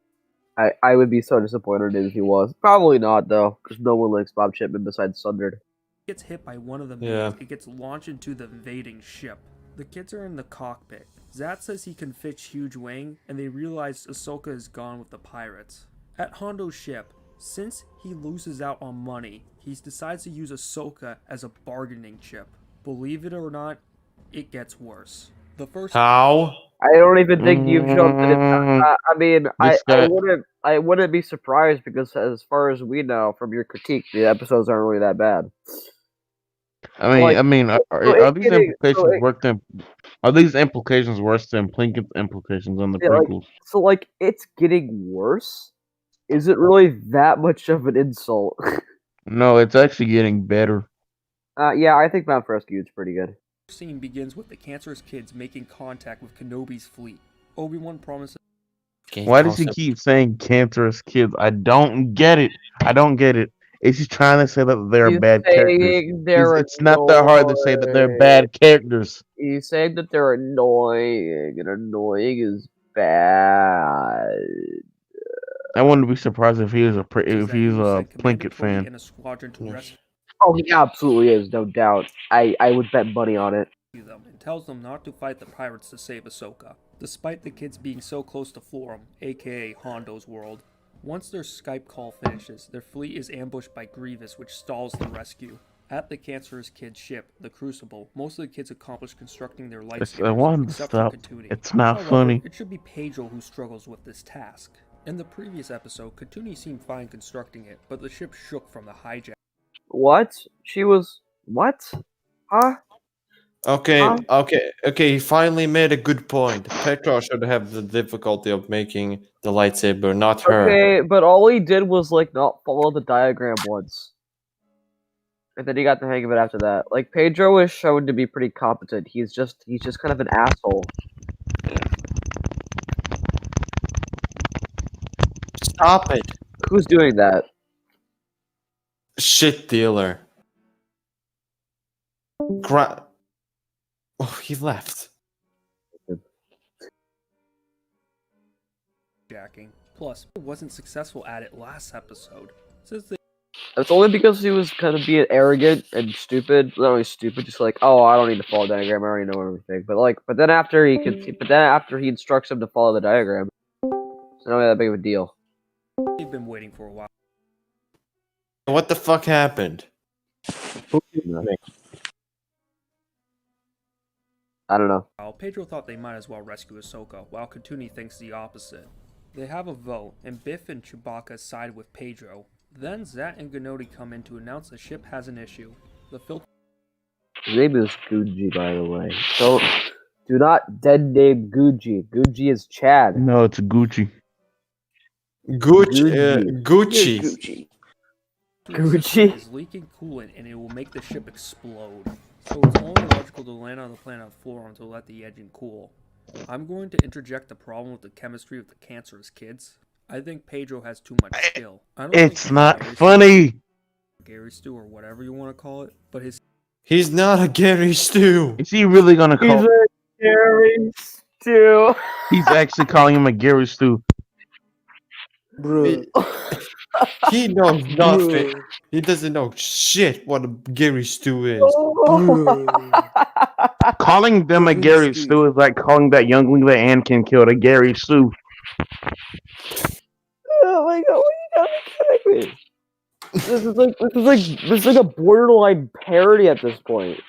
I would be so disappointed if he was. Probably not, though, because no one likes Bob Chipman besides Sundered. gets hit by one of the Yeah. minions. It gets launched into the invading ship. The kids are in the cockpit. Zat says he can fix Huge Wang, and they realize Ahsoka is gone with the pirates. At Hondo's ship, since he loses out on money, he decides to use Ahsoka as a bargaining chip. Believe it or not, it gets worse. The first How? I don't even think you've jumped in. I mean, This guy- I wouldn't be surprised because, as far as we know from your critique, the episodes aren't really that bad. I mean, Like, are these implications worse than? Are these implications worse than Plinkett's implications on the Yeah, like, prequels? so, like, it's getting worse. Is it really that much of an insult? No, it's actually getting better. Yeah, I think Mount Rescue is pretty good. scene begins with the cancerous kids making contact with Kenobi's fleet. Obi-Wan promises Why does he keep saying cancerous kids? I don't get it. I don't get it. Is he trying to say that they're He's bad characters? saying they're It's not that hard to say that they're bad characters. He's saying that they're annoying, and annoying is bad. I wouldn't be surprised if he was that he a sent Commander Plinkett Cody fan. and a squadron to rescue Oh, he absolutely is, no doubt. I would bet money on it. them and tells them not to fight the pirates to save Ahsoka, despite the kids being so close to Florum, aka Hondo's world. Once their Skype call finishes, their fleet is ambushed by Grievous, which stalls the rescue. At the cancerous kid's ship, the Crucible, most of the kids accomplish constructing their I lightsabers, want to except stop. for Katuni. It's not However, funny. it should be Pedro who struggles with this task. In the previous episode, Katuni seemed fine constructing it, but the ship shook from the hijack. What? She was... What? Huh? Okay, okay. He finally made a good point. Petra should have the difficulty of making the lightsaber, not her. Okay, but all he did was, like, not follow the diagram once. And then he got the hang of it after that. Like, Pedro is shown to be pretty competent. He's just kind of an asshole. Stop it. Who's doing that? Shit dealer. Oh, he left. Jacking. Plus, it wasn't successful at it last episode. Since they It's only because he was kind of being arrogant and stupid. Not really stupid, just like, oh, I don't need to follow the diagram. I already know everything. But then after he instructs him to follow the diagram, it's not really that big of a deal. We've been waiting for a while. What the fuck happened? I don't know. Pedro thought they might as well rescue Ahsoka, while Katuni thinks the opposite. They have a vote, and Biff and Chewbacca side with Pedro. Then Zat and GAWD come in to announce the ship has an issue. The filter. His name is Gucci, by the way. So do not dead name Gucci. Gucci is Chad. No, it's Gucci. Gucci. Gucci. Gucci is leaking coolant, and it will make the ship explode. So it's only logical to land on the planet Floron to let the engine cool. I'm going to interject the problem with the chemistry of the cancerous kids. I think Pedro has too much skill. I don't It's think not Gary funny. Gary Stu or whatever you want to call it, but He's not a Gary Stu. Is he really gonna call? He's a Gary Stu. He's actually calling him a Gary Stu. Bro. He knows nothing. He doesn't know shit what a Gary Stu is. Calling them a Gary Stu is like calling that youngling that Anakin killed a Gary Stu. Oh my god, what are you kidding me? This is like a borderline parody at this point.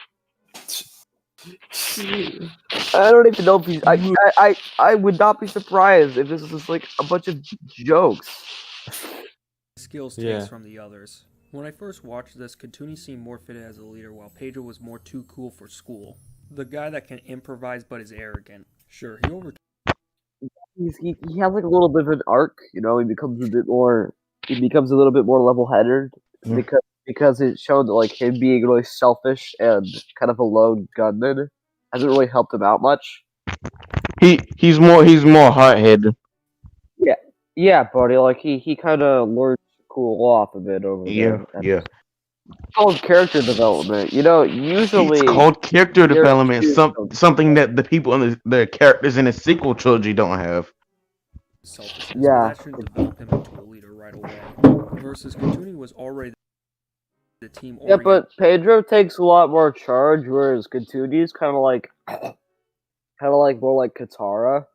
I don't even know if he's. I would not be surprised if this is like a bunch of jokes. skills takes from the others. When I first watched this, Katuni seemed more fitted as a leader, while Pedro was more too cool for school. The guy that can improvise but is arrogant. Sure, He has like a little bit of an arc, you know. He becomes a little bit more level-headed because it showed that like him being really selfish and kind of a lone gunman hasn't really helped him out much. He's more hot-headed. Yeah, buddy. Like he kind of learned to cool off a bit over there. Yeah. It's called character development. You know, usually It's called character development. Something that the people in the characters in the sequel trilogy don't have. selfishness, but that shouldn't develop him into a leader right away. Versus Katuni was already the team. Yeah, but Pedro takes a lot more charge, whereas Katuni's kind of like more like Katara,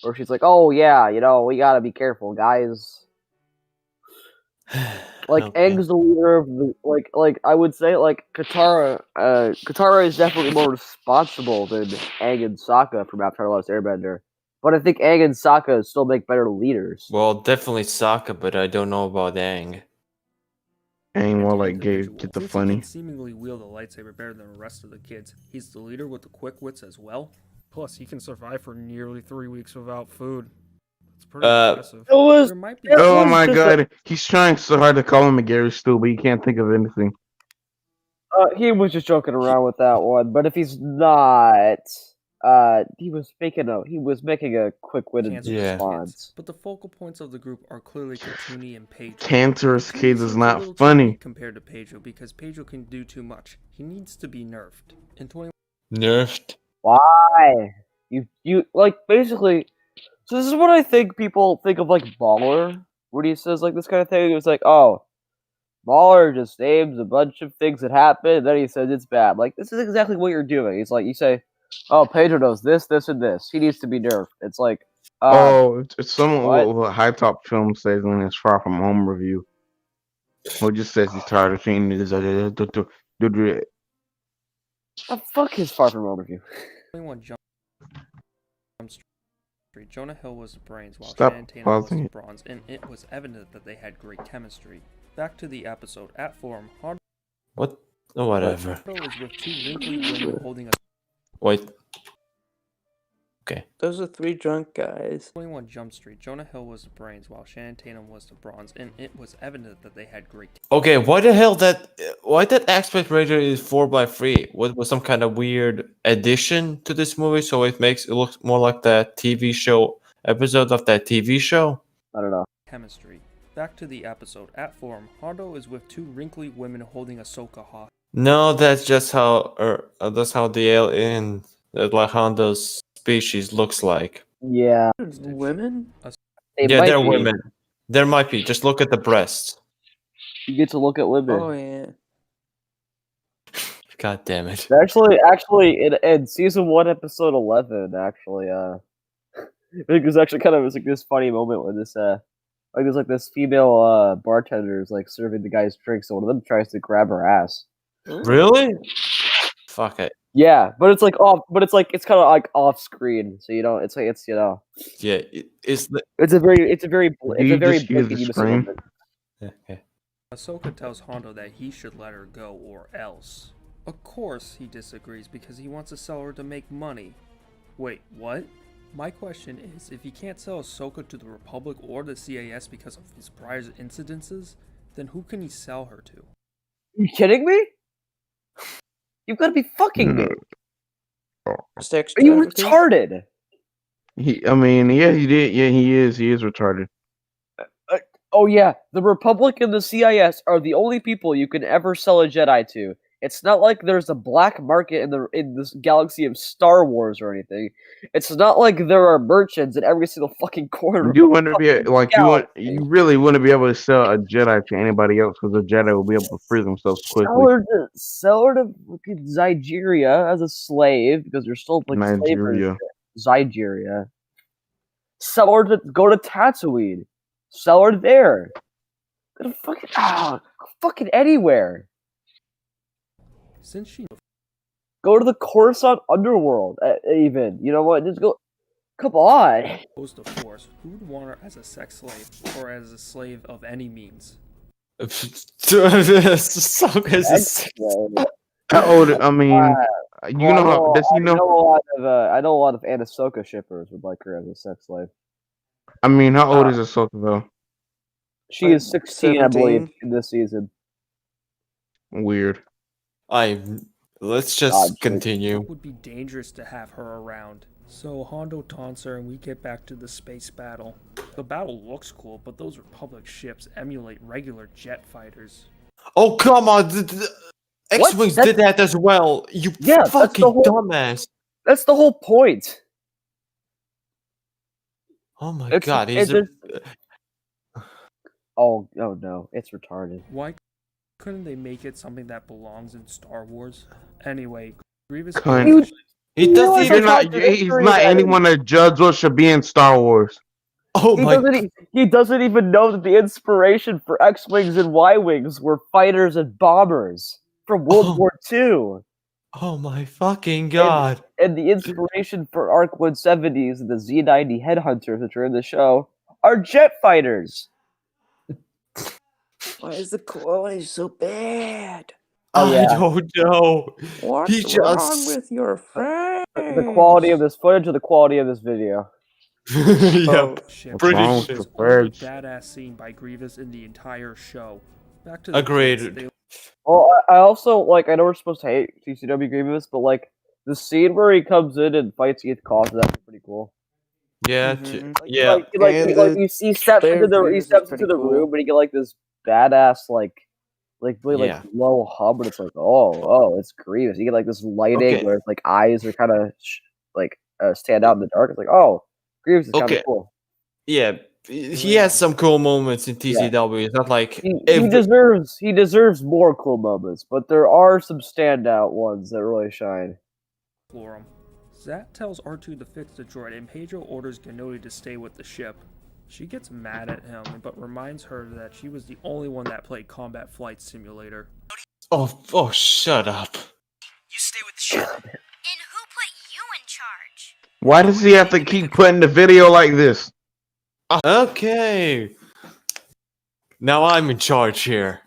where she's like, "Oh yeah, you know, we gotta be careful, guys." Like Aang's the leader of the like I would say like Katara. Katara is definitely more responsible than Aang and Sokka from Avatar: The Last Airbender. But I think Aang and Sokka still make better leaders. Well, definitely Sokka, but I don't know about Aang. Aang more like get the funny. He can seemingly wield a lightsaber better than the rest of the kids. He's the leader with the quick wits as well. Plus, he can survive for nearly 3 weeks without food. It's pretty impressive. Oh my god, he's trying so hard to call him a Gary Stu, but he can't think of anything. He was just joking around with that one, but if he's not, he was making a quick-witted response. But the focal points of the group are clearly Katuni and Pedro. Cancerous Katuni kids seems is a not little too funny. weak compared to Pedro because Pedro can do too much. He needs to be nerfed. In 20 Nerfed? Why? You like basically. So this is what I think people think of like Baller, where he says like this kind of thing. It was like, oh, Baller just names a bunch of things that happen, and then he says it's bad. Like this is exactly what you're doing. It's like you say, oh, Pedro knows this, this, and this. He needs to be nerfed. It's like, It's some what High Top Film says in his Far From Home review. Who just says he's tired of seeing this. Fuck his Far From Home review. 21 Jump Street. Jonah Hill was the brains, while Stop Shannon Tatum was pausing the it. bronze, and it was evident that they had great chemistry. Back to the episode. At Forum, What? Oh, whatever. Hondo is with two wrinkly women holding a... Wait. Okay. Those are 3 drunk guys. 21 Jump Street. Jonah Hill was the brains, while Shannon Tatum was the bronze, and it was evident that they had great... Okay, why that aspect ratio is 4:3? What was some kind of weird addition to this movie so it looks more like that TV show episode of that TV show? I don't know. Chemistry. Back to the episode. At Forum, Hondo is with 2 wrinkly women holding Ahsoka hostage. No, that's just how the alien that like Hondo's species looks like. Yeah. Women? Yeah, they're women. There might be. Just look at the breasts. You get to look at women. Oh yeah. God damn it. Actually, in season 1, episode 11, actually, I think there's actually kind of like this funny moment where this there's like this female bartender is like serving the guys drinks, and one of them tries to grab her ass. Really? Fuck it. Yeah, but it's like off. But it's like it's kind of like off screen, so you know it's like it's you know. Yeah, it's the. It's a very you just use the screen? moment. Okay. Ahsoka tells Hondo that he should let her go or else. Of course he disagrees because he wants to sell her to make money. Wait, what? My question is, if he can't sell Ahsoka to the Republic or the CAS because of his prior incidences, then who can he sell her to? You kidding me? You've got to be fucking me. Sex Are you trafficking? retarded? I mean, yeah, he did. Yeah, he is. He is retarded. Oh yeah, the Republic and the CIS are the only people you can ever sell a Jedi to. It's not like there's a black market in this galaxy of Star Wars or anything. It's not like there are merchants in every single fucking corner. You of want to be like you really wouldn't be able to sell a Jedi to anybody else because the Jedi will be able to free themselves quickly. Sell her to fucking Zygeria as a slave because you're still like Nigeria. Zygeria. Sell her to go to Tatooine. Sell her there. Go to fucking anywhere. Since she Go to the Coruscant underworld, even. You know what? Just go. Come on. knows the Force, who would want her as a sex slave or as a slave of any means? How old? I mean, you know how? Does he know? I know a lot of Ahsoka shippers would like her as a sex slave. I mean, how old is Ahsoka though? She is 16, I believe, in this season. Weird. Let's just continue. It would be dangerous to have her around. So Hondo taunts her and we get back to the space battle. The battle looks cool, but those Republic ships emulate regular jet fighters. Oh, come on! X-Wings did that as well. You fucking dumbass. That's the whole point. Oh my god, he's Oh no, it's retarded. Why couldn't they make it something that belongs in Star Wars? Anyway, Grievous. He doesn't even. He's not anyone to judge what should be in Star Wars. Oh He doesn't even know that the inspiration for X-Wings and Y-Wings were fighters and bombers from World War II. Oh my fucking god. And the inspiration for ARC 170s and the Z90 headhunters, which are in the show, are jet fighters. Why is the quality so bad? I don't know. What's wrong with your friend? The quality of this footage or the quality of this video? Pretty It's the only badass scene by Grievous in the entire show. Back to the Agreed. Well, I also I know we're supposed to hate TCW Grievous, but the scene where he comes in and fights Keith Cause is actually pretty cool. Yeah, He steps into the room and he get this badass really low hum, and it's it's Grievous. You get this lighting where his eyes are kind of stand out in the dark. It's Grievous is kind of cool. Yeah, he has some cool moments in TCW. It's not like he deserves more cool moments, but there are some standout ones that really shine. Zat tells R2 to fix the droid, and Pedro orders GAWD to stay with the ship. She gets mad at him, but reminds her that she was the only one that played Combat Flight Simulator. Oh, shut up. You stay with the ship. And who put you in charge? Why does he have to keep putting the video like this? Okay. Now I'm in charge here.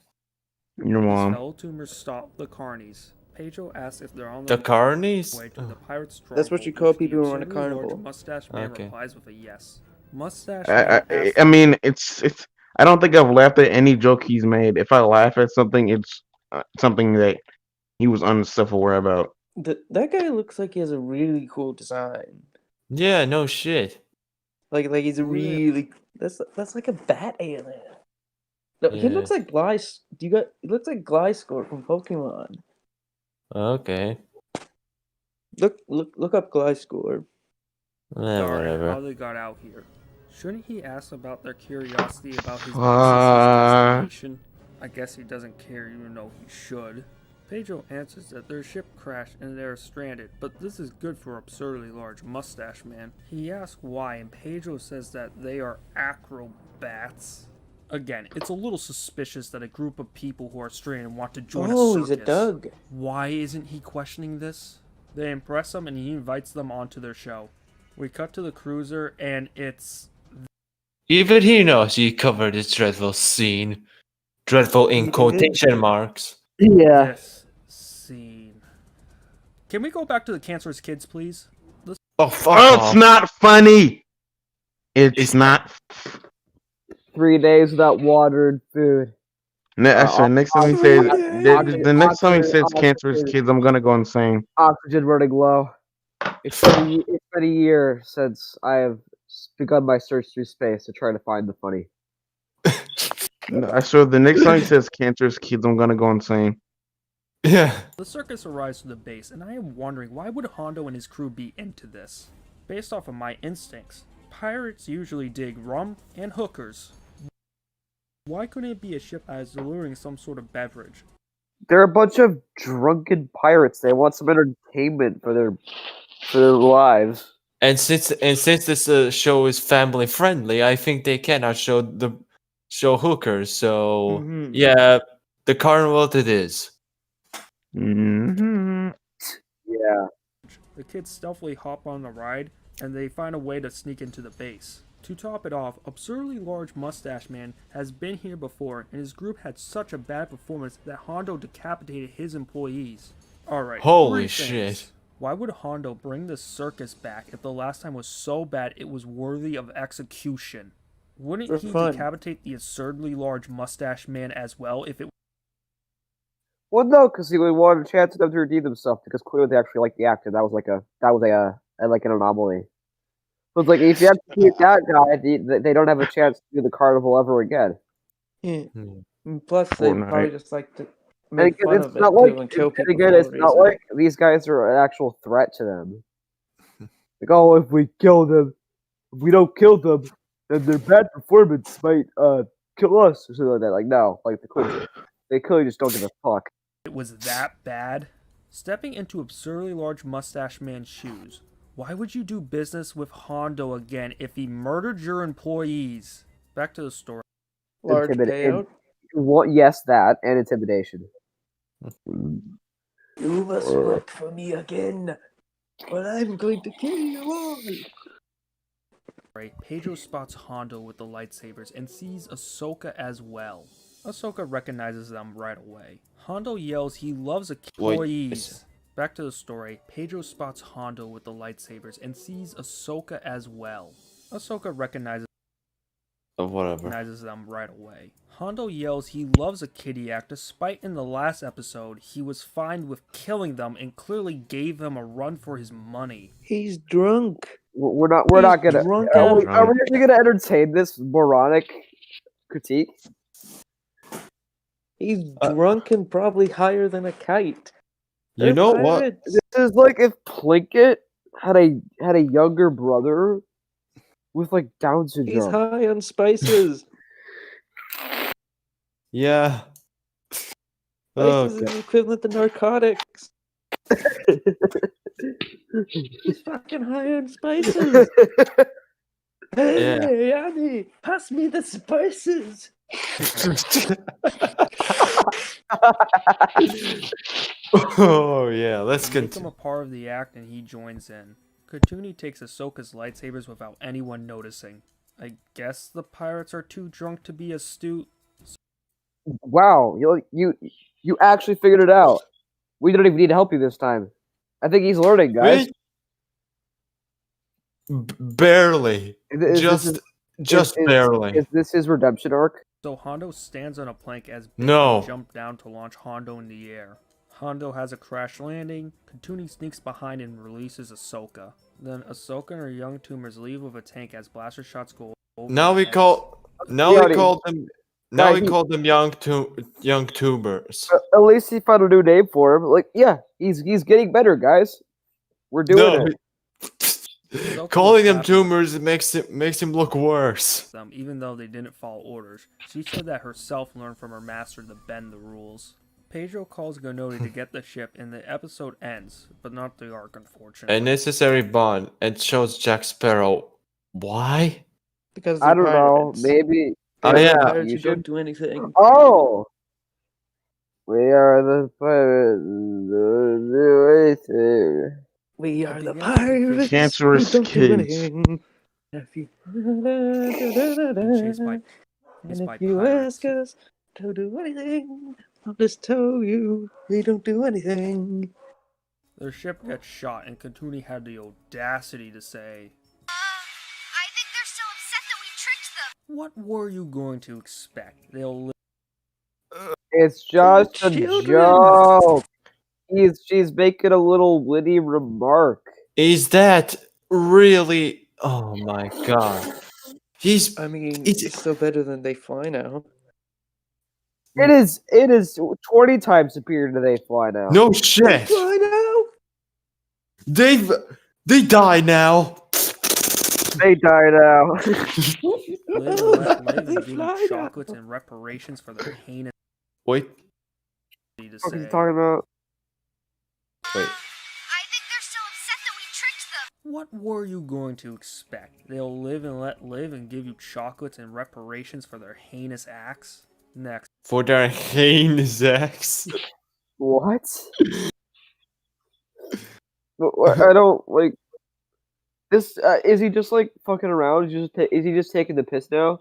Your mom. Fellow tumors stop the carnies. Pedro asks if they're on the carnies. Way to the pirates' That's what you call people who run a carnival. Mustache Man replies with a yes. Mustache. I mean, it's. I don't think I've laughed at any joke he's made. If I laugh at something, it's something that he was unself-aware about. That guy looks like he has a really cool design. Yeah, no shit. Like he's a really that's like a bat alien. No, he looks like he looks like Gliscor from Pokemon. Okay. Look up Gliscor. Whatever. How they got out here. Shouldn't he ask about their curiosity about his destination? I guess he doesn't care even though he should. Pedro answers that their ship crashed and they're stranded, but this is good for absurdly large mustache man. He asks why, and Pedro says that they are acrobats. Again, it's a little suspicious that a group of people who are stranded want to join a circus. He's a Doug. Why isn't he questioning this? They impress him and he invites them onto their show. We cut to the cruiser and it's... Even he knows he covered this dreadful scene. Dreadful in quotation marks. Yeah. This scene. Can we go back to the cancerous kids, please? Oh, fuck Oh, off. it's not funny. It's not. 3 days without water and food. Actually, next time he says the next time he says cancerous oxygen. kids, I'm gonna go insane. Oxygen running low. It's been a year since I have begun my search through space to try to find the funny. I swear, the next time he says cancerous kids, I'm gonna go insane. Yeah. The circus arrives to the base, and I am wondering why would Hondo and his crew be into this? Based off of my instincts, pirates usually dig rum and hookers. Why couldn't it be a ship that is delivering some sort of beverage? They're a bunch of drunken pirates. They want some entertainment for their lives. And since this show is family friendly, I think they cannot show hookers. So yeah, the carnival it is. Mm-hmm. Yeah. The kids stealthily hop on the ride, and they find a way to sneak into the base. To top it off, absurdly large mustache man has been here before, and his group had such a bad performance that Hondo decapitated his employees. Alright, Holy 3 things. shit. Why would Hondo bring the circus back if the last time was so bad it was worthy of execution? Wouldn't For he fun. decapitate the absurdly large mustache man as well if it... Well, no, because he wanted a chance for them to redeem themselves. Because clearly they actually liked the actor. That was like an anomaly. So it's like if you execute that guy, they don't have a chance to do the carnival ever again. Yeah. And plus, they Fortnite. probably just like to And make again, fun it's of it not too like and kill and people again, for it's no not reason. like these guys are an actual threat to them. Like, oh, if we kill them, if we don't kill them, then their bad performance might kill us or something like that. Like, no, like they clearly just don't give a fuck. It was that bad? Stepping into absurdly large mustache man's shoes, why would you do business with Hondo again if he murdered your employees? Back to the story. Large payout. Yes, that and intimidation. You must work for me again, or I'm going to kill you all. Pedro spots Hondo with the lightsabers and sees Ahsoka as well. Ahsoka recognizes them right away. Hondo yells he loves employees. Back to the story, Pedro spots Hondo with the lightsabers and sees Ahsoka as well. Ahsoka recognizes them right away. Hondo yells he loves a kitty act despite in the last episode he was fine with killing them and clearly gave them a run for his money. He's drunk. We're not gonna. drunk Are we out. actually gonna entertain this moronic critique? He's drunk and probably higher than a kite. You They're know what? pirates. This is like if Plinkett had a younger brother with like Down He's syndrome. high on spices. Yeah. Oh, Spices God. is equivalent to narcotics. He's fucking high on spices. Hey, Annie, pass me the spices. Oh yeah, let's They make him continue. a part of the act and he joins in. Katuni takes Ahsoka's lightsabers without anyone noticing. I guess the pirates are too drunk to be astute. Wow, you actually figured it out. We don't even need to help you this time. I think he's learning, guys. Barely. Just barely. Is this his redemption arc? So Hondo stands on a plank as No. Big jump down to launch Hondo in the air. Hondo has a crash landing. Katuni sneaks behind and releases Ahsoka. Then Ahsoka and her young tumors leave with a tank as blaster shots go over. Now we their call them young tubers. At least he found a new name for him. Like, yeah, he's getting better, guys. We're doing it. Ahsoka Calling was them happy with tumors makes him look worse. them, even though they didn't follow orders. She said that herself learned from her master to bend the rules. Pedro calls GAWD to get the ship, and the episode ends, but not the arc, unfortunately. A necessary bond, and shows Jack Sparrow. Why? Because I they're don't know. pirates. Maybe. Oh, They're yeah. pirates You who don't should. do anything. Oh, we are the pirates. Don't do anything. We At are the the end of the pirates who Cancerous don't do kids. anything. If you and chased by and if you pirates. ask us to do anything, I'll just tell you we don't do anything. Their ship gets shot, and Katuni had the audacity to say, I think they're still upset that we tricked them. "What were you going to expect? They'll live." It's just a children. joke. She's making a little witty remark. Is that really? Oh my god. I mean, He's it's still better than they fly now. It is 20 times superior to They Fly Now. no shit. Fly now. They die now. They die now. Live and let live They and give fly you now. chocolates and reparations for their heinous Wait. to What are you say. talking about? Wait. I think they're still upset that we tricked them. What were you going to expect? They'll live and let live and give you chocolates and reparations for their heinous acts? Next. For their heinous acts. What? I don't like this. Is he just like fucking around? Is he just taking the piss now,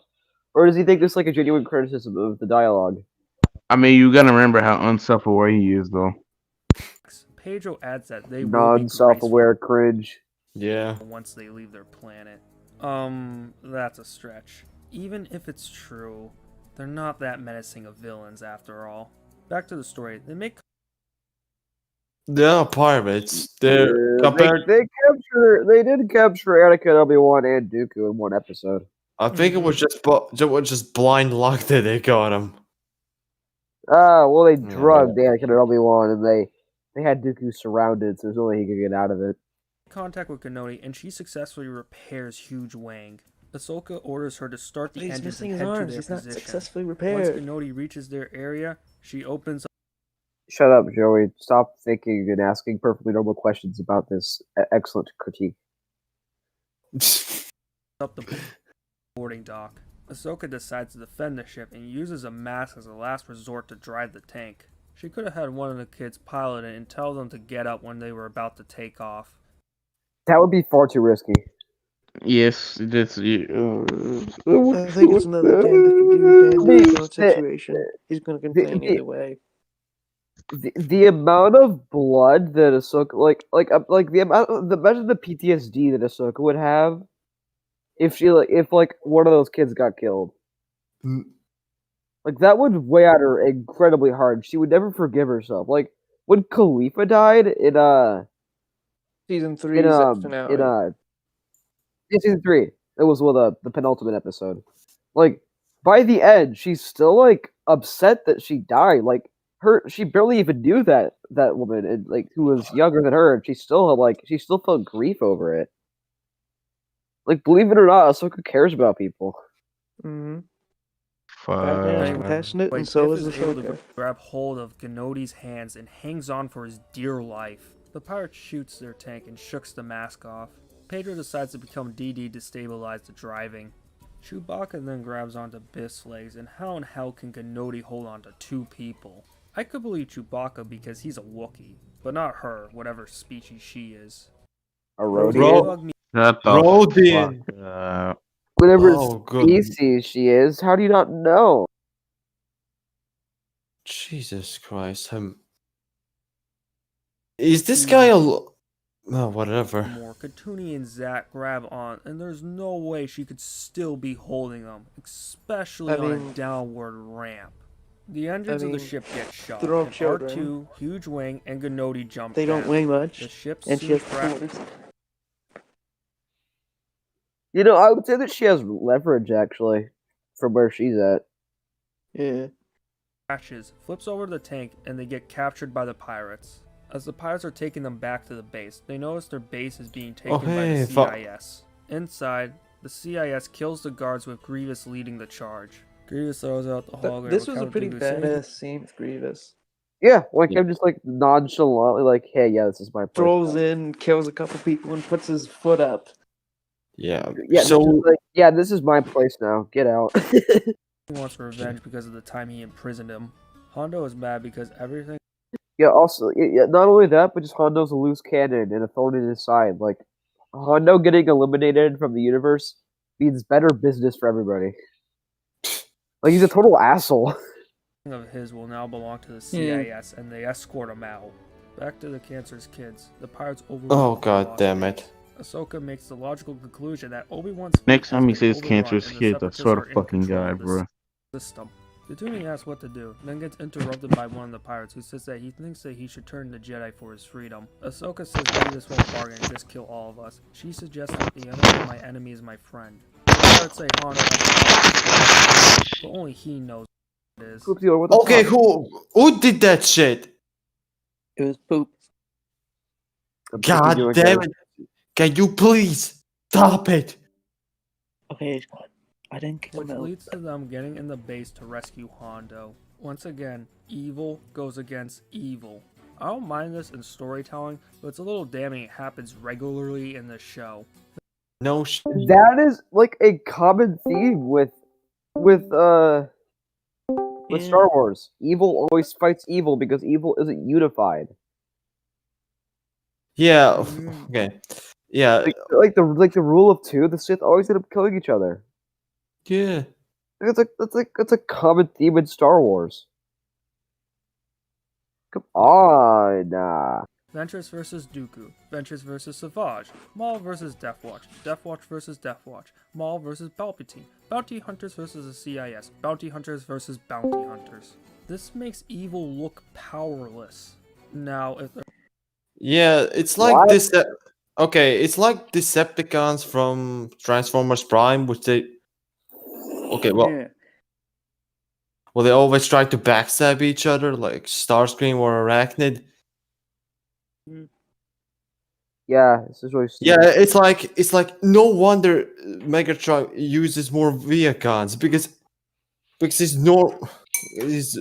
or does he think this is like a genuine criticism of the dialogue? I mean, you gotta remember how unself-aware he is, though. Pedro adds that they will be Non-self-aware cringe. Yeah. graceful once they leave their planet. That's a stretch. Even if it's true, they're not that menacing of villains after all. Back to the story. They make They're not pirates. They're Yeah, compared. they did capture Anakin, Obi-Wan, and Dooku in one episode. I think it was just blind luck that they got him. Well, they drugged Anakin and Obi-Wan, and they had Dooku surrounded, so there's no way he could get out of it. contact with GAWD, and she successfully repairs Huge Wang. Ahsoka orders her to start the He's engines missing and his head to arms. their He's not position. successfully Once repaired. GAWD reaches their area, she opens Shut up, Joey. Stop thinking and asking perfectly normal questions about this excellent critique. up the boarding dock. Ahsoka decides to defend the ship and uses a mask as a last resort to drive the tank. She could have had one of the kids pilot it and tell them to get up when they were about to take off. That would be far too risky. Yes, that's. I think it's another damned situation. He's going to complain either way. The amount of blood that Ahsoka like the amount imagine the PTSD that Ahsoka would have if if one of those kids got killed. Like that would weigh on her incredibly hard. She would never forgive herself. Like when Khalifa died in Season 3's finale. Season 3. It was the penultimate episode. Like by the end, she's still like upset that she died. Like she barely even knew that woman, and like who was younger than her, and she still felt grief over it. Like believe it or not, Ahsoka cares about people. Mm-hmm. Goddamn compassionate, and so is able to Ahsoka. grab hold of GAWD's hands and hangs on for his dear life. The pirate shoots their tank and shooks the mask off. Pedro decides to become DD to stabilize the driving. Chewbacca then grabs onto Biff's legs, and how in hell can GAWD hold on to two people? I could believe Chewbacca because he's a Wookiee, but not her, whatever species she is. A Rodian? Shut the Rodian. fuck up. Whatever good. species she is, how do you not know? Jesus Christ. Is this guy a... Oh, whatever. More. Katuni and Zach grab on, and there's no way she could still be holding them, especially on a downward ramp. The engines of the ship get shot, they're all and children. R2, Huge Wang, and GAWD jump They don't down. weigh much, The ship and she soon has crashes. You know, I would say that she has leverage actually, from where she's at. Yeah. Crashes, flips over the tank, and they get captured by the pirates. As the pirates are taking them back to the base, they notice their base is being taken by hey, the CIS. Inside, the CIS kills the guards with Grievous leading the charge. Grievous throws out the hologram. This was a Count pretty Dooku, saying he- badass scene with Grievous. Yeah, like I'm just like nonchalantly like, hey, yeah, this is my place. Strolls in, kills a couple people, and puts his foot up. Yeah. Yeah, So this is like, yeah, this is my place now. Get out. He wants revenge because of the time he imprisoned him. Hondo is mad because everything Yeah, also, yeah, not only that, but just Hondo's a loose cannon and a thorn in his side. Like, Hondo getting eliminated from the universe means better business for everybody. Like, he's a total asshole. of his will now belong to the Yeah. CIS, and they escort him out. Back to the Cancer's kids. The pirates overrun oh the god Lost damn Base. it. Ahsoka makes the logical conclusion that Obi-Wan's fleet Next has time he been says overrun cancerous and the kids, I Separatists swear to are in fucking control God, of this bro. system. Katuni asks what to do, then gets interrupted by one of the pirates who says that he thinks that he should turn to Jedi for his freedom. Ahsoka says Grievous won't bargain and just kill all of us. She suggests that the enemy of my enemy is my friend. The pirates say Hondo has a but only he knows what it is. Poopsie, what the Okay, fuck? who did that shit? It was poop. I'm thinking God you damn again. it. Can you please stop it? Okay, it's gone. I didn't kill Which him. leads to them getting in the base to rescue Hondo. Once again, evil goes against evil. I don't mind this in storytelling, but it's a little damning it happens regularly in the show. No That is like a common theme with Star Wars. Evil always fights evil because evil isn't unified. Yeah, okay. Yeah, Like the rule of two, the Sith always end up killing each other. yeah. That's a common theme in Star Wars. Come on. Ventress vs. Dooku, Ventress vs. Savage, Maul vs. Deathwatch, Deathwatch vs. Deathwatch, Maul vs. Palpatine, Bounty Hunters vs. the CIS, Bounty Hunters vs. Bounty Hunters. This makes evil look powerless. Now, if they're Yeah, it's like What? this. Okay, it's like Decepticons from Transformers Prime, which they. Okay, well, Yeah. well, they always try to backstab each other, like Starscream or Arachnid. Yeah, this is really Yeah, stupid. it's like no wonder Megatron uses more Viacons because he's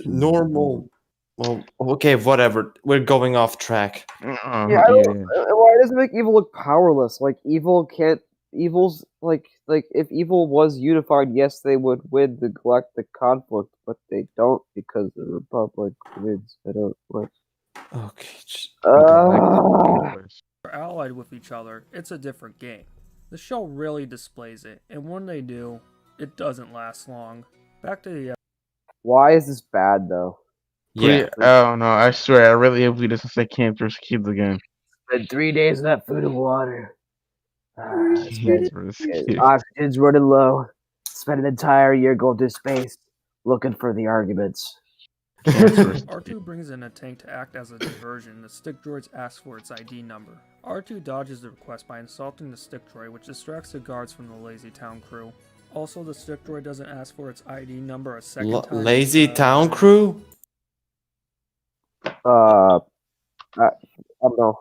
normal. Well, okay, whatever. We're going off track. Yeah, I don't. Why does it make evil look powerless? Like evil can't. Evil's like if evil was unified, yes, they would win the galactic conflict, but they don't because the Republic wins. I don't like. Okay. allied with each other, it's a different game. The show really displays it, and when they do, it doesn't last long. Back to the Why is this bad though? Yeah. Oh no, I swear, I really hope he doesn't say cancerous kids again. Spent 3 days without food and water. Cancerous kids. Oxygen's running low. Spent an entire year going to space looking for the arguments. R2 brings in a tank to act as a diversion. The stick droids ask for its ID number. R2 dodges the request by insulting the stick droid, which distracts the guards from the Lazy Town crew. Also, the stick droid doesn't ask for its ID number a second time. Lazy Town crew? I don't know.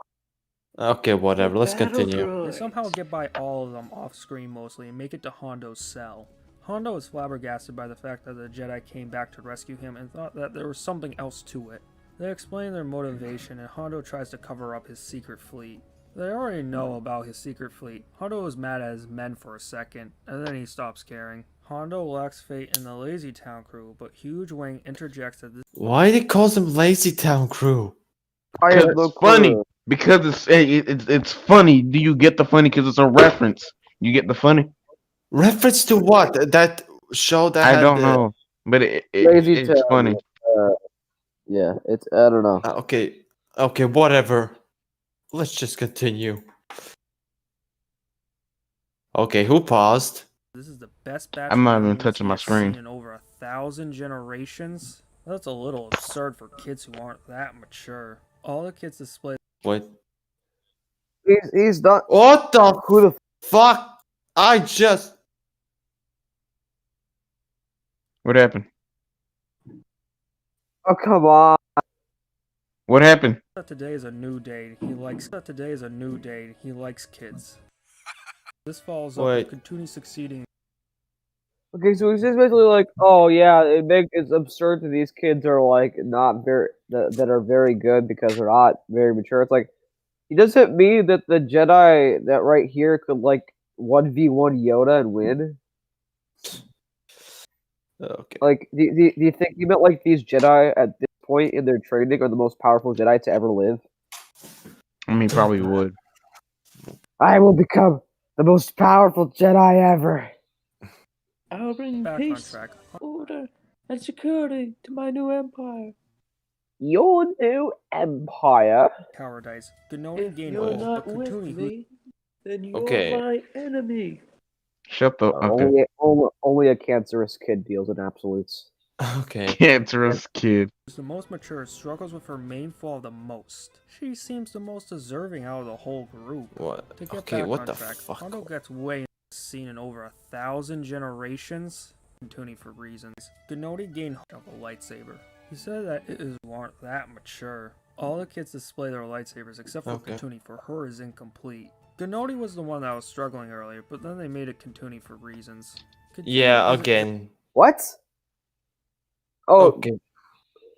Okay, whatever. Let's continue. They somehow get by all of them off screen mostly and make it to Hondo's cell. Hondo is flabbergasted by the fact that the Jedi came back to rescue him and thought that there was something else to it. They explain their motivation and Hondo tries to cover up his secret fleet. They already know about his secret fleet. Hondo is mad at his men for a second, and then he stops caring. Hondo lacks fate in the Lazy Town crew, but Huge Wang interjects that this— Why they call them Lazy Town crew? Because it's funny. Because it's funny. Do you get the funny? Because it's a reference. You get the funny? Reference to what? That show that I don't know, but Lazy it's Town, funny. Yeah, it's I don't know. Okay, whatever. Let's just continue. Okay, who paused? This is the best batch I'm not of even enemies touching he my has screen. seen in over 1,000 generations. That's a little absurd for kids who aren't that mature. All the kids display— What? He's not. What the? Who the fuck? I just. What happened? Oh come on! What happened? Today is a new day. He likes kids. This follows up with Katuni succeeding. Okay, so he's just basically like, oh yeah, it's absurd that these kids are like not very that are very good because they're not very mature. It's like he doesn't mean that the Jedi that right here could like 1v1 Yoda and win. Okay. Like, do you think he meant like these Jedi at this point in their training are the most powerful Jedi to ever live? I mean, probably would. I will become the most powerful Jedi ever. I'll bring Back on peace, track. order, and security to my new empire. Your new empire. Cowardice. Gnodi If gained you're hold, not but with Katuni, who me, then you're Okay. my enemy. Shut the okay. Only a cancerous kid deals in absolutes. Okay. Cancerous kid. who's the most mature, struggles with her main flaw the most. She seems the most deserving out of the whole group. What? To get Okay, back what on the track, fuck? Hondo gets way seen in over 1,000 generations. Tuning for reasons. Gnodi gained of a lightsaber. He said that it aren't that mature. All the kids display their lightsabers except for Katuni, for her is incomplete. Gnodi was the one that was struggling earlier, but then they made it Katuni for reasons. Yeah, again. What? Oh, okay.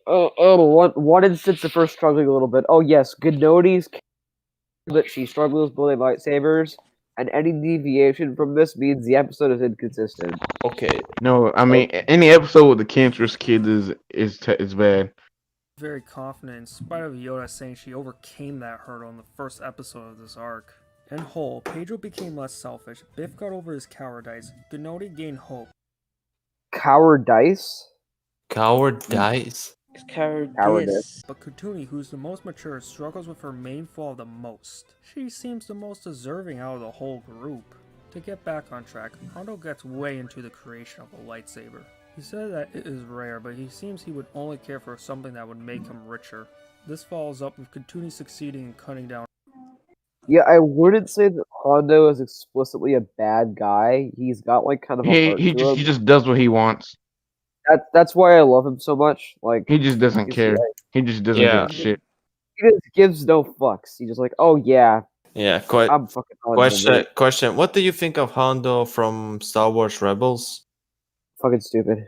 One instance of her struggling a little bit. Oh yes, Gnodi's that she struggles building lightsabers, and any deviation from this means the episode is inconsistent. Okay. No, I mean any episode with the cancerous kid is bad. Very confident in spite of Yoda saying she overcame that hurdle in the first episode of this arc. In whole, Pedro became less selfish, Biff got over his cowardice, Gnodi gained hope. Cowardice? Cowardice? Cowardice. But Katuni, who's the most mature, struggles with her main flaw the most. She seems the most deserving out of the whole group. To get back on track, Hondo gets way into the creation of a lightsaber. He said that it is rare, but he seems he would only care for something that would make him richer. This follows up with Katuni succeeding in cutting down. Yeah, I wouldn't say that Hondo is explicitly a bad guy. He's got like kind of a heart to him. He just does what he wants. That's why I love him so much. Like he just doesn't care. He just doesn't give a shit. He just gives no fucks. He's just like, oh yeah. Yeah, I'm fucking Hondo. Question. What do you think of Hondo from Star Wars Rebels? Fucking stupid.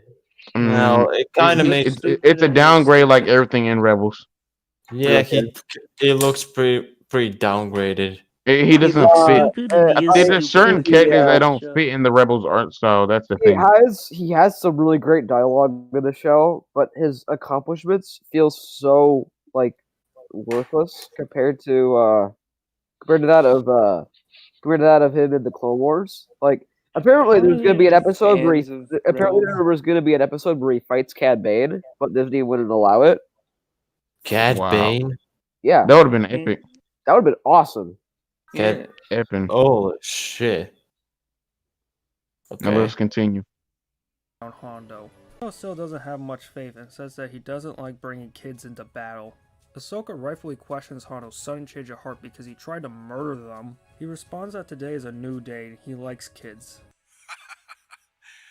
Well, it kind of makes it's a downgrade like everything in Rebels. Yeah, he looks pretty downgraded. He doesn't fit. There's certain characters that don't fit in the Rebels art style. That's the thing. He has some really great dialogue in the show, but his accomplishments feel so like worthless compared to that of him in the Clone Wars. Like apparently there's gonna be an episode where he fights Cad Bane, but Disney wouldn't allow it. Cad Bane? Yeah. That would have been epic. That would have been awesome. Cad Epic. Oh shit. Okay. Now let's continue. Hondo. Hondo still doesn't have much faith and says that he doesn't like bringing kids into battle. Ahsoka rightfully questions Hondo's sudden change of heart because he tried to murder them. He responds that today is a new day and he likes kids.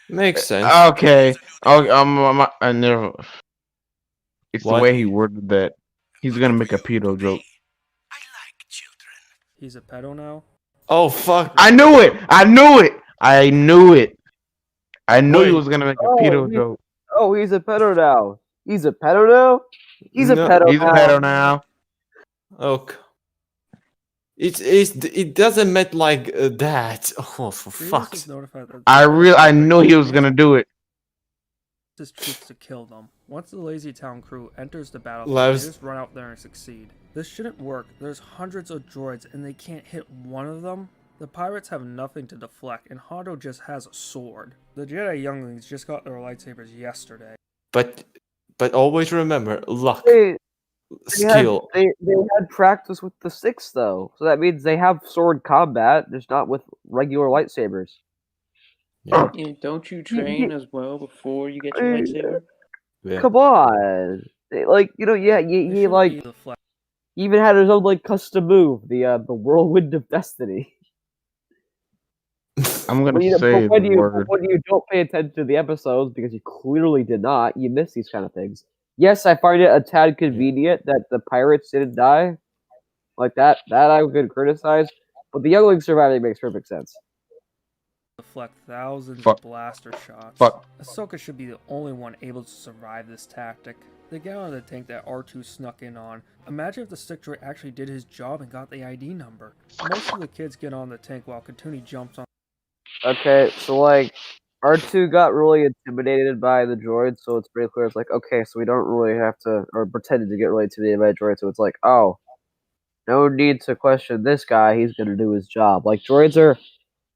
Makes sense. Okay. I never. It's the way he worded that. He's gonna make a pedo joke. He's a pedo now? Oh fuck! I knew it! I knew it! I knew it! I knew he was gonna make a pedo joke. Oh, he's a pedo now. He's a pedo now. He's a pedo. He's a pedo now. Okay. It doesn't mean like that. Oh, for fuck! I knew he was gonna do it. His troops to kill them. Once the Lazy Town crew enters the battlefield, they just run out there and succeed. This shouldn't work. There's hundreds of droids and they can't hit one of them. The pirates have nothing to deflect and Hondo just has a sword. The Jedi younglings just got their lightsabers yesterday. But always remember, luck, skill. They had practice with the Six though, so that means they have sword combat, just not with regular lightsabers. Yeah, don't you train as well before you get your lightsaber? Yeah. Come on, like he like he even had his own like custom move, the Whirlwind of Destiny. I'm gonna say when you don't pay attention to the episodes because you clearly did not, you miss these kind of things. Yes, I find it a tad convenient that the pirates didn't die. Like that I could criticize. But the youngling surviving makes perfect sense. Deflect thousands Fuck. of blaster shots. Fuck. Ahsoka should be the only one able to survive this tactic. They get on the tank that R2 snuck in on. Imagine if the stick droid actually did his job and got the ID number. Most of the kids get on the tank while Katuni jumps on. Okay, so like R2 got really intimidated by the droid, so it's pretty clear. It's like, okay, so we don't really have to, or pretended to get really intimidated by the droid. So it's like, oh, no need to question this guy. He's gonna do his job. Like droids are,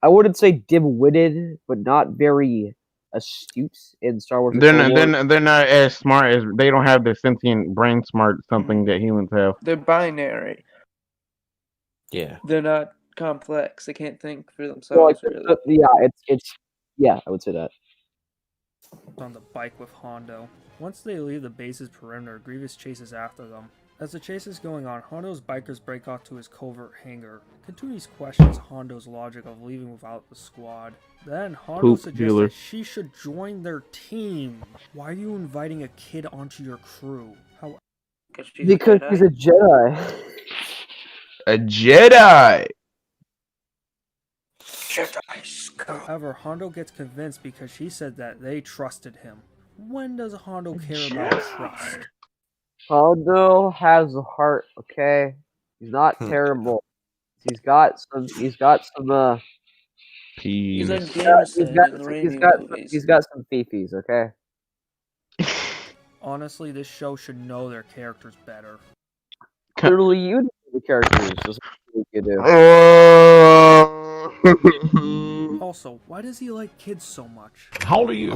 I wouldn't say dim-witted, but not very astute in Star Wars. They're not as smart as they don't have the sentient brain smart something that humans have. They're binary. Yeah. They're not complex. They can't think for Well, themselves, like, really. yeah, I would say that. On the bike with Hondo. Once they leave the base's perimeter, Grievous chases after them. As the chase is going on, Hondo's bikers break off to his covert hangar. Katuni's questions Hondo's logic of leaving without the squad. Then Hondo Poop suggests dealer. that she should join their team. Why are you inviting a kid onto your crew? How? Because she's a Jedi. A Jedi. However, Hondo gets convinced because she said that they trusted him. When does Hondo care about trust? Hondo has a heart, okay? He's not terrible. He's got some He's Peas. like Jameson in the Raimi movies. he's got some fifis, okay? Honestly, this show should know their characters better. Literally, you know the characters. Just like you do. Also, why does he like kids so much? How old are you?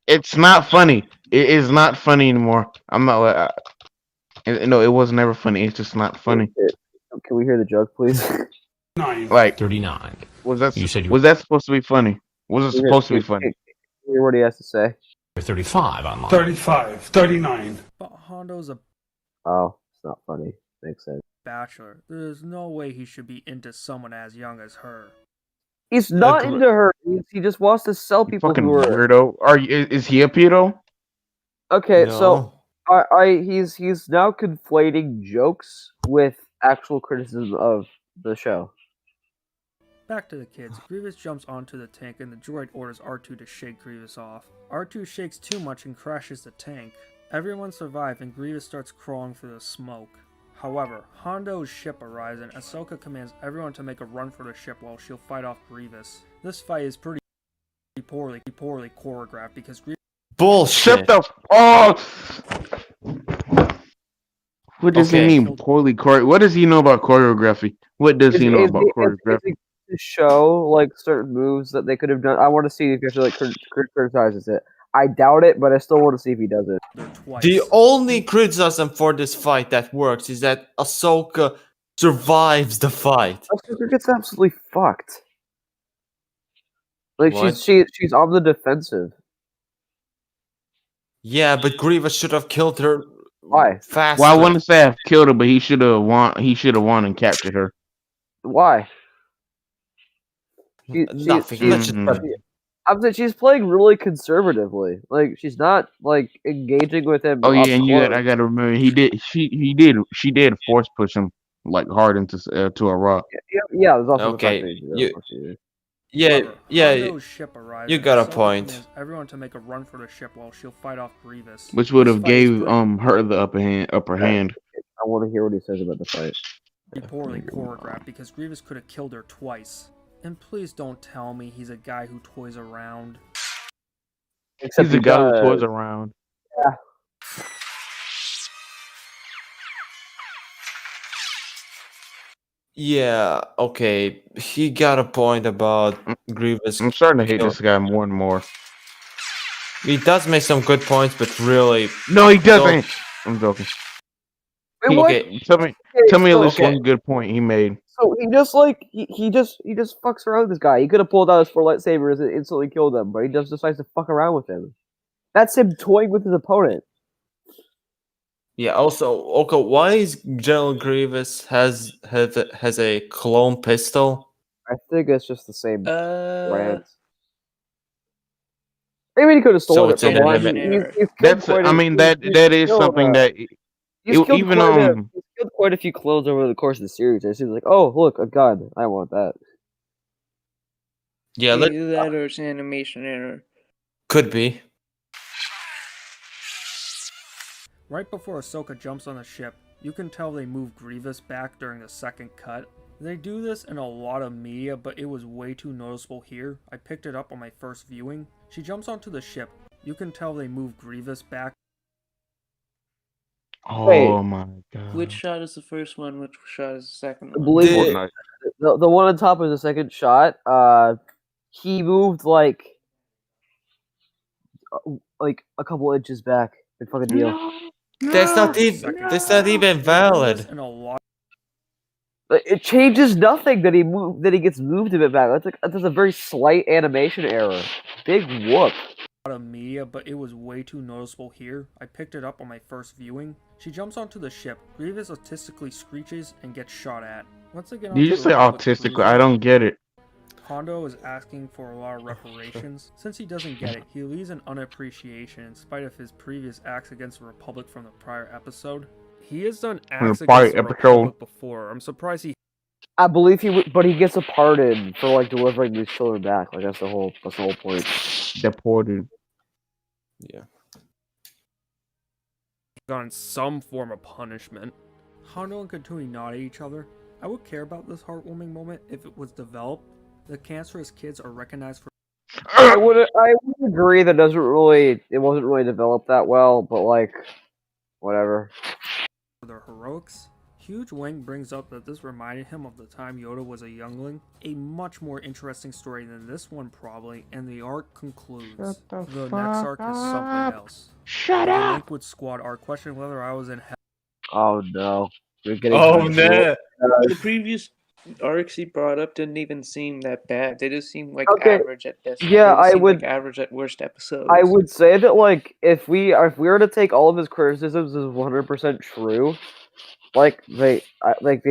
It's not funny. It is not funny anymore. I'm not. No, it was never funny. It's just not funny. Can we hear the joke, please? Like 39. Was that You said you was that supposed to be funny? Was it supposed to be funny? Hear what he has to say. were 35 online. 35, 39. But Hondo's a Oh, it's not funny. Makes sense. bachelor. There's no way he should be into someone as young as her. He's not into her. He just wants to sell people Fucking who are. weirdo. Is he a pedo? Okay, No. so he's now conflating jokes with actual criticism of the show. Back to the kids. Grievous jumps onto the tank and the droid orders R2 to shake Grievous off. R2 shakes too much and crashes the tank. Everyone survives and Grievous starts crawling through the smoke. However, Hondo's ship arrives and Ahsoka commands everyone to make a run for the ship while she'll fight off Grievous. This fight is pretty poorly choreographed because Grievous... Bullshit. Shut the What does he mean poorly What does he know about choreography? What does he know about choreography? To show like certain moves that they could have done. I want to see if he actually like criticizes it. I doubt it, but I still want to see if he does it. The only criticism for this fight that works is that Ahsoka survives the fight. Ahsoka gets absolutely fucked. Like What? she's on the defensive. Yeah, but Grievous should have killed her. Why? Faster. Well, I want to say I've killed her, but he should have won. He should have won and captured her. Why? Nothing. Let's just I'm saying she's playing really conservatively. Like she's not like engaging with him. Oh up yeah, and I gotta remember he did. She did force push him like hard into to a rock. Yeah, there's also Okay, the fact Hondo's ship arrives you and got a Ahsoka point. commands everyone to make a run for the ship while she'll fight off Grievous. Which would This have fight is gave her the upper hand. I want to hear what he says about the fight. pretty poorly choreographed because Grievous could have killed her twice. And please don't tell me he's a guy who toys around. He's the guy who toys around. Yeah. Yeah, okay. He got a point about Grievous. I'm starting to hate this guy more and more. He does make some good points, but really. No, he doesn't. I'm joking. Okay, Tell me at least one good point he made. So he just like he just fucks around with this guy. He could have pulled out his 4 lightsabers and instantly killed him, but he just decides to fuck around with him. That's him toying with his opponent. Yeah. Also, okay. Why is General Grievous has a clone pistol? I think it's just the same brand. I mean, he could have So stolen it it's an from one. enemy. He's killed That's quite a, I mean he's that is killed, something that he's killed even he's killed quite a few clones over the course of the series. It seems like, oh look, a gun. I want that. Yeah, Either that or it's an animation error. could be. Right before Ahsoka jumps on the ship, you can tell they move Grievous back during the second cut. They do this in a lot of media, but it was way too noticeable here. I picked it up on my first viewing. She jumps onto the ship. You can tell they move Grievous back. Oh my god. Which shot is the first one? Which shot is the second I one? believe Fortnite. the one on top is the second shot. He moved like a couple inches back. Big fucking deal. That's not even valid. In a lot It changes nothing that he gets moved a bit back. That's a very slight animation error. Big whoop. of media, but it was way too noticeable here. I picked it up on my first viewing. She jumps onto the ship. Grievous autistically screeches and gets shot at. Once they get Did you onto say the Republic autistic? cruiser, I don't get it. Hondo is asking for a lot of reparations. Since he doesn't get it, he leaves an unappreciation in spite of his previous acts against the Republic from the prior episode. He has done acts against the Republic before. I'm surprised he... I believe but he gets a pardon for like delivering these children back. Like that's the whole point. Deported. Yeah. gotten some form of punishment. Hondo and Katuni nod at each other. I would care about this heartwarming moment if it was developed. The cancerous kids are recognized for... I would agree that it wasn't really developed that well, but like, whatever. For their heroics. Huge Wang brings up that this reminded him of the time Yoda was a youngling. A much more interesting story than this one probably, and the arc concludes. The next arc is something else. Shut the up! Liquid Squad arc questioned whether I was in hell. Oh no. You're getting The previous arcs he brought up didn't even seem that bad. They just seemed like average at best. Yeah, they just I seemed would like average at worst episodes. I would say that like if we were to take all of his criticisms as 100% true, like they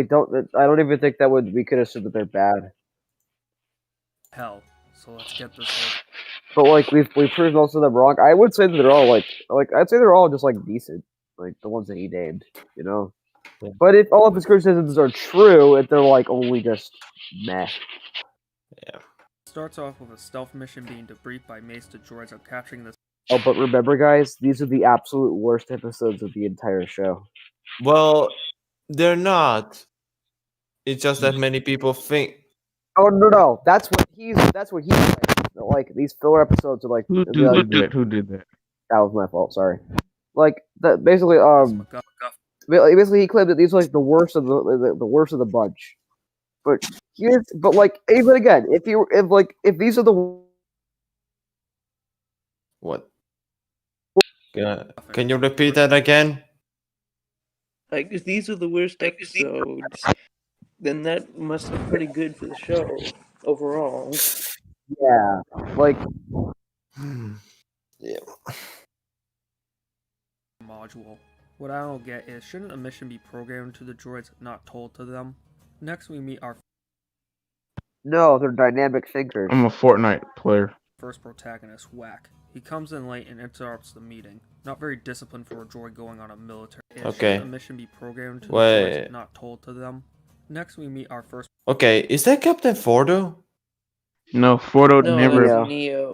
don't. I don't even think we could assume that they're bad. Hell. So let's get this over. But like we've proved most of them wrong. I would say that they're all like I'd say they're all just like decent, like the ones that he named, you know. Yeah. But if all of his criticisms are true, if they're like only just meh. Yeah. Starts off with a stealth mission being debriefed by Mace to droids on capturing this. Oh, but remember, guys, these are the absolute worst episodes of the entire show. Well, they're not. It's just that many people think. Oh no, that's what he's saying. Like these filler episodes are like Who did that? Who did that? That was my fault. Sorry. Like that basically basically he claimed that these are like the worst of the worst of the bunch. But like even again, if these are the What? Can you repeat that again? Like if these are the worst episodes, then that must be pretty good for the show overall. Yeah, like yeah. Module. What I don't get is, shouldn't a mission be programmed to the droids, not told to them? Next we meet our no, they're dynamic thinkers. I'm a Fortnite player. first protagonist, Whack. He comes in late and interrupts the meeting. Not very disciplined for a droid going on a military. Okay. Shouldn't a mission be programmed to the droids, not told to them? Next we meet our first... Okay, is that Captain Fordo? No, Fordo No, never. that's Neo.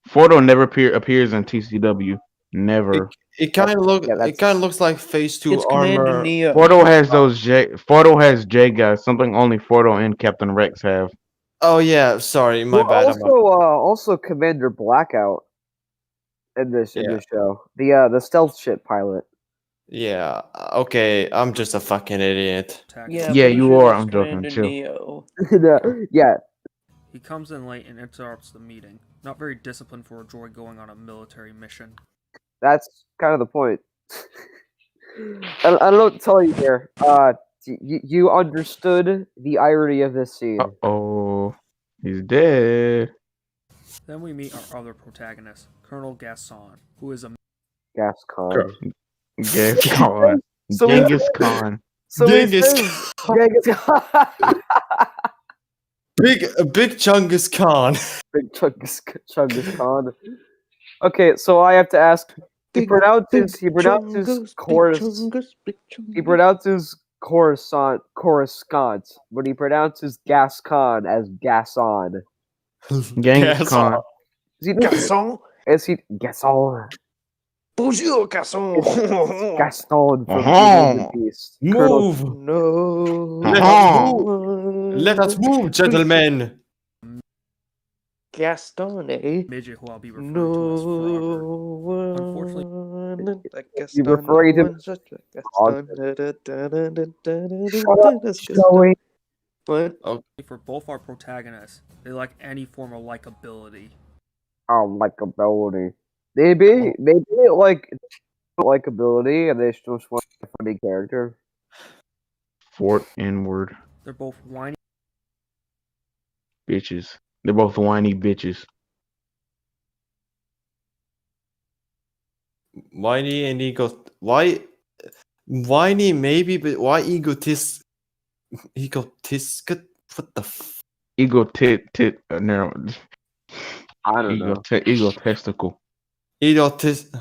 Fordo never appears in TCW. Never. It kind of looks like Phase 2 It's Commander armor. Neo. Fordo has Fordo has J guys, something only Fordo and Captain Rex have. Oh yeah, sorry, my bad. Also Commander Blackout in this show. The stealth ship pilot. Yeah, okay, I'm just a fucking idiot. Yeah, you are. I'm joking too. Neo. Yeah. He comes in late and interrupts the meeting. Not very disciplined for a droid going on a military mission. That's kind of the point. I don't know what to tell you here. You understood the irony of this scene. Oh, he's dead. Then we meet our other protagonist, Colonel Gasson, who is a... Gascon. Gascon. Genghis Khan. Genghis Khan. Big Chungus Khan. Big Chungus Khan. Okay, so I have to ask. He Big pronounces chungus, big chorus. chungus, big He chungus. pronounces coruscant, but he pronounces Gascon as Gasson. Genghis Yes. Khan. Is he Garçon. Is he Gaston? Bonjour, garçon. Gaston from Beauty and the Uh-huh. Beast. Move. No. Let us move. Let us move, gentlemen. Gaston, eh? midget who I'll be referring No to as Frogger. one Unfortunately, like You Gaston. referring No to one such a Frog. Gaston. That's Gaston. What? for both our protagonists, they lack any form of likability. Likability. Maybe like likability, and they just want a funny character. Fort N-word. They're both whiny. Bitches. They're both whiny bitches. Whiny and whiny maybe, but why egotistic? What the No. I don't know. Egotistical. egotist?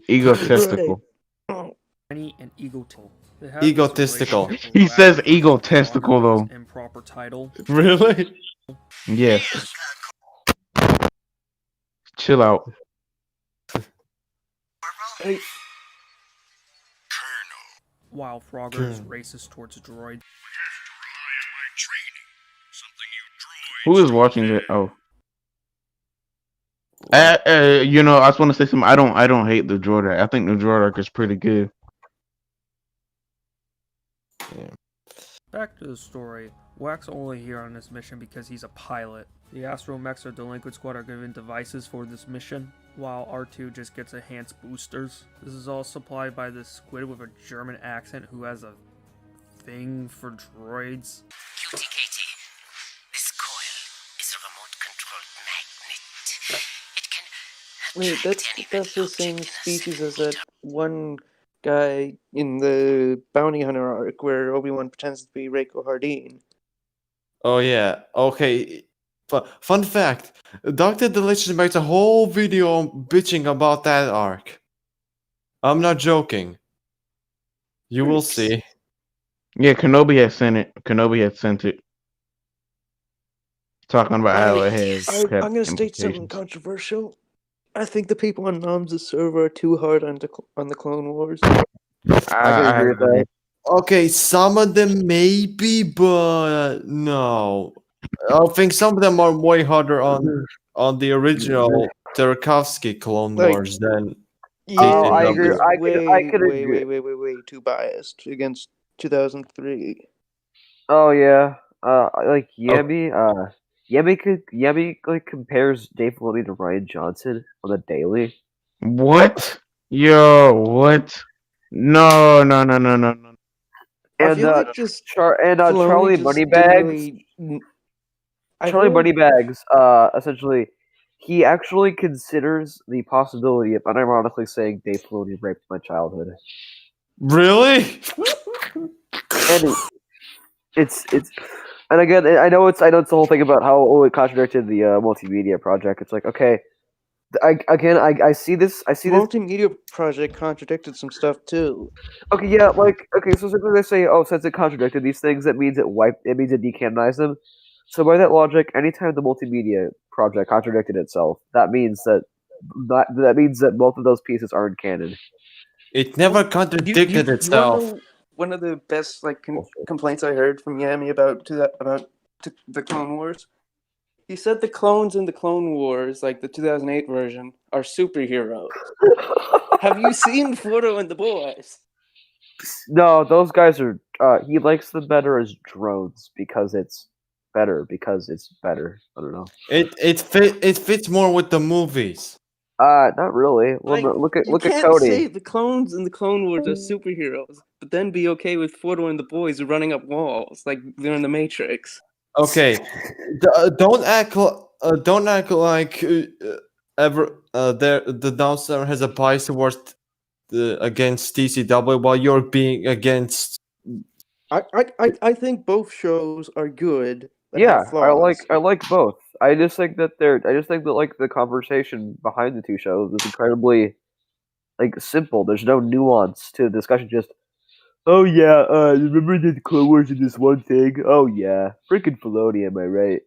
Egotistical. Whiny and egotistical. They have Egotistical. this relationship He where says Frogger egotistical is though. improper title. Really? Yes. Chill out. Hey. While Frogger is racist towards droids. Who is watching it? Oh. You know, I just want to say something. I don't hate the droid arc. I think the droid arc is pretty good. Yeah. Back to the story. Wax only here on this mission because he's a pilot. The astromechs or delinquent squad are given devices for this mission, while R2 just gets enhanced boosters. This is all supplied by this squid with a German accent who has a thing for droids. Cutie Katie, this coil is a remote-controlled magnet. It can Wait, that's the same species as that one guy in the bounty hunter arc where Obi-Wan pretends to be Reiko Hardeen. Oh yeah. Okay. Fun fact: Doctor Delicious makes a whole video bitching about that arc. I'm not joking. You will see. Yeah, Kenobi had sent it. Talking about how it has I'm kept gonna state something implications. controversial. I think the people on Nam's server are too hard on the Clone Wars. I can agree with that. Okay, some of them maybe, but no. I think some of them are way harder on the original Tarkovsky Clone Like, Wars than Yeah, I he agree. is I could agree. way too biased against 2003. Oh yeah. Like Yemi. Yemi like compares Dave Filoni to Ryan Johnson on the Daily. What? Yo, what? No. I And feel like just Filoni Charlie just Moneybags. didn't really. I Charlie feel like- Moneybags. Essentially, he actually considers the possibility of unironically saying Dave Filoni raped my childhood. Really? And it's and again, I know it's the whole thing about how it contradicted the multimedia project. It's like, okay, I see this. Multimedia project contradicted some stuff too. Okay, yeah, so simply they say, oh, since it contradicted these things, it means it decanonized them. So by that logic, anytime the multimedia project contradicted itself, that means that both of those pieces aren't canon. It never contradicted You itself. wanna know one of the best complaints I heard from Yami about the Clone Wars? He said the clones in the Clone Wars, like the 2008 version, are superheroes. Have you seen Frodo and the boys? No, those guys are. He likes them better as drones because it's better. I don't know. It fits more with the movies. Not really. Well, look at You can't Cody. say the clones in the Clone Wars are superheroes, but then be okay with Frodo and the boys running up walls like they're in the Matrix. Okay, don't act like the Downstar has a bias towards against TCW while you're being against. I think both shows are good. But Yeah, have flaws. I like both. I just think that like the conversation behind the two shows is incredibly like simple. There's no nuance to the discussion. Just oh yeah, remember the Clone Wars in this one thing? Oh yeah, freaking Filoni, am I right?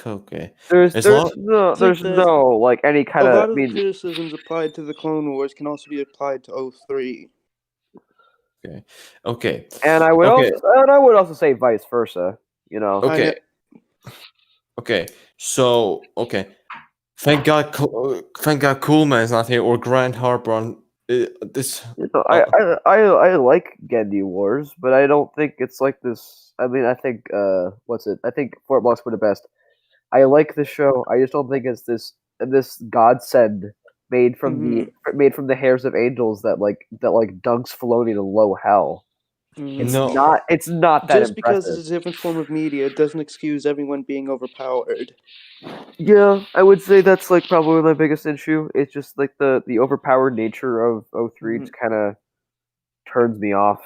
Okay. There's As long there's no like any A kind of. lot I of the mean, criticisms applied to the Clone Wars can also be applied to 03. okay. Okay. and I would also say vice versa. You know. Okay. Okay. So okay. Thank God Coolman is not here or Grant Harper on this. You know, I like Gendy Wars, but I don't think it's like this. I mean, I think I think Fort Boss for the best. I like the show. I just don't think it's this godsend made from the hairs of angels that dunks Filoni to low hell. It's No. not. It's not that Just because impressive. it's a different form of media doesn't excuse everyone being overpowered. Yeah, I would say that's like probably my biggest issue. It's just like the overpowered nature of 03 just kind of turns me off.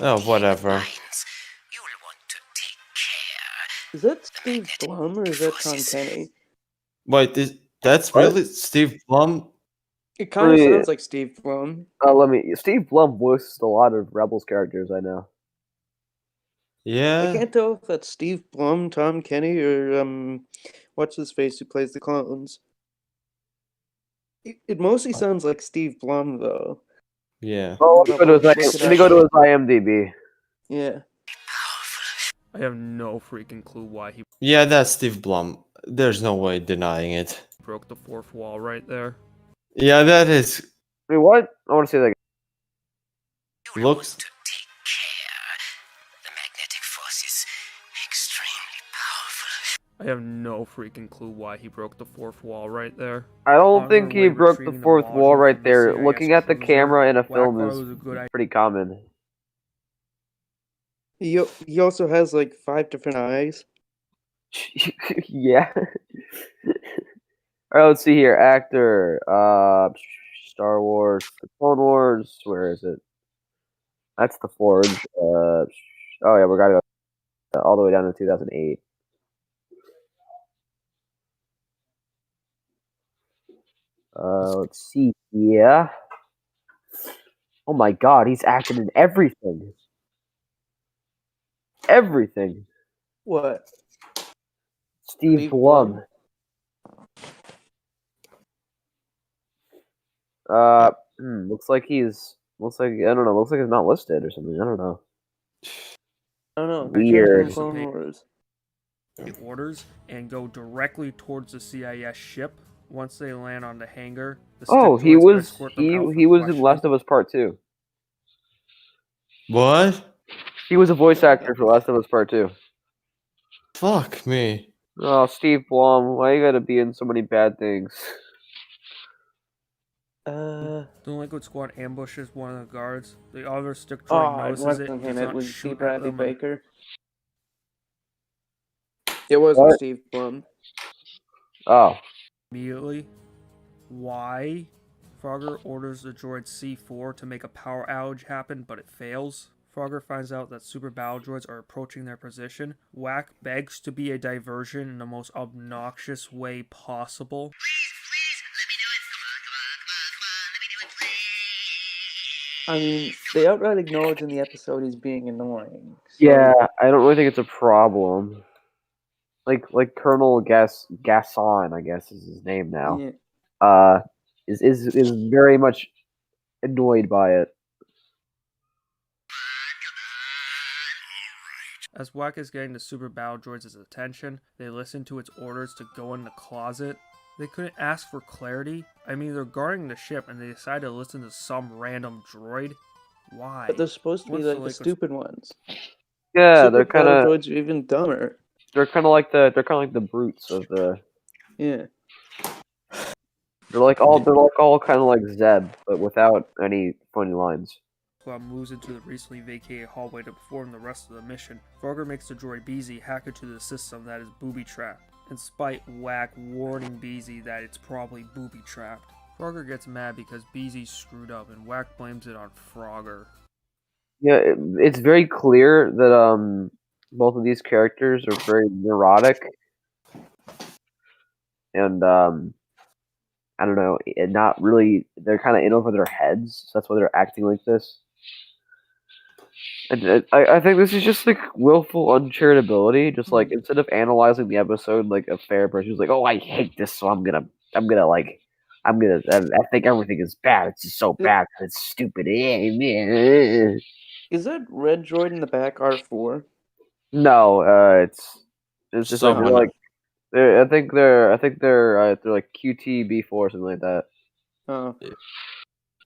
Oh, whatever. Is that Steve Blum or is that Tom Kenny? Wait, that's What? really Steve Blum? It kind of sounds like Steve Blum. Steve Blum voiced a lot of Rebels characters I know. Yeah. I can't tell if that's Steve Blum, Tom Kenny, or what's his face who plays the clones. It mostly sounds like Steve Blum though. Yeah. Oh, let me go to his IMDb. Yeah. I have no freaking clue why he Yeah, that's Steve Blum. There's no way denying it. broke the fourth wall right there. Yeah, that is. Wait, what? I want to see that. Looks. I have no freaking clue why he broke the fourth wall right there. I don't On think their he way broke the retrieving fourth wall module right from the there. CIS Looking at the cruiser, camera in a film Blackwater is was a good idea. pretty common. He also has like 5 different eyes. Yeah. Alright, let's see here. Actor. Star Wars. The Clone Wars. Where is it? That's the Forge. Oh yeah, we gotta go all the way down to 2008. Let's see. Yeah. Oh my God, he's acting in everything. Everything. What? Steve Blum. Looks like he's. Looks like I don't know. Looks like he's not listed or something. I don't know. I don't know. Weird. Clone Wars. Orders and go directly towards the CIS ship. Once they land on the hangar, the Oh, stick he droids was escort them out for he was in questioning. Last of Us Part 2. What? He was a voice actor for Last of Us Part 2. Fuck me. Oh, Steve Blum, why you gotta be in so many bad things? The Liquid Squad ambushes one of the guards. The other stick droid Oh, it notices wasn't it. him. Does It not was shoot C. at Bradley them and Baker. It wasn't What? Steve Blum. Oh. immediately. Why? Frogger orders the droid C4 to make a power outage happen, but it fails. Frogger finds out that super battle droids are approaching their position. Whack begs to be a diversion in the most obnoxious way possible. I mean, they outright acknowledge in the episode he's being annoying. So... Yeah, I don't really think it's a problem. Like Colonel Gasson, I guess is his name now. Yeah. Is very much annoyed by it. As Whack is getting the super battle droids' attention, they listen to its orders to go in the closet. They couldn't ask for clarity. I mean, they're guarding the ship and they decide to listen to some random droid. Why? But they're supposed to be like the stupid ones. Yeah, Super they're kind battle of droids are even dumber. they're kind of like the brutes of the. Yeah. They're all kind of like Zeb, but without any funny lines. Squad moves into the recently vacated hallway to perform the rest of the mission. Frogger makes the droid Beezy hack into the system that is booby-trapped, in spite Whack warning Beezy that it's probably booby-trapped. Frogger gets mad because Beezy screwed up and Whack blames it on Frogger. Yeah, it's very clear that both of these characters are very neurotic, and I don't know, and not really. They're kind of in over their heads, so that's why they're acting like this. And I think this is just like willful uncharitability. Just like instead of analyzing the episode like a fair person who's like, "Oh, I hate this, so I'm gonna I think everything is bad. It's just so bad. It's stupid." Is that red droid in the back R4? No, it's just like they're Someone like I think they're like QTB4 or something like that. Oh.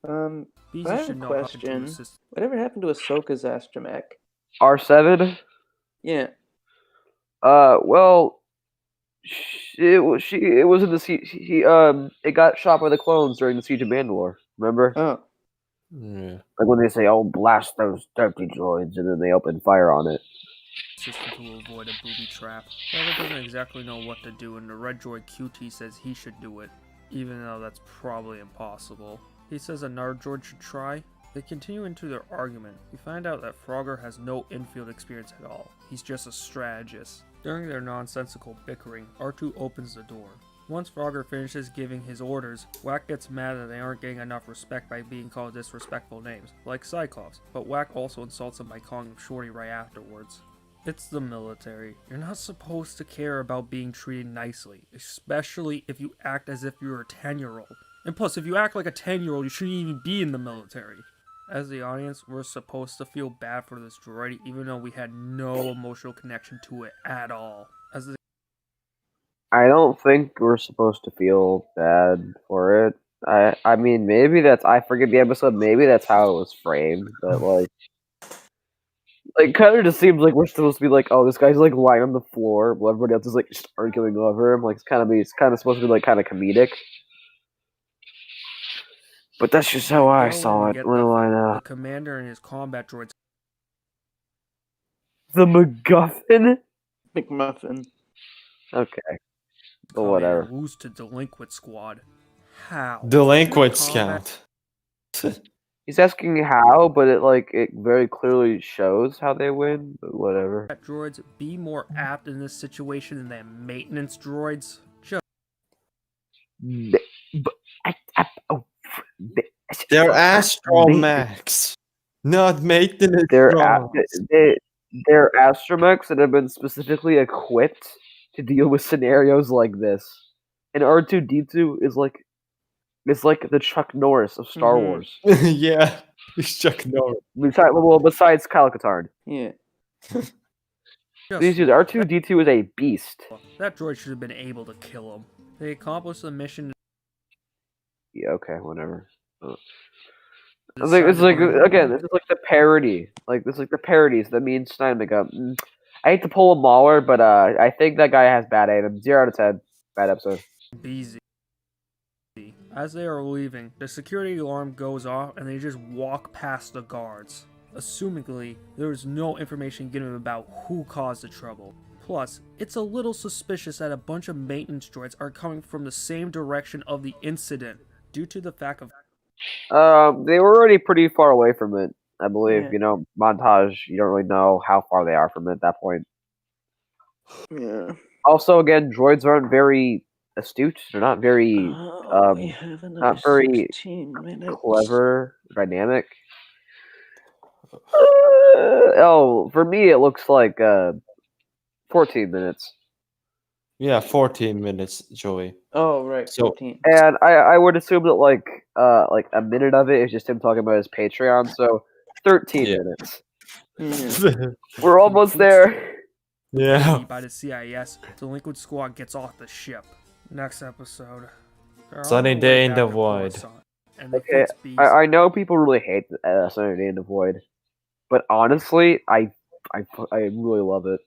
I Beezy have a should know how to question. assist. Whatever happened to Ahsoka's astromech? R7. Yeah. Well, it was in the siege. It got shot by the clones during the siege of Mandalore. Remember? Oh. Yeah. Like when they say, "Oh, blast those dirty droids," and then they open fire on it. System to avoid a booby trap. However, doesn't exactly know what to do, and the red droid QT says he should do it, even though that's probably impossible. He says another droid should try. They continue into their argument. We find out that Frogger has no infield experience at all. He's just a strategist. During their nonsensical bickering, R2 opens the door. Once Frogger finishes giving his orders, Wack gets mad that they aren't getting enough respect by being called disrespectful names, like Cyclops, but Wack also insults him by calling him Shorty right afterwards. It's the military. You're not supposed to care about being treated nicely, especially if you act as if you're a 10-year-old. And plus, if you act like a 10-year-old, you shouldn't even be in the military. As the audience, we're supposed to feel bad for this droid, even though we had no emotional connection to it at all. I don't think we're supposed to feel bad for it. I mean, maybe I forget the episode. Maybe that's how it was framed, but like kind of just seems like we're supposed to be like, oh, this guy's like lying on the floor, while everybody else is like just arguing over him. Like it's kind of supposed to be like kind of comedic. But that's just how I saw it. What do I know? The commander and his combat droids. The MacGuffin? McMuffin. Okay. But Come whatever. and lose to Delinquent Squad. How? Delinquent Combat- Scout. He's asking how, but it very clearly shows how they win. But whatever. Droids be more apt in this situation than maintenance droids. Just They're astromechs, not maintenance They're droids. they're astromechs that have been specifically equipped to deal with scenarios like this. And R2D2 is like the Chuck Norris of Star Wars. Yeah, it's Chuck Norris. Besides Kyle Katarn. Yeah. These dudes, R2D2 is a beast. that droid should have been able to kill him. They accomplished the mission. Yeah, okay, whatever. I think it's like again, this is like the parody. Like this is like the parodies that me and Stein make up. I hate to pull a Mauler, but I think that guy has bad aim. 0 out of 10. Bad episode. BZ. As they are leaving, the security alarm goes off and they just walk past the guards. Assumingly, there is no information given about who caused the trouble. Plus, it's a little suspicious that a bunch of maintenance droids are coming from the same direction of the incident, due to the fact of They were already pretty far away from it, I believe. Yeah. You know, montage, you don't really know how far they are from it at that point. Yeah. Also, again, droids aren't very astute. They're not very, we have another not very 16 minutes. clever, dynamic. For me, it looks like 14 minutes. Yeah, 14 minutes, Joey. Oh, right, So- 15. And I would assume that like a minute of it is just him talking about his Patreon. So 13 minutes. We're almost there. Yeah. by the CIS, Delinquent Squad gets off the ship. Next episode. They're on Sunny their day way in back the to void. Coruscant, and they Okay, fix Beast. I know people really hate Sunny Day in the Void, but honestly, I really love it.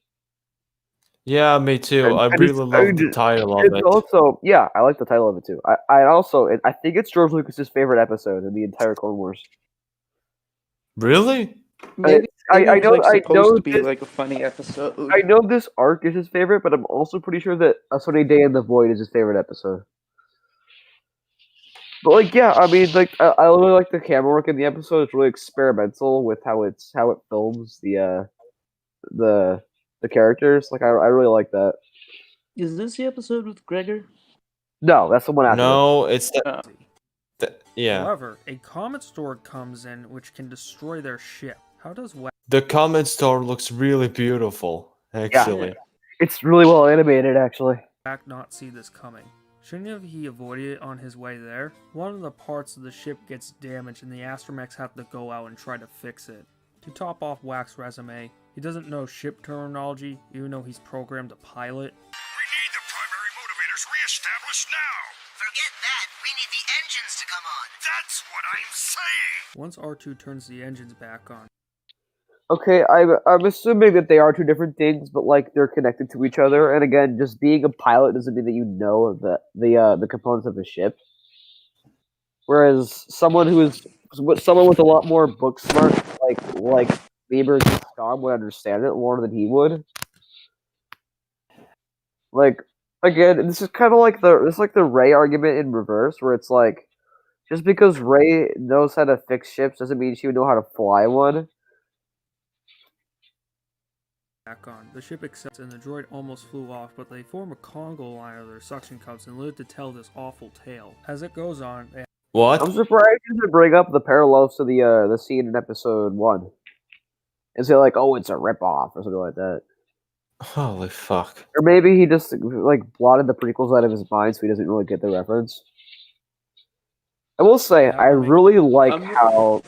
Yeah, me too. And- I and really it's- love and the title of It's it. also, yeah, I like the title of it too. I think it's George Lucas's favorite episode in the entire Clone Wars. Maybe, I maybe it was, know- I supposed know to be that- like a funny episode. I know this arc is his favorite, but I'm also pretty sure that A Sunny Day in the Void is his favorite episode. But like, yeah, I mean, like, I really like the camera work in the episode. It's really experimental with how it films the the characters. Like I really like that. Is this the episode with Gregor? No, that's the one after. No, it's Oh. yeah. However, a comet store comes in which can destroy their ship. How does The comment store looks really beautiful, actually. It's really well animated, actually. Wack not see this coming? Shouldn't he avoided it on his way there? One of the parts of the ship gets damaged and the astromechs have to go out and try to fix it. To top off Wack's resume, he doesn't know ship terminology, even though he's programmed to pilot. We need the primary motivators reestablished now. Forget that. We need the engines to come on. That's what I'm saying. Once R2 turns the engines back on, Okay, I'm assuming that they are two different things, but like they're connected to each other. And again, just being a pilot doesn't mean that you know the components of a ship. Whereas someone with a lot more book smart, like Bieber and Scott, would understand it more than he would. Like again, this is kind of like the Ray argument in reverse, where it's like just because Ray knows how to fix ships doesn't mean she would know how to fly one. back on. The ship accepts and the droid almost flew off, but they form a Congo line of their suction cups and live to tell this awful tale. As it goes on, they What? I'm surprised you didn't bring up the parallels to the scene in episode 1. And say like, oh, it's a ripoff or something like that. Holy fuck. Or maybe he just like blotted the prequels out of his mind so he doesn't really get the reference. I will say, I really like how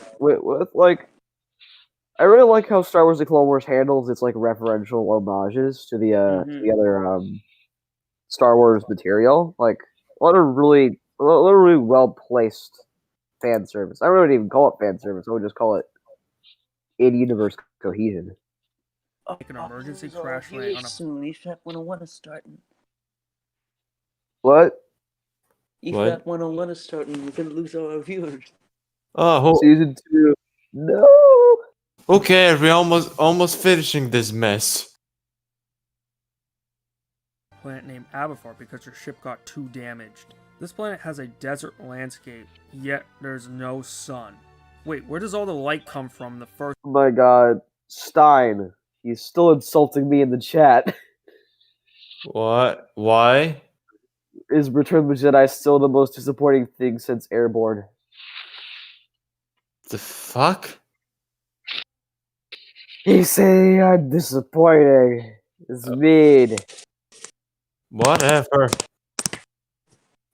I really like how Star Wars: The Clone Wars handles its like referential homages to the other Star Wars material. Like a lot of really well placed fan service. I wouldn't even call it fan service. I would just call it in-universe cohesion. make an emergency crash land on a Soon, EFAP 101 is starting. What? EFAP 101 is starting. We're gonna lose all our viewers. Oh, Season 2. No. Okay, we're almost finishing this mess. planet named Abathar because your ship got too damaged. This planet has a desert landscape, yet there's no sun. Wait, where does all the light come from the first? Oh my god. Stein. He's still insulting me in the chat. What? Why? Is Return of the Jedi still the most disappointing thing since Airborne? The fuck? He's saying I'm disappointing. It's mean. Whatever.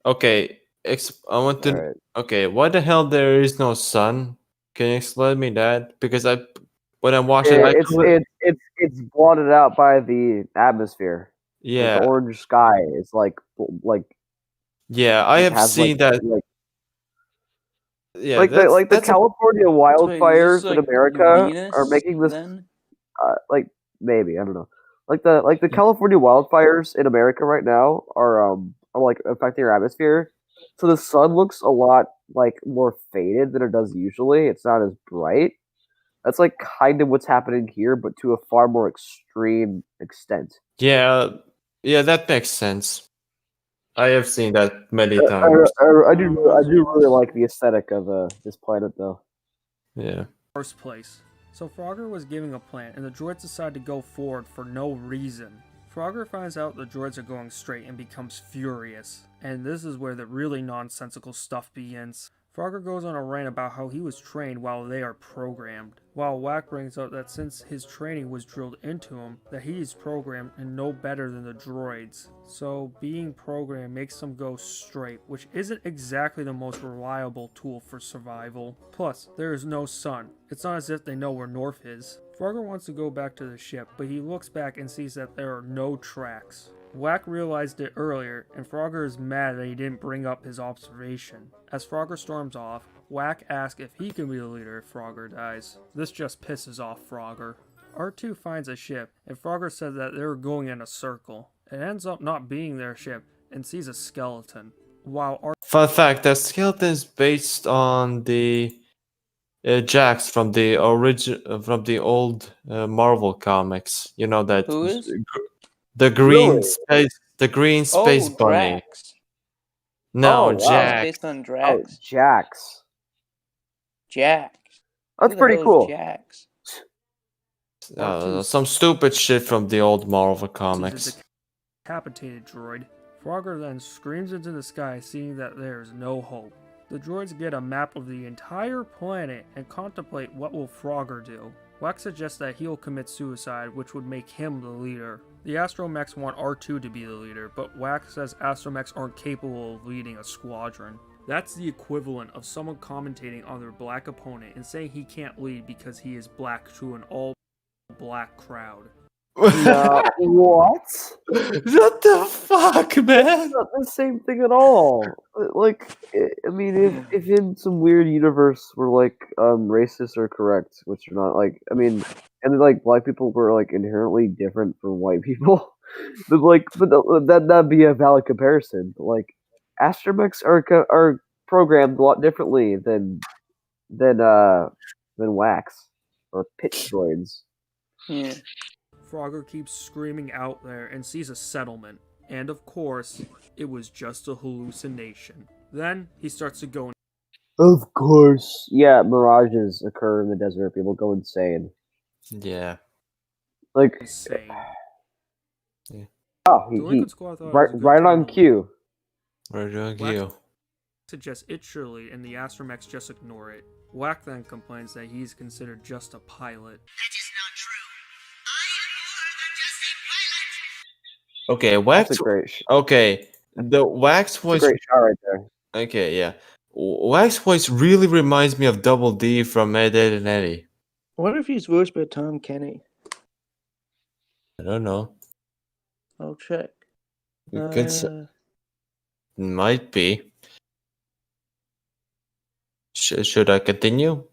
Okay, I want to. Alright. Okay, why the hell there is no sun? Can you explain me that? Because when I watched it, It's blotted out by the atmosphere. Yeah. Like, the orange sky is like Yeah, I have seen that. Yeah, the California wildfires like in America Venus, are making this then? maybe I don't know. The California wildfires in America right now are like affecting our atmosphere. So the sun looks a lot like more faded than it does usually. It's not as bright. That's like kind of what's happening here, but to a far more extreme extent. Yeah, that makes sense. I have seen that many times. I do really like the aesthetic of this planet, though. Yeah. First place. So Frogger was giving a plan, and the droids decide to go forward for no reason. Frogger finds out the droids are going straight and becomes furious. And this is where the really nonsensical stuff begins. Frogger goes on a rant about how he was trained while they are programmed, while Wack brings up that since his training was drilled into him, that he is programmed and no better than the droids. So being programmed makes them go straight, which isn't exactly the most reliable tool for survival. Plus, there is no sun. It's not as if they know where north is. Frogger wants to go back to the ship, but he looks back and sees that there are no tracks. Wack realized it earlier, and Frogger is mad that he didn't bring up his observation. As Frogger storms off, Wack asks if he can be the leader if Frogger dies. This just pisses off Frogger. R2 finds a ship, and Frogger says that they're going in a circle. It ends up not being their ship, and sees a skeleton. While Fun fact: the skeleton is based on the Jax from the old Marvel comics. You know that. Who is? The green Really? space, the green space bunny. Drax. No, It's Jax. based on Drax. Jax. Jax. That's Who the pretty hell is cool. Jax. Some stupid shit from the old Marvel sees comics. a decapitated droid. Frogger then screams into the sky, seeing that there is no hope. The droids get a map of the entire planet and contemplate what will Frogger do. Wax suggests that he'll commit suicide, which would make him the leader. The Astromechs want R2 to be the leader, but Wax says Astromechs aren't capable of leading a squadron. That's the equivalent of someone commentating on their black opponent and saying he can't lead because he is black to an all-black crowd. What? What the fuck, man? It's not the same thing at all. Like, I mean, if in some weird universe where like racists are correct, which are not, like, I mean, and like black people were like inherently different from white people, but that'd be a valid comparison. But, like, astromechs are programmed a lot differently than wax or pitch droids. Yeah. Frogger keeps screaming out there and sees a settlement, and of course, it was just a hallucination. Then, he starts to go Of course. Yeah, mirages occur in the desert. People go insane. Yeah. Like, insane. Yeah. Oh, Delinquent Squad thought it right, was a good right time on to cue. Right on Wax cue. suggests it surely, and the Astromechs just ignore it. Wack then complains that he's considered just a pilot. Okay, Wax. That's a great sh- Okay, the Wax That's a voice. great shot right there. Okay, yeah. Wax voice really reminds me of Double D from Ed, Ed and Eddie. What if he's voiced by Tom Kenny? I don't know. I'll check. It could s- might be. Should I continue?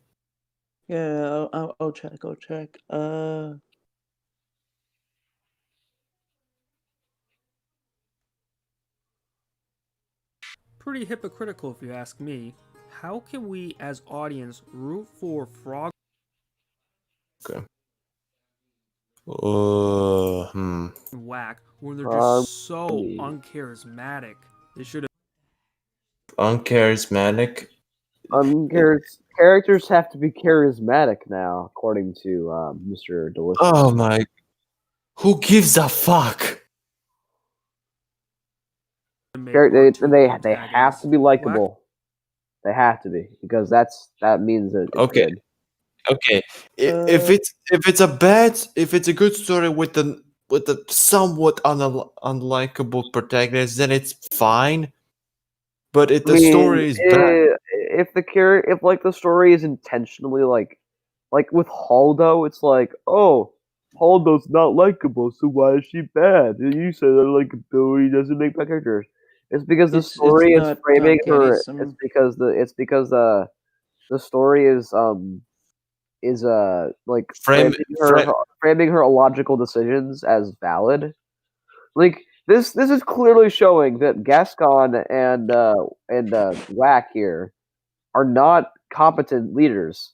Yeah, I'll check. I'll check. Pretty hypocritical if you ask me. How can we as audience root for Frog Okay. and Wack when they're just so uncharismatic? They should have Uncharismatic. Characters have to be charismatic now, according to Mr. Delicious. Oh my. Who gives a fuck? They have to be likable. They have to be, because that means that it's Okay. good. Okay. If it's a good story with a somewhat unlikable protagonist, then it's fine. But if the story is bad, if the story is intentionally like with Haldo, it's like, oh, Haldo's not likable, so why is she bad? And you said that likability doesn't make bad characters. It's because the story is framing her. It's because the story is like framing her illogical decisions as valid. Like this is clearly showing that Gascon and Wack here are not competent leaders.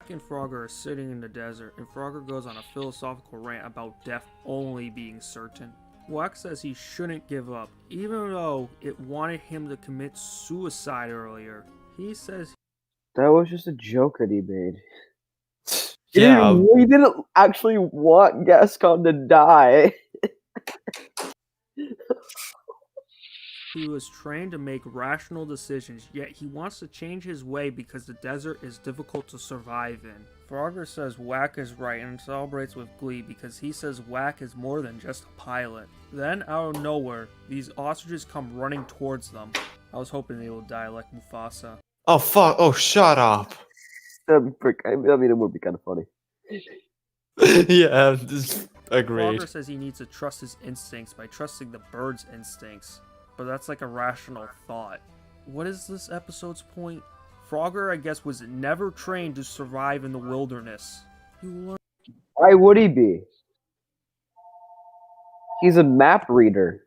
Wack and Frogger are sitting in the desert, and Frogger goes on a philosophical rant about death only being certain. Wack says he shouldn't give up, even though it wanted him to commit suicide earlier. He says that was just a joke that he made. Yeah. He didn't actually want Gascon to die. he was trained to make rational decisions, yet he wants to change his way because the desert is difficult to survive in. Frogger says Wack is right and celebrates with glee because he says Wack is more than just a pilot. Then, out of nowhere, these ostriches come running towards them. I was hoping they would die like Mufasa. Oh fuck! Oh, shut up! I mean, it would be kind of funny. Yeah, agreed. Frogger says he needs to trust his instincts by trusting the bird's instincts, but that's like a rational thought. What is this episode's point? Frogger, I guess, was never trained to survive in the wilderness. Why would he be? He's a map reader.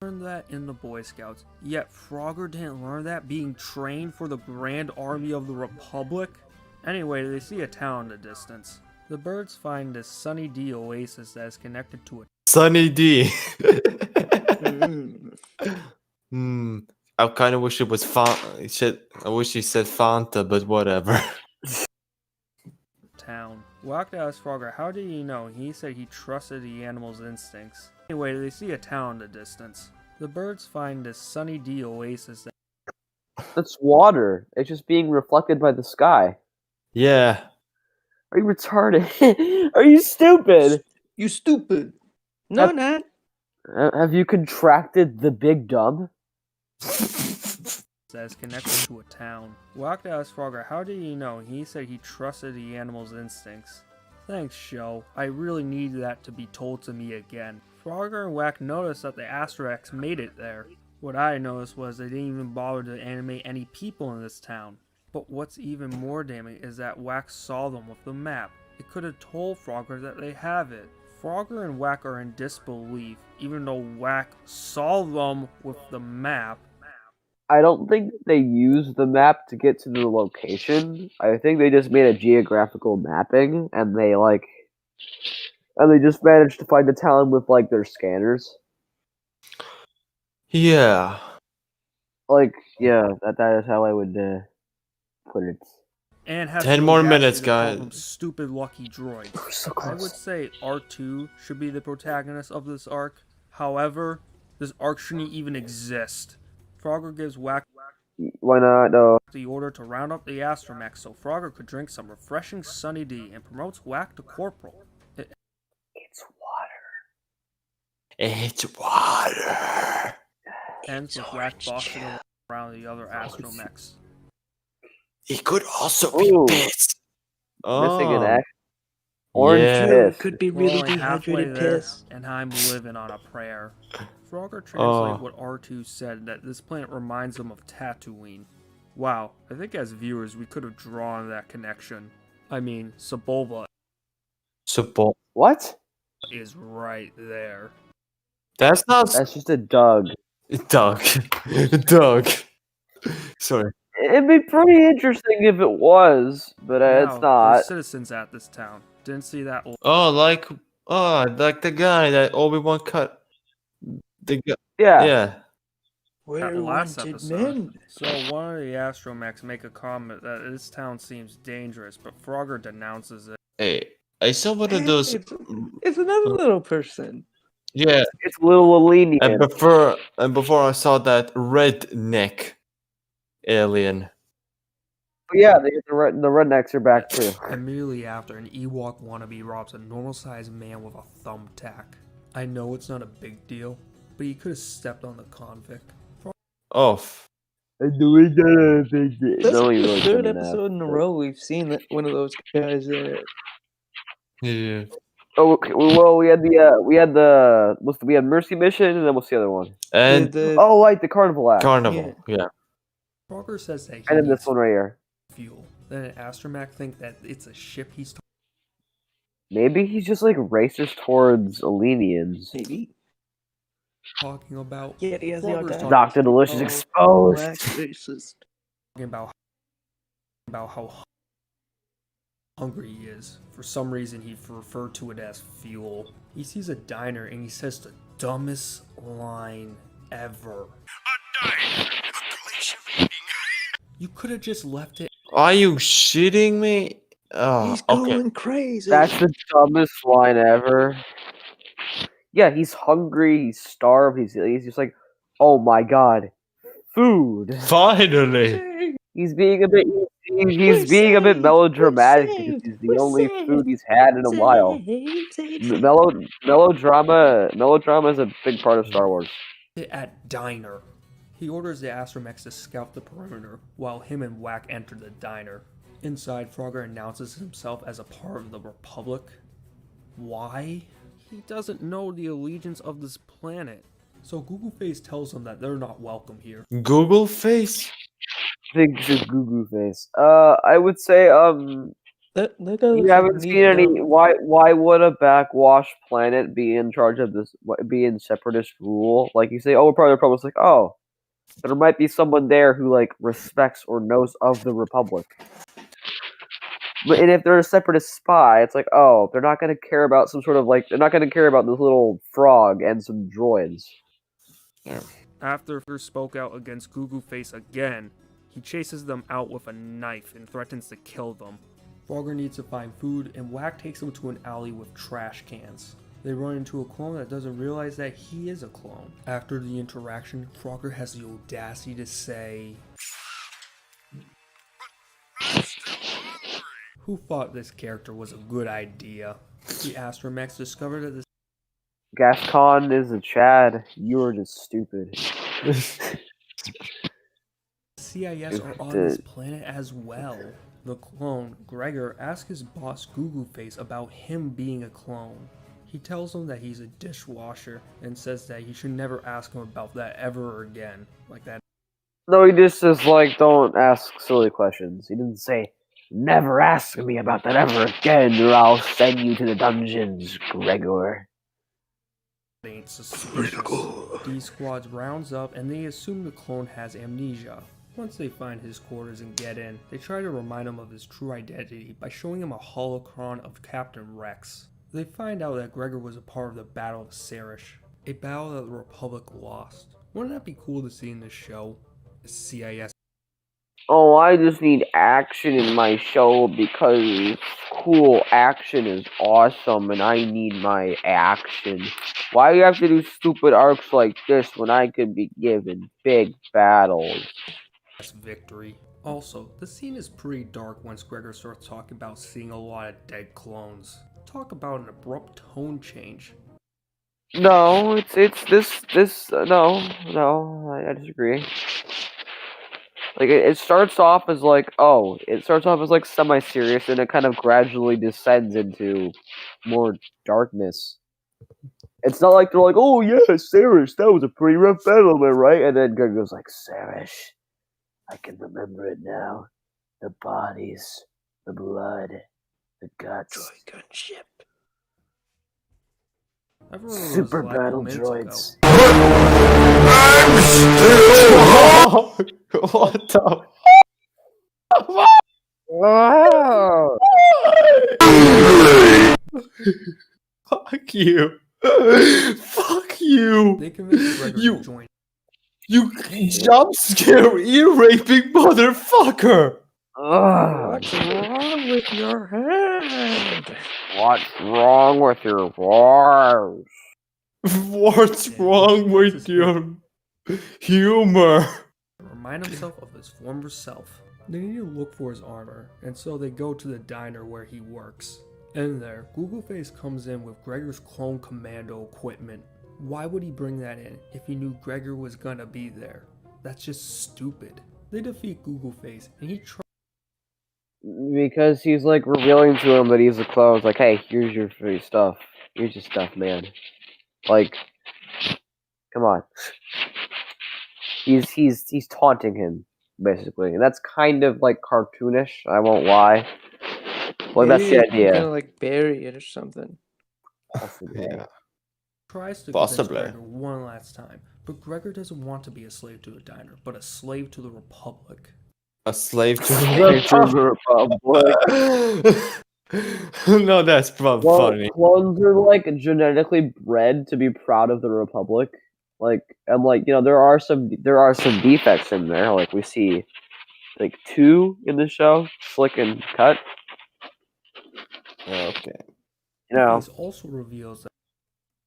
Learned that in the Boy Scouts, yet Frogger didn't learn that being trained for the Grand Army of the Republic? Anyway, they see a town in the distance. The birds find this Sunny D oasis that is connected to a Sunny D. I kind of wish it was Shit, I wish he said Fanta, but whatever. Town. Walked asked Frogger, how did he know? He said he trusted the animal's instincts. Anyway, they see a town in the distance. The birds find this sunny D oasis. That's water. It's just being reflected by the sky. Yeah. Are you retarded? Are you stupid? You stupid. No, not. Have you contracted the big dumb? As connected to a town. Walked asked Frogger, how did he know? He said he trusted the animal's instincts. Thanks, show. I really need that to be told to me again. Frogger and Wack noticed that the Astrox made it there. What I noticed was they didn't even bother to animate any people in this town. But what's even more damning is that Wack saw them with the map. It could have told Frogger that they have it. Frogger and Wack are in disbelief, even though Wack saw them with the map. I don't think they used the map to get to the location. I think they just made a geographical mapping, and they just managed to find the town with like their scanners. Yeah. Yeah, that is how I would put it. And has 10 the more audacity minutes, to call guys. them stupid lucky droids. We're so I would close. say R2 should be the protagonist of this arc. However, this arc shouldn't even exist. Frogger gives Wack Why not? No. the order to round up the astromech so Frogger could drink some refreshing Sunny D and promotes Wack to corporal. It's water. It's water. Ends with Wack bossing around the other astromechs. It could also be Ooh. piss. Missing an Oh. X. Orange Yeah. piss. Could be We're really only halfway dehydrated there, piss. and I'm living on a prayer. Frogger translates Oh. what R2 said, that this planet reminds him of Tatooine. Wow, I think as viewers we could have drawn that connection. I mean, Sebulba What? is right there. That's not That's just a Doug. Doug. Doug. Sorry. It'd be pretty interesting if it was, but it's Now, not. there's citizens at this town. Didn't see that. Like the guy that Obi-Wan cut. The guy. Yeah. Yeah. That Where last wanted episode. men? So one of the astromechs make a comment that this town seems dangerous, but Frogger denounces it. Hey, I saw one of those. It's another little person. Yeah. It's a little lenient. And before I saw that redneck alien. But yeah, the rednecks are back too. Immediately after, an Ewok wannabe robs a normal-sized man with a thumbtack. I know it's not a big deal, but he could have stepped on the convict. Oh. That's No, he the really third shouldn't have, episode in a but- row we've seen that one of those guys there. Yeah. Oh, okay, well, we had Mercy Mission, and then what's the other one? And Oh, right, the Carnival Act. Carnival. Yeah. Frogger says that he And then this needs one right here. fuel. Then an astromech think that it's a ship he's Maybe he's just like racist towards Elenians. Maybe. talking about. Yeah, he has the Frogger's audacity. Dr. Delicious Oh, exposed. black racist. talking about how hungry he is. For some reason, he referred to it as fuel. He sees a diner and he says the dumbest line ever. A diner, a place of eating. You could have just left it. Are you shitting me? Oh, He's okay. going crazy. That's the dumbest line ever. Yeah, he's hungry, he's starved, he's just like, oh my god, food. Finally. He's being a bit melodramatic because he's the only food he's had in a while. Melodrama is a big part of Star Wars. At diner. He orders the astromechs to scout the perimeter, while him and Wack enter the diner. Inside, Frogger announces himself as a part of the Republic. Why? He doesn't know the allegiance of this planet. So Google Face tells him that they're not welcome here. Google face? Big Goo face. I would say, you haven't seen any. Why would a backwash planet be in charge of this? Be in separatist rule? Like you say, oh, we're part of the Republic. It's like, oh, there might be someone there who like respects or knows of the Republic. And if they're a separatist spy, it's like, oh, they're not going to care about some sort of like, they're not going to care about this little frog and some droids. Yeah. After Frogger spoke out against Goo Face again, he chases them out with a knife and threatens to kill them. Frogger needs to find food, and Whack takes him to an alley with trash cans. They run into a clone that doesn't realize that he is a clone. After the interaction, Frogger has the audacity to say, "Who thought this character was a good idea?" The Astromechs discover that the Gascon is a Chad. You are just stupid. CIS are on this planet as well. The clone, Gregor, asks his boss Goo Face about him being a clone. He tells him that he's a dishwasher and says that he should never ask him about that ever again. Like that. No, he just says, like, don't ask silly questions. He didn't say, never ask me about that ever again, or I'll send you to the dungeons, Gregor. Ain't suspicious. D-Squad rounds up and they assume the clone has amnesia. Once they find his quarters and get in, they try to remind him of his true identity by showing him a holocron of Captain Rex. They find out that Gregor was a part of the Battle of Sarish, a battle that the Republic lost. Wouldn't that be cool to see in this show? CIS. Oh, I just need action in my show because cool action is awesome and I need my action. Why do you have to do stupid arcs like this when I could be given big battles? Victory. Also, the scene is pretty dark once Gregor starts talking about seeing a lot of dead clones. Talk about an abrupt tone change. No, it's no, I disagree. Like, it starts off as like, semi-serious, and it kind of gradually descends into more darkness. It's not like they're like, oh yeah, Sarish, that was a pretty rough battle, am I right? And then Greg goes like, Sarish, I can remember it now. The bodies, the blood, the guts. Droid gunship. Super battle droids. What the? Wow. Fuck you. Fuck you. They convince Gregor to join. You jump scare ear raping motherfucker. What's wrong with your head? What's wrong with your wars? What's wrong with your humor? Remind himself of his former self. They need to look for his armor, and so they go to the diner where he works. In there, Goo Face comes in with Gregor's clone commando equipment. Why would he bring that in if he knew Gregor was gonna be there? That's just stupid. They defeat Goo Face, and he tries. Because he's like revealing to him that he's a clone. It's like, hey, here's your free stuff. Here's your stuff, man. Like, come on. He's taunting him, basically. And that's kind of like cartoonish, I won't lie. Well, that's the idea. Gonna like bury it or something. Yeah. Tries to Possibly. convince Gregor one last time, but Gregor doesn't want to be a slave to the diner, but a slave to the Republic. A slave to the Republic. No, that's probably funny. Clones are like genetically bred to be proud of the Republic. Like, and like, you know, there are some defects in there. Like, we see like 2 in the show, Slick and Cut. Okay. You know, This also reveals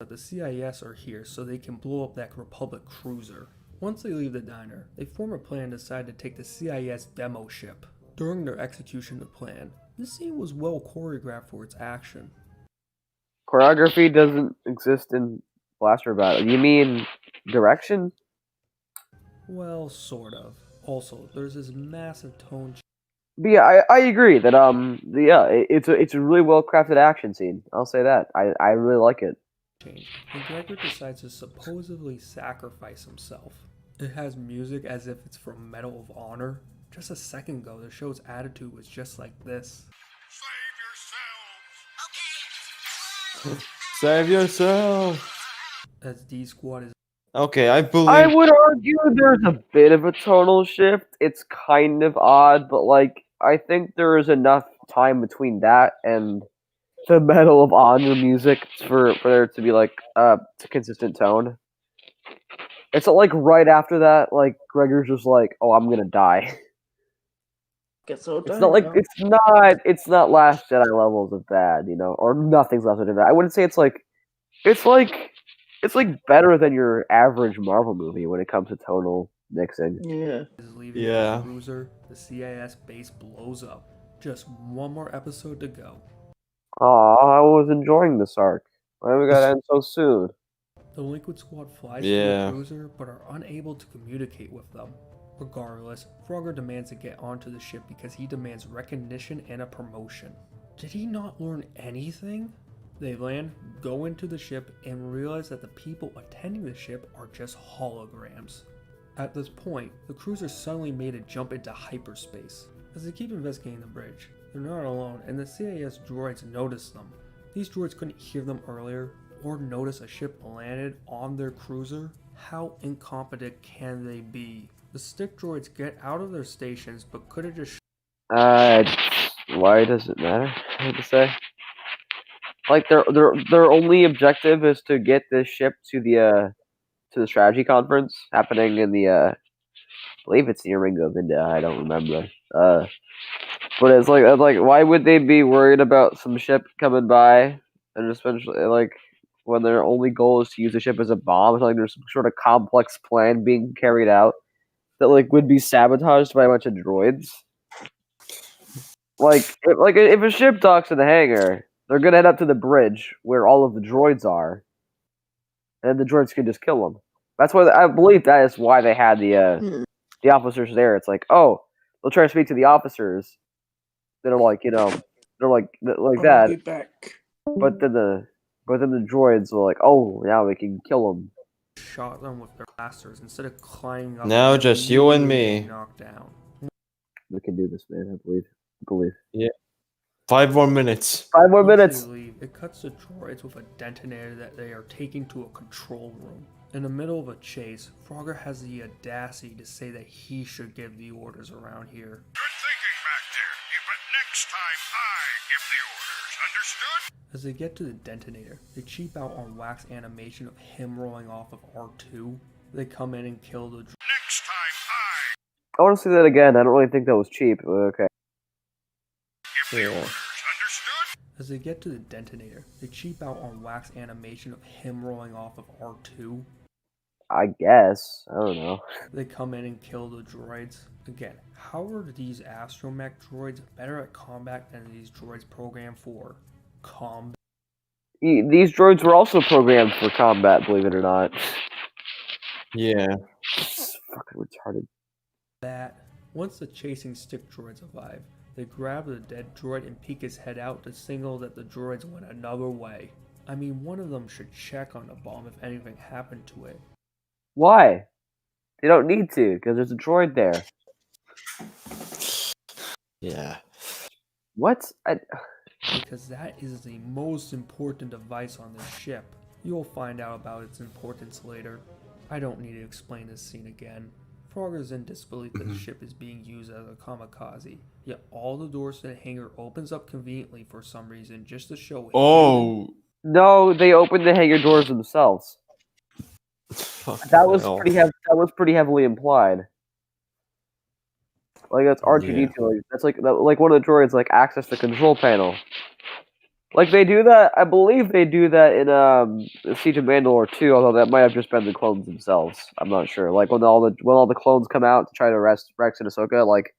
that the CIS are here so they can blow up that Republic cruiser. Once they leave the diner, they form a plan and decide to take the CIS demo ship. During their execution of the plan, this scene was well choreographed for its action. choreography doesn't exist in blaster battle. You mean direction? Well, sort of. Also, there's this massive tone But yeah, I agree that it's a really well crafted action scene. I'll say that. I really like it. change, and Gregor decides to supposedly sacrifice himself. It has music as if it's from Medal of Honor. Just a second ago, the show's attitude was just like this. Save yourself. As D-Squad is. Okay, I believe. I would argue there's a bit of a tonal shift. It's kind of odd, but like I think there is enough time between that and the Medal of Honor music for there to be like a consistent tone. It's not like right after that, like Gregor's just like, "Oh, I'm gonna die." Gets so It's not like now. it's not Last Jedi levels of bad, you know, or nothing's Last Jedi bad. I wouldn't say it's like better than your average Marvel movie when it comes to tonal mixing. Yeah. Is leaving Yeah. the cruiser, the CIS base blows up. Just one more episode to go. Aw, I was enjoying this arc. Why we gotta end so soon? The Liquid Squad flies to Yeah. the cruiser, but are unable to communicate with them. Regardless, Frogger demands to get onto the ship because he demands recognition and a promotion. Did he not learn anything? They land, go into the ship, and realize that the people attending the ship are just holograms. At this point, the cruiser suddenly made a jump into hyperspace. As they keep investigating the bridge, they're not alone, and the CIS droids notice them. These droids couldn't hear them earlier, or notice a ship landed on their cruiser. How incompetent can they be? The stick droids get out of their stations, but could have just Why does it matter? Hard to say. Like their only objective is to get this ship to the strategy conference happening in the I believe it's near Ringo of India. I don't remember. But it's like why would they be worried about some ship coming by and especially like when their only goal is to use the ship as a bomb? It's like there's some sort of complex plan being carried out that like would be sabotaged by a bunch of droids. Like if a ship docks in the hangar, they're gonna head up to the bridge where all of the droids are, and the droids can just kill them. That's why I believe that is why they had the officers there. It's like, oh, they'll try to speak to the officers that are like, you know, they're like I'll that. be back. But then the droids were like, oh, now we can kill them. shot them with their blasters instead of climbing up. Now and just you and immediately me. getting knocked down. We can do this, man. I believe. Yeah. 5 more minutes. 5 more Once minutes. they leave, it cuts to droids with a detonator that they are taking to a control room. In the middle of a chase, Frogger has the audacity to say that he should give the orders around here. Good thinking back there. But next time I give the orders. Understood? As they get to the detonator, they cheap out on wax animation of him rolling off of R2. They come in and kill the Next time I want to see that again. I don't really think that was cheap. But okay. Yeah. As they get to the detonator, they cheap out on wax animation of him rolling off of R2. I guess. I don't know. They come in and kill the droids. Again, how are these astromech droids better at combat than these droids programmed for combat? These droids were also programmed for combat, believe it or not. Yeah. It's fucking retarded. Once the chasing stick droids arrive, they grab the dead droid and peek his head out to signal that the droids went another way. I mean, one of them should check on the bomb if anything happened to it. Why? They don't need to, because there's a droid there. Yeah. What? Because that is the most important device on this ship. You'll find out about its importance later. I don't need to explain this scene again. Frogger's in disbelief that the ship is being used as a kamikaze, yet all the doors to the hangar opens up conveniently for some reason just to show Oh. No, they opened the hangar doors themselves. That was hell. pretty heavily implied. Like that's R2D2. Yeah. That's like one of the droids like access the control panel. Like they do that. I believe they do that in Siege of Mandalore too. Although that might have just been the clones themselves. I'm not sure. Like when all the clones come out to try to arrest Rex and Ahsoka. Like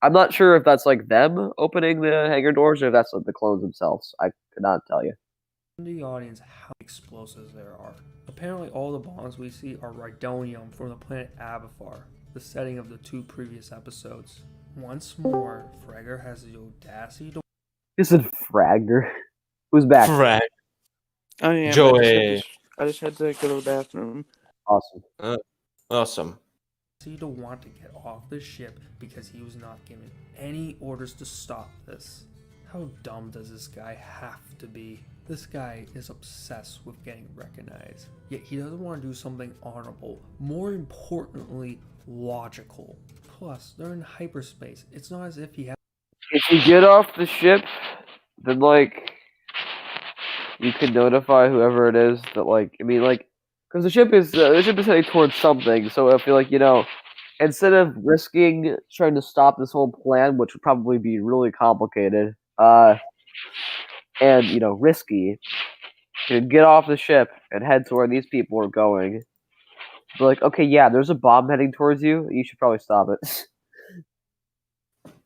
I'm not sure if that's like them opening the hangar doors or if that's like the clones themselves. I could not tell you. in the audience how explosives there are. Apparently all the bombs we see are rhydonium from the planet Abathar, the setting of the 2 previous episodes. Once more, Fragger has the audacity to... You said Fragger. Who's back? Frag. Oh yeah, Joey. I just had to go to the bathroom. Awesome. Awesome. To want to get off the ship because he was not given any orders to stop this. How dumb does this guy have to be? This guy is obsessed with getting recognized, yet he doesn't want to do something honorable. More importantly, logical. Plus, they're in hyperspace. It's not as if he has... If you get off the ship, then like you can notify whoever it is that like I mean like because the ship is heading towards something. So I feel like instead of risking trying to stop this whole plan, which would probably be really complicated, and risky, you get off the ship and head to where these people are going. Be like, okay, yeah, there's a bomb heading towards you. You should probably stop it.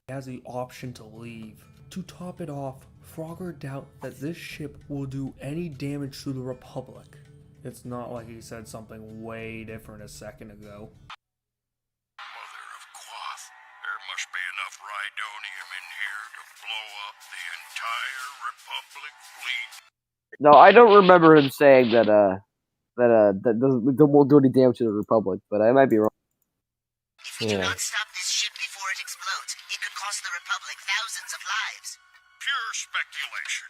He has the option to leave. To top it off, Frogger doubts that this ship will do any damage to the Republic. It's not like he said something way different a second ago. Mother of Quoth, there must be enough Rhydonium in here to blow up the entire Republic fleet. No, I don't remember him saying that that won't do any damage to the Republic, but I might be wrong. If we do not stop this ship before it explodes, it could cost the Republic thousands of lives. Pure speculation.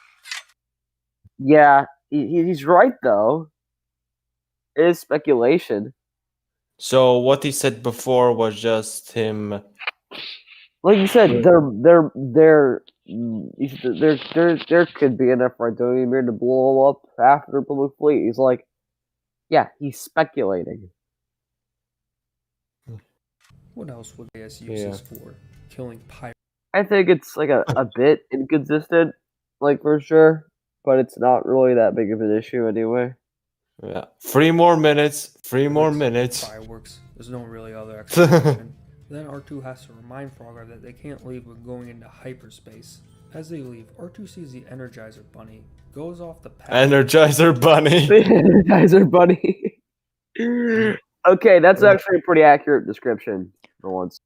Yeah, he's right though. It is speculation. So what he said before was just him. Like you said, there could be enough Rhydonium here to blow up half the Republic fleet. He's like, yeah, he's speculating. What else would they use this for? Killing pirates? I think it's like a bit inconsistent, like for sure, but it's not really that big of an issue anyway. Yeah, 3 more minutes. 3 more minutes. Fireworks. There's no really other explanation. Then R2 has to remind Frogger that they can't leave when going into hyperspace. As they leave, R2 sees the Energizer Bunny, goes off the path. Energizer Bunny. Energizer Bunny. Okay, that's actually a pretty accurate description for once.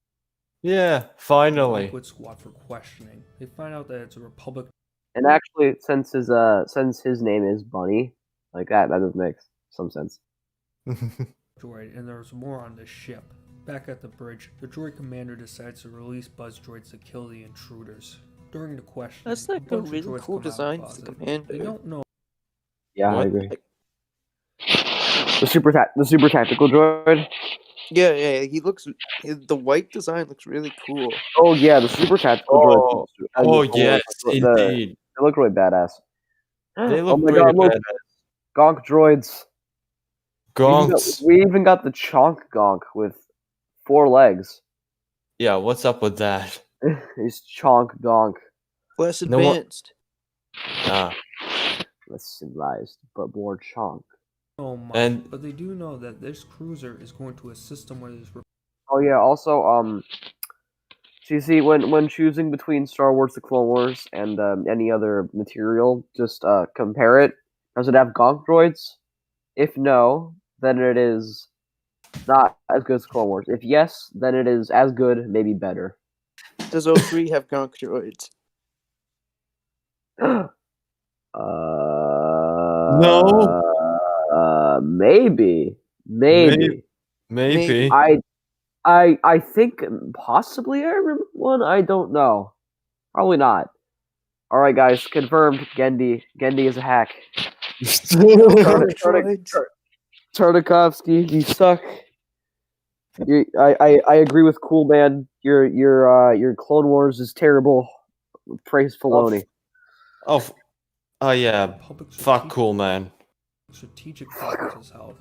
Yeah, finally. Liquid Squad for questioning. They find out that it's a Republic. And actually, since his name is Bunny, like that does make some sense. Droid, and there's more on the ship. Back at the bridge, the droid commander decides to release buzz droids to kill the intruders. During the questioning, That's like a really cool design for the commander. They don't know. Yeah, I agree. The super tactical droid. Yeah, he looks. The white design looks really cool. Oh yeah, the super tactical droid. Oh yes, indeed. They look really badass. They look oh my pretty god, look. badass. Gonk droids. Gonks. We even got the Chonk Gonk with 4 legs. Yeah, what's up with that? He's Chonk Gonk. Less advanced. Less civilized, but more chonk. Oh my! But they do know that this cruiser is going to assist them with this. Oh yeah. Also, so you see, when choosing between Star Wars: The Clone Wars and any other material, just compare it. Does it have Gonk droids? If no, then it is not as good as Clone Wars. If yes, then it is as good, maybe better. Does O3 have Gonk droids? No. Maybe. I think possibly I remember one. I don't know. Probably not. All right, guys, confirmed. Gendy is a hack. Tartakovsky, you suck. I agree with Cool Man. Your Clone Wars is terrible. Praise Filoni. Oh yeah. Fuck Cool Man. Strategic focus is held.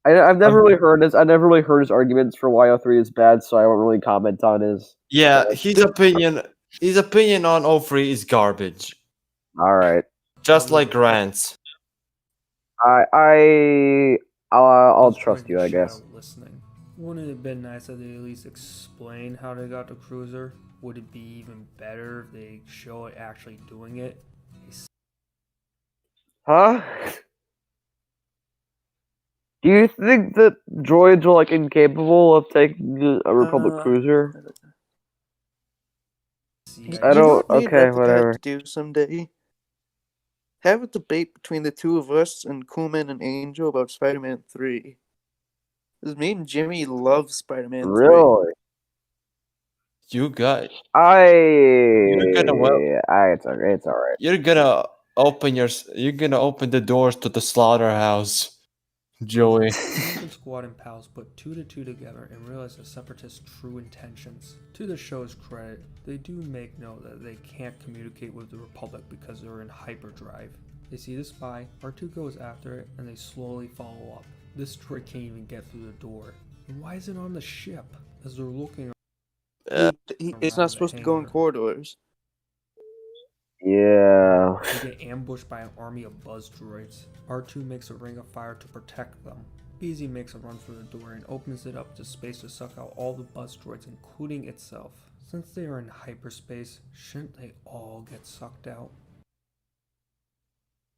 I've never really heard his. I never really heard his arguments for why O3 is bad, so I won't really comment on his. Yeah, his opinion on O3 is garbage. All right. Just like Grant's. I'll trust you, I guess. Listening. Wouldn't it have been nice if they at least explain how they got the cruiser? Would it be even better if they show it actually doing it? Huh? Do you think that droids are like incapable of taking a Republic cruiser? I don't. Okay, whatever. To do someday. Have a debate between the two of us and Coolman and Angel about Spider-Man 3. Because me and Jimmy love Spider-Man 3. Really? You got. It's alright. It's alright. You're gonna open the doors to the slaughterhouse, Joey. The squad and pals put 2 to 2 together and realize the Separatists' true intentions. To the show's credit, they do make note that they can't communicate with the Republic because they're in hyperdrive. They see the spy, R2 goes after it, and they slowly follow up. This droid can't even get through the door. And why is it on the ship? As they're looking It's not supposed to go in corridors. Yeah. They get ambushed by an army of buzz droids. R2 makes a ring of fire to protect them. BZ makes a run for the door and opens it up to space to suck out all the buzz droids, including itself. Since they are in hyperspace, shouldn't they all get sucked out?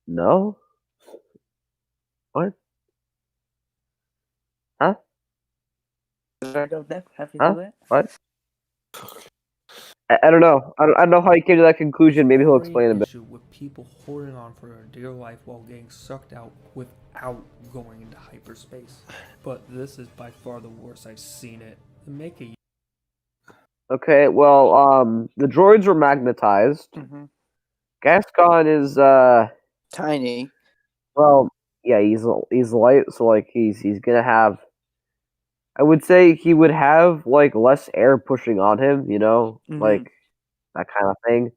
No? What? Huh? Huh? What? I don't know. I don't know how he came to that conclusion. Maybe he'll explain a bit. Issue with people holding on for their dear life while getting sucked out without going into hyperspace. But this is by far the worst I've seen it. To make a Okay, well, the droids were magnetized. Mm-hmm. Gascon is tiny. Well, yeah, he's light, so like he's gonna have. I would say he would have like less air pushing on him, you know, like that kind of thing.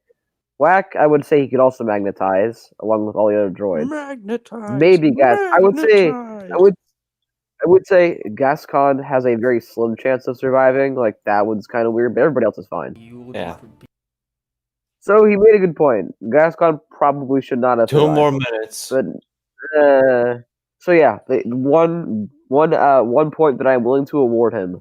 Whack, I would say he could also magnetize along with all the other droids. Magnetize. Maybe Gas. I would say Gascon has a very slim chance of surviving. Like that one's kind of weird, but everybody else is fine. Yeah. So he made a good point. Gascon probably should not have. 2 more minutes. But so yeah, one point that I'm willing to award him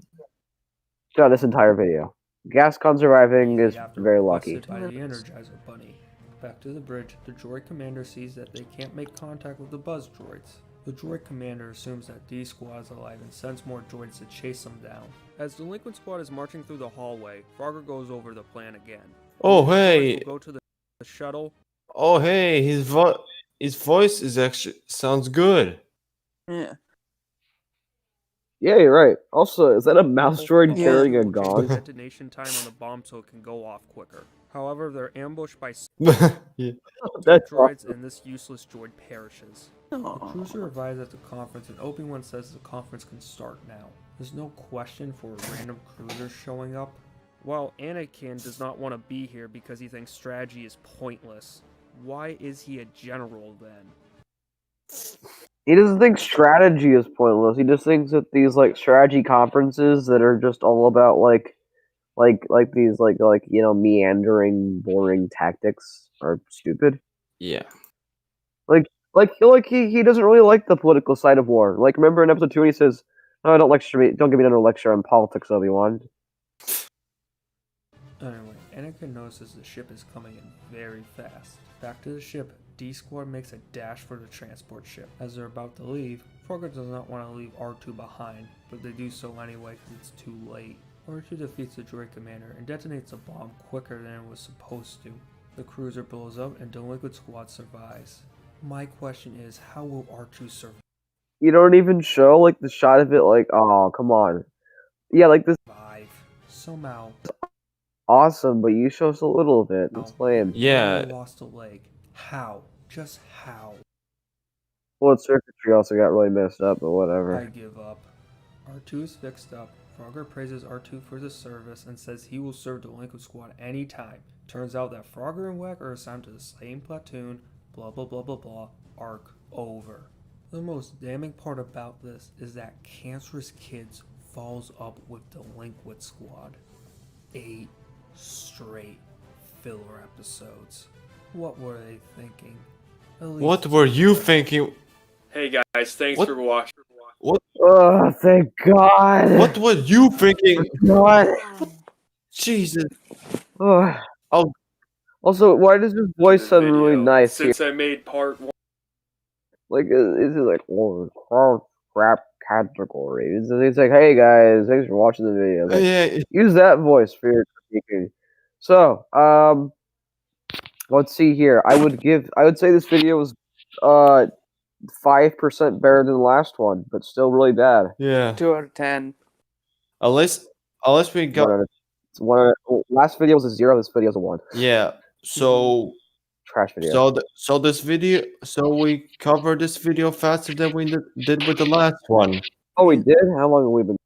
throughout this entire video. Gascon surviving is very lucky. by the Energizer Bunny. Back to the bridge, the droid commander sees that they can't make contact with the buzz droids. The droid commander assumes that D Squad is alive and sends more droids to chase them down. As Delinquent Squad is marching through the hallway, Frogger goes over the plan again. Oh hey! Go to the shuttle. Oh hey! His voice is actually sounds good. Yeah. Yeah, you're right. Also, is that a mouse droid carrying a GAWD? Detonation time on the bomb so it can go off quicker. However, they're ambushed by That's droids and this useless droid perishes. The cruiser arrives at the conference and Obi-Wan says the conference can start now. There's no question for a random cruiser showing up. While Anakin does not want to be here because he thinks strategy is pointless, why is he a general then? He doesn't think strategy is pointless. He just thinks that these like strategy conferences that are just all about like these you know meandering, boring tactics are stupid. Yeah. He doesn't really like the political side of war. Like remember in episode 2 when he says, "No, don't lecture me. Don't give me another lecture on politics, Obi-Wan." Anyway, Anakin notices the ship is coming in very fast. Back to the ship, D Squad makes a dash for the transport ship. As they're about to leave, Frogger does not want to leave R2 behind, but they do so anyway because it's too late. R2 defeats the droid commander and detonates a bomb quicker than it was supposed to. The cruiser blows up and Delinquent Squad survives. My question is, how will R2 survive? You don't even show like the shot of it. Like, oh, come on. Yeah, like this. Somehow. Awesome, but you show us a little bit. It's lame. Yeah. Lost a leg. How? Just how? Well, its circuitry also got really messed up, but whatever. I give up. R2 is fixed up. Frogger praises R2 for the service and says he will serve Delinquent Squad anytime. Turns out that Frogger and Wack are assigned to the same platoon. Blah blah blah blah blah. Arc over. The most damning part about this is that Cancerous Kids follows up with Delinquent Squad. 8 straight filler episodes. What were they thinking? What were you thinking? Hey guys, thanks for watching. What? Oh, thank God. What were you thinking? God. Jesus. Oh. Oh. Also, why does his voice sound really nice Since here? I made part 1. Like, is it like, oh, crap category? It's like, hey guys, thanks for watching the video. Like, Yeah. use that voice for your critiquing. So, let's see here. I would say this video was 5% better than the last one, but still really bad. Yeah. 2 out of 10. Unless we got last video was a 0. This video is a 1. Yeah. So trash video. So this video. So we covered this video faster than we did with the last one. Oh, we did. How long have we been?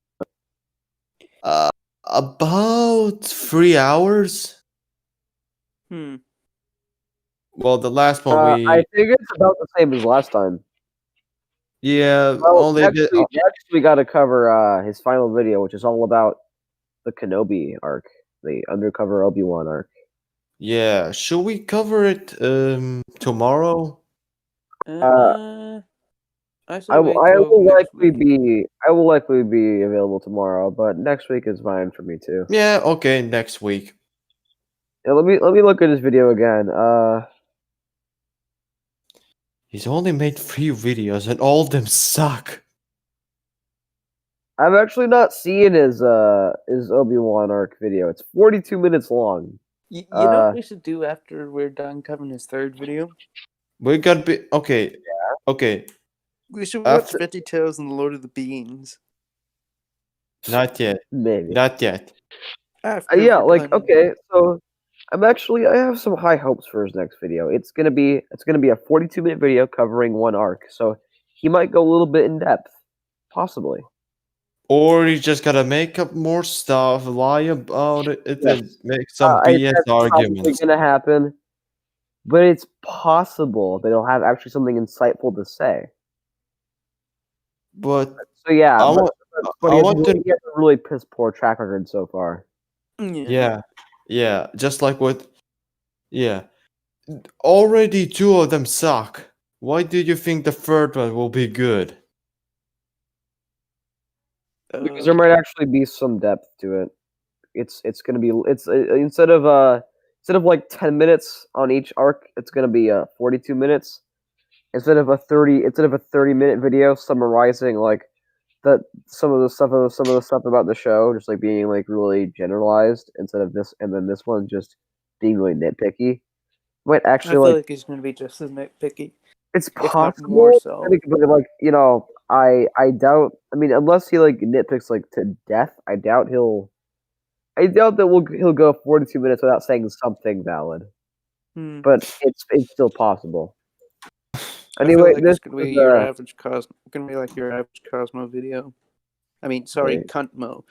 About 3 hours. Well, the last one I think it's about the same as last time. Yeah, Well, only next we got to cover his final video, which is all about the Kenobi arc, the undercover Obi-Wan arc. yeah. Should we cover it tomorrow? I say wait till next week. I will likely be available tomorrow, but next week is fine for me too. Yeah, okay, next week. Yeah, let me look at his video again. He's only made 3 videos and all of them suck. I've actually not seen his Obi-Wan arc video. It's 42 minutes long. You know what we should do after we're done covering his third video? We gotta be okay. Yeah. Okay. We should watch Veggie Tales and the Lord of the Beans. Not yet. Maybe. Not yet. Yeah, like okay, so I have some high hopes for his next video. It's gonna be a 42-minute video covering one arc, so he might go a little bit in depth, possibly. Or you just gotta make up more stuff, lie about it, and make some BS That's probably arguments. gonna happen, but it's possible that he'll have actually something insightful to say. But so yeah, I but, want, but I he, has want really, to. he has a really piss poor track record so far. Yeah, yeah. Just like what. Yeah. Already 2 of them suck. Why do you think the third one will be good? Because there might actually be some depth to it. It's gonna be instead of like 10 minutes on each arc, it's gonna be 42 minutes. Instead of a 30-minute video summarizing like some of the stuff about the show, just like being like really generalized, instead of this, and then this one just being really nitpicky. Might I actually feel like he's going to be just as nitpicky. it's if not possible. more so. But like I doubt. I mean, unless he like nitpicks like to death, I doubt that he'll go 42 minutes without saying something valid. But it's still possible. Anyway, I feel like this it's gonna be is, your average gonna be like your average Cosmo video. I mean, sorry, Right. Cuntmo.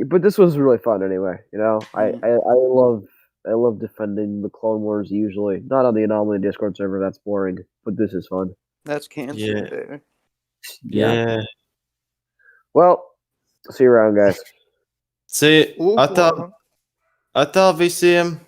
but this was really fun anyway. You know, I love defending the Clone Wars usually. Not on the Anomaly Discord server, that's boring. But this is fun. That's cancer Yeah. there. Yeah. Well, see you around, guys. See, I thought we see him.